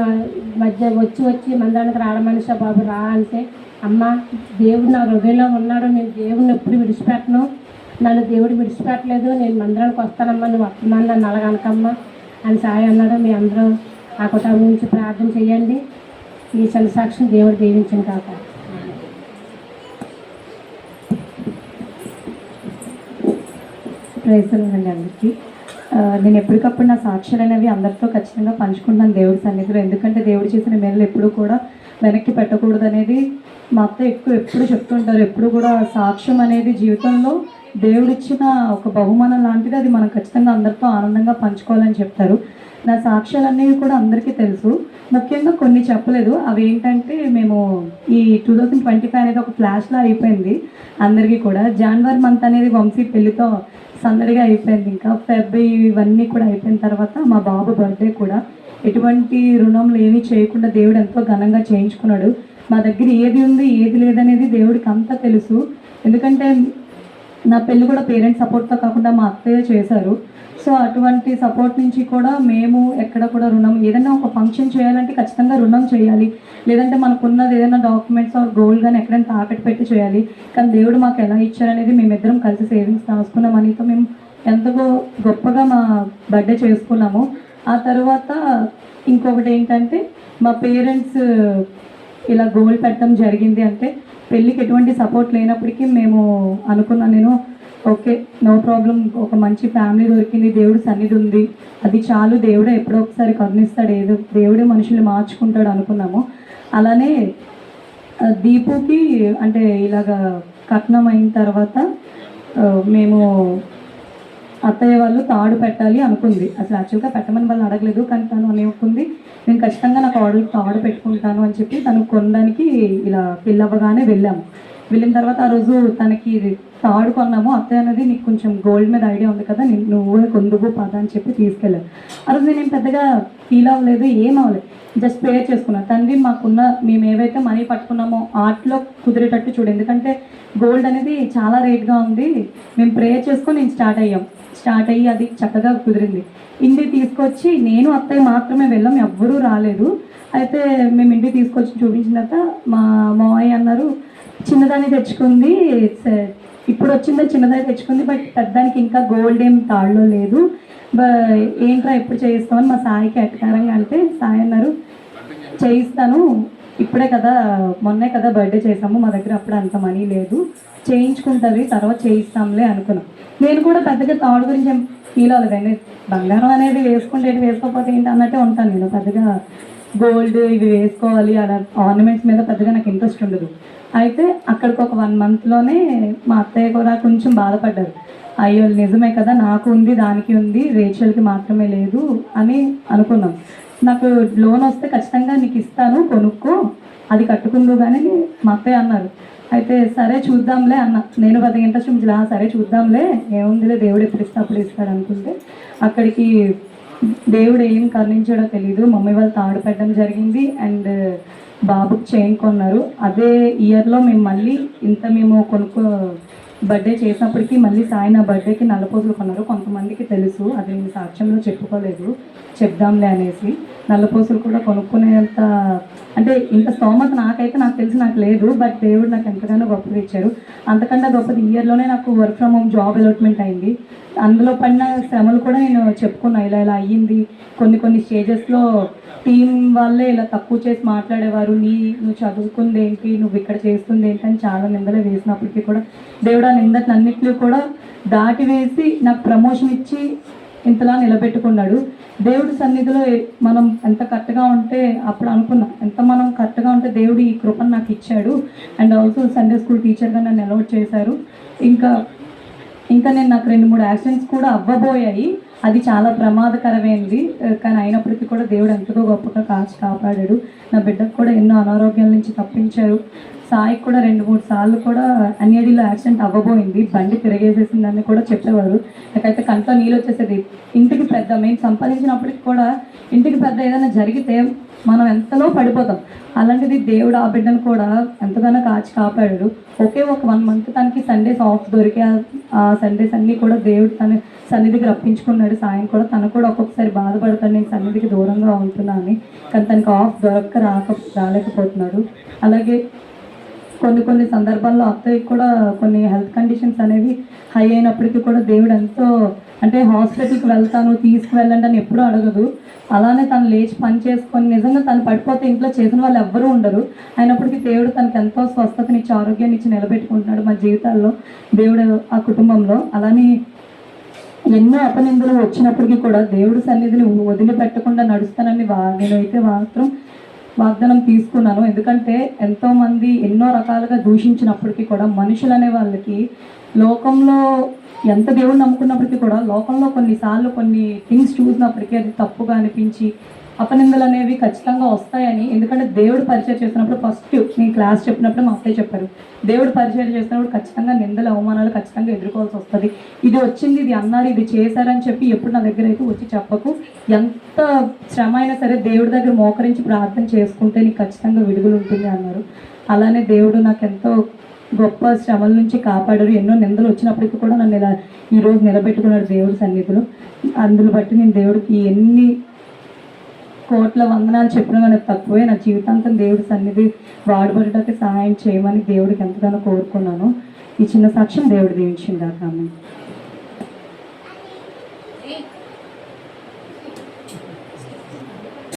మధ్య వచ్చి మందిరానికి రావడం మనిషి బాబు రా అంటే, అమ్మ దేవుడు నా హృదయంలో ఉన్నాడు, నేను దేవుడిని ఎప్పుడు విడిచిపెట్టను, నన్ను దేవుడు విడిచిపెట్టలేదు, నేను మందిరానికి వస్తానమ్మా, నువ్వు వస్తున్నాను, నన్ను అలాగనకమ్మా అని సాయి అన్నాడు. మీ అందరూ ఆ కుటుంబం నుంచి ప్రార్థన చేయండి. ఈ సాక్షిని దేవుడు దీవించను కాక. ప్రైజ్లార్డ్ అందరికీ. నేను ఎప్పటికప్పుడు నా సాక్ష్యాలు అనేవి అందరితో ఖచ్చితంగా పంచుకుంటాను దేవుడి సన్నిధిలో. ఎందుకంటే దేవుడు చేసిన మేలు ఎప్పుడు కూడా వెనక్కి పెట్టకూడదు అనేది మా అత్త ఎప్పుడు చెప్తుంటారు. ఎప్పుడు కూడా సాక్ష్యం అనేది జీవితంలో దేవుడిచ్చిన ఒక బహుమానం లాంటిది. అది మనం ఖచ్చితంగా అందరితో ఆనందంగా పంచుకోవాలని చెప్తారు. నా సాక్ష్యాలు అనేవి కూడా అందరికీ తెలుసు. ముఖ్యంగా కొన్ని చెప్పలేదు. అవి ఏంటంటే, మేము ఈ 2025 అనేది ఒక ఫ్లాష్లా అయిపోయింది అందరికీ కూడా. జనవరి మంత్ అనేది వంశీ పెళ్లితో సందడిగా అయిపోయింది. ఇంకా ఫెబ్రవరి ఇవన్నీ కూడా అయిపోయిన తర్వాత మా బాబు బర్త్డే కూడా ఎటువంటి రుణంలు ఏమీ చేయకుండా దేవుడు ఎంతో ఘనంగా చేయించుకున్నాడు. మా దగ్గర ఏది ఉంది ఏది లేదనేది దేవుడికి అంతా తెలుసు. ఎందుకంటే నా పెళ్ళి కూడా పేరెంట్స్ సపోర్ట్తో కాకుండా మా అత్తయ్య చేశారు. సో అటువంటి సపోర్ట్ నుంచి కూడా మేము ఎక్కడ కూడా రుణం, ఏదైనా ఒక ఫంక్షన్ చేయాలంటే ఖచ్చితంగా రుణం చేయాలి, లేదంటే మనకున్నది ఏదైనా డాక్యుమెంట్స్ ఆర్ గోల్డ్ కానీ ఎక్కడైనా తాకట్టు పెట్టి చేయాలి. కానీ దేవుడు మాకు ఎలా ఇచ్చారనేది మేమిద్దరం కలిసి సేవింగ్స్ రాసుకున్న మనీతో మేము ఎంతో గొప్పగా మా బర్త్డే చేసుకున్నాము. ఆ తర్వాత ఇంకొకటి ఏంటంటే, మా పేరెంట్స్ ఇలా గోల్డ్ పెట్టడం జరిగింది. అంటే పెళ్ళికి ఎటువంటి సపోర్ట్ లేనప్పటికీ మేము అనుకున్నాను, నేను ఓకే నో ప్రాబ్లం, ఒక మంచి ఫ్యామిలీ దొరికింది, దేవుడు సన్నిధి ఉంది, అది చాలు, దేవుడే ఎప్పుడో ఒకసారి కరుణిస్తాడు, ఏదో దేవుడే మనుషులు మార్చుకుంటాడు అనుకున్నాము. అలానే దీపుకి అంటే ఇలాగా కట్నం అయిన తర్వాత మేము అత్తయ్య వాళ్ళు తాడు పెట్టాలి అనుకుంది. అసలు యాక్చువల్గా పెట్టమని వాళ్ళు అడగలేదు, కానీ తను అనుకుంది నేను ఖచ్చితంగా నా కోడలికి తాడు పెట్టుకుంటాను అని చెప్పి తను కొనడానికి ఇలా పెళ్ళవ్వగానే వెళ్ళాము. వెళ్ళిన తర్వాత ఆ రోజు తనకి తాడు కొన్నాము. అత్తయ్య అనేది నీకు కొంచెం గోల్డ్ మీద ఐడియా ఉంది కదా, నువ్వే కొందుకు పద అని చెప్పి తీసుకెళ్ళాను. ఆ రోజు నేను పెద్దగా ఫీల్ అవ్వలేదు, ఏం అవ్వలేదు, జస్ట్ ప్రేయర్ చేసుకున్నాను. తండ్రి మేము ఏవైతే మనీ పట్టుకున్నామో ఆర్ట్లో కుదిరేటట్టు చూడు, ఎందుకంటే గోల్డ్ అనేది చాలా రేట్గా ఉంది. మేము ప్రేయర్ చేసుకొని నేను స్టార్ట్ అయ్యి అది చక్కగా కుదిరింది. ఇంటికి తీసుకొచ్చి నేను అత్తయ్య మాత్రమే వెళ్ళాం, ఎవ్వరూ రాలేదు. అయితే మేము ఇంటికి తీసుకొచ్చి చూపించిన తర్వాత మా మావయ్య అన్నారు, చిన్నదాన్ని తెచ్చుకుంది, ఇప్పుడు వచ్చిందని చిన్నదాన్ని తెచ్చుకుంది, బట్ పెద్దానికి ఇంకా గోల్డ్ ఏం తాళ్ళలో లేదు, ఏంట్రా ఎప్పుడు చేయిస్తామని మా సాయికి ఎట్టకారంగా అంటే, సాయి అన్నారు చేయిస్తాను, ఇప్పుడే కదా మొన్నే కదా బర్త్డే చేసాము, మా దగ్గర అప్పుడు అంత మనీ లేదు, చేయించుకుంటుంది తర్వాత చేయిస్తాంలే అనుకున్నాం. నేను కూడా పెద్దగా థాట్ గురించి ఏం ఫీల్ అవ్వలేదండి. బంగారం అనేది వేసుకుంటే ఏంటి, వేసుకోకపోతే ఏంటి అన్నట్టే ఉంటాను నేను. పెద్దగా గోల్డ్ ఇవి వేసుకోవాలి అలా ఆర్నమెంట్స్ మీద పెద్దగా నాకు ఇంట్రెస్ట్ ఉండదు. అయితే అక్కడికి ఒక 1 monthలోనే మా అత్తయ్య కూడా కొంచెం బాధపడ్డారు. అయ్యో నిజమే కదా, నాకు ఉంది దానికి ఉంది, రేచల్కి మాత్రమే లేదు అని అనుకున్నాం. నాకు లోన్ వస్తే ఖచ్చితంగా నీకు ఇస్తాను, కొనుక్కో, అది కట్టుకుందు కానీ మా అత్తయ్య అన్నారు. అయితే సరే చూద్దాంలే అన్న. నేను పెద్దగా ఇంట్రెస్ట్ ఉంచలే, సరే చూద్దాంలే ఏముందిలే, దేవుడు ఎప్పుడు ఇస్తే అప్పుడు ఇస్తాడు అనుకుంటే అక్కడికి దేవుడు ఏం కరుణించాడో తెలీదు. మమ్మీ వాళ్ళు తాడు పెట్టడం జరిగింది అండ్ బాబుకి చైన్ కొన్నారు. అదే ఇయర్లో మేము మళ్ళీ మేము బర్త్డే చేసినప్పటికీ మళ్ళీ సాయి నా బర్త్డేకి నల్లపూసలు కొన్నారు. కొంతమందికి తెలుసు, అది నేను సాక్ష్యంలో చెప్పుకోలేదు, చెప్దాంలే అనేసి. నల్లపూసలు కూడా కొనుక్కునేంత అంటే ఇంత స్తోమత నాకు తెలిసి నాకు లేదు. బట్ దేవుడు నాకు ఎంతగానో గొప్పగా ఇచ్చారు. అంతకంటే గొప్పది ఇయర్లోనే నాకు work from home job allotment అయింది. అందులో పడిన శ్రమలు కూడా నేను చెప్పుకున్నా, ఇలా ఇలా అయ్యింది. కొన్ని స్టేజెస్లో టీం వాళ్ళే ఇలా తక్కువ చేసి మాట్లాడేవారు, నువ్వు చదువుకుంది ఏంటి, నువ్వు ఇక్కడ చేస్తుంది ఏంటి అని చాలా నిందలు వేసినప్పటికీ కూడా దేవుడు ఆ నిందలన్నింటినీ కూడా దాటి వేసి నాకు ప్రమోషన్ ఇచ్చి ఇంతలా నిలబెట్టుకున్నాడు. దేవుడి సన్నిధిలో మనం ఎంత కరెక్ట్గా ఉంటే, అప్పుడు అనుకున్నా ఎంత మనం కరెక్ట్గా ఉంటే దేవుడు ఈ కృపను నాకు ఇచ్చాడు. అండ్ ఆల్సో సండే స్కూల్ టీచర్గా నన్ను అలౌట్ చేశారు. ఇంకా నాకు 2-3 యాక్సిడెంట్స్ కూడా అవ్వబోయాయి. అది చాలా ప్రమాదకరమైనది, కానీ అయినప్పటికీ కూడా దేవుడు ఎంతో గొప్పగా కాపాడాడు. నా బిడ్డకు కూడా ఎన్నో అనారోగ్యాల నుంచి తప్పించారు. సాయికి కూడా 2-3 సార్లు కూడా అన్యడిలో యాక్సిడెంట్ అవ్వబోయింది, బండి తిరగేసేసిందని కూడా చెప్పేవారు. నాకైతే కంట్లో నీళ్ళు వచ్చేసేది. ఇంటికి పెద్ద మేము సంపాదించినప్పటికి కూడా ఇంటికి పెద్ద ఏదైనా జరిగితే మనం ఎంతలో పడిపోతాం. అలాంటిది దేవుడు ఆ బిడ్డను కూడా ఎంతగానో కాపాడాడు. ఒకే ఒక 1 month తనకి సండేస్ ఆఫ్ దొరికే ఆ సండేస్ అన్నీ కూడా దేవుడు తన సన్నిధికి రప్పించుకున్నాడు. సాయం కూడా తను కూడా ఒక్కొక్కసారి బాధపడతాడు, నేను సన్నిధికి దూరంగా ఉంటున్నా అని. కానీ తనకి ఆఫ్ రాలేకపోతున్నాడు. అలాగే కొన్ని సందర్భాల్లో అత్తయ్యకి కూడా కొన్ని హెల్త్ కండిషన్స్ అనేవి హై అయినప్పటికీ కూడా దేవుడు ఎంతో అంటే హాస్పిటల్కి వెళ్తాను తీసుకువెళ్ళండి అని ఎప్పుడూ అడగదు. అలానే తను లేచి పని చేసుకొని నిజంగా తను పడిపోతే ఇంట్లో చేసిన వాళ్ళు ఎవ్వరూ ఉండరు. అయినప్పటికీ దేవుడు తనకు ఎంతో స్వస్థతనిచ్చి ఆరోగ్యాన్ని ఇచ్చి నిలబెట్టుకుంటున్నాడు మా జీవితాల్లో, దేవుడు ఆ కుటుంబంలో. అలానే ఎన్నో అపనిందలు వచ్చినప్పటికీ కూడా దేవుడి సన్నిధిని వదిలిపెట్టకుండా నడుస్తానని నేనైతే మాత్రం వాగ్దానం తీసుకున్నాను. ఎందుకంటే ఎంతోమంది ఎన్నో రకాలుగా దూషించినప్పటికీ కూడా మనుషులు అనే వాళ్ళకి లోకంలో ఎంత దేవుడు నమ్ముకున్నప్పటికీ కూడా లోకంలో కొన్నిసార్లు కొన్ని థింగ్స్ చూసినప్పటికీ అది తప్పుగా అనిపించి అపనిందలు అనేవి ఖచ్చితంగా వస్తాయని. ఎందుకంటే దేవుడు పరిచయం చేసినప్పుడు ఫస్ట్ నేను క్లాస్ చెప్పినప్పుడు మా అత్తయ్య చెప్పారు, దేవుడు పరిచయం చేసినప్పుడు ఖచ్చితంగా నిందలు అవమానాలు ఖచ్చితంగా ఎదుర్కోవాల్సి వస్తుంది. ఇది వచ్చింది, ఇది అన్నారు, ఇది చేశారని చెప్పి ఎప్పుడు నా దగ్గర అయితే వచ్చి చెప్పకు. ఎంత శ్రమ అయినా సరే దేవుడి దగ్గర మోకరించి ప్రార్థన చేసుకుంటే నీకు ఖచ్చితంగా విడుదల ఉంటుంది అన్నారు. అలానే దేవుడు నాకు ఎంతో గొప్ప శ్రమల నుంచి కాపాడారు. ఎన్నో నిందలు వచ్చినప్పటికీ కూడా నన్ను ఇలా ఈరోజు నిలబెట్టుకున్నాడు దేవుడి సన్నిధిలో. అందులో బట్టి నేను దేవుడికి ఎన్ని కోట్ల వందనాలు చెప్పినా మనకు తక్కువే. నా జీవితాంతం దేవుడి సన్నిధి వాడబడటానికి సహాయం చేయమని దేవుడికి ఎంతగానో కోరుకున్నాను. ఈ చిన్న సాక్ష్యం దేవుడు దీవించింది.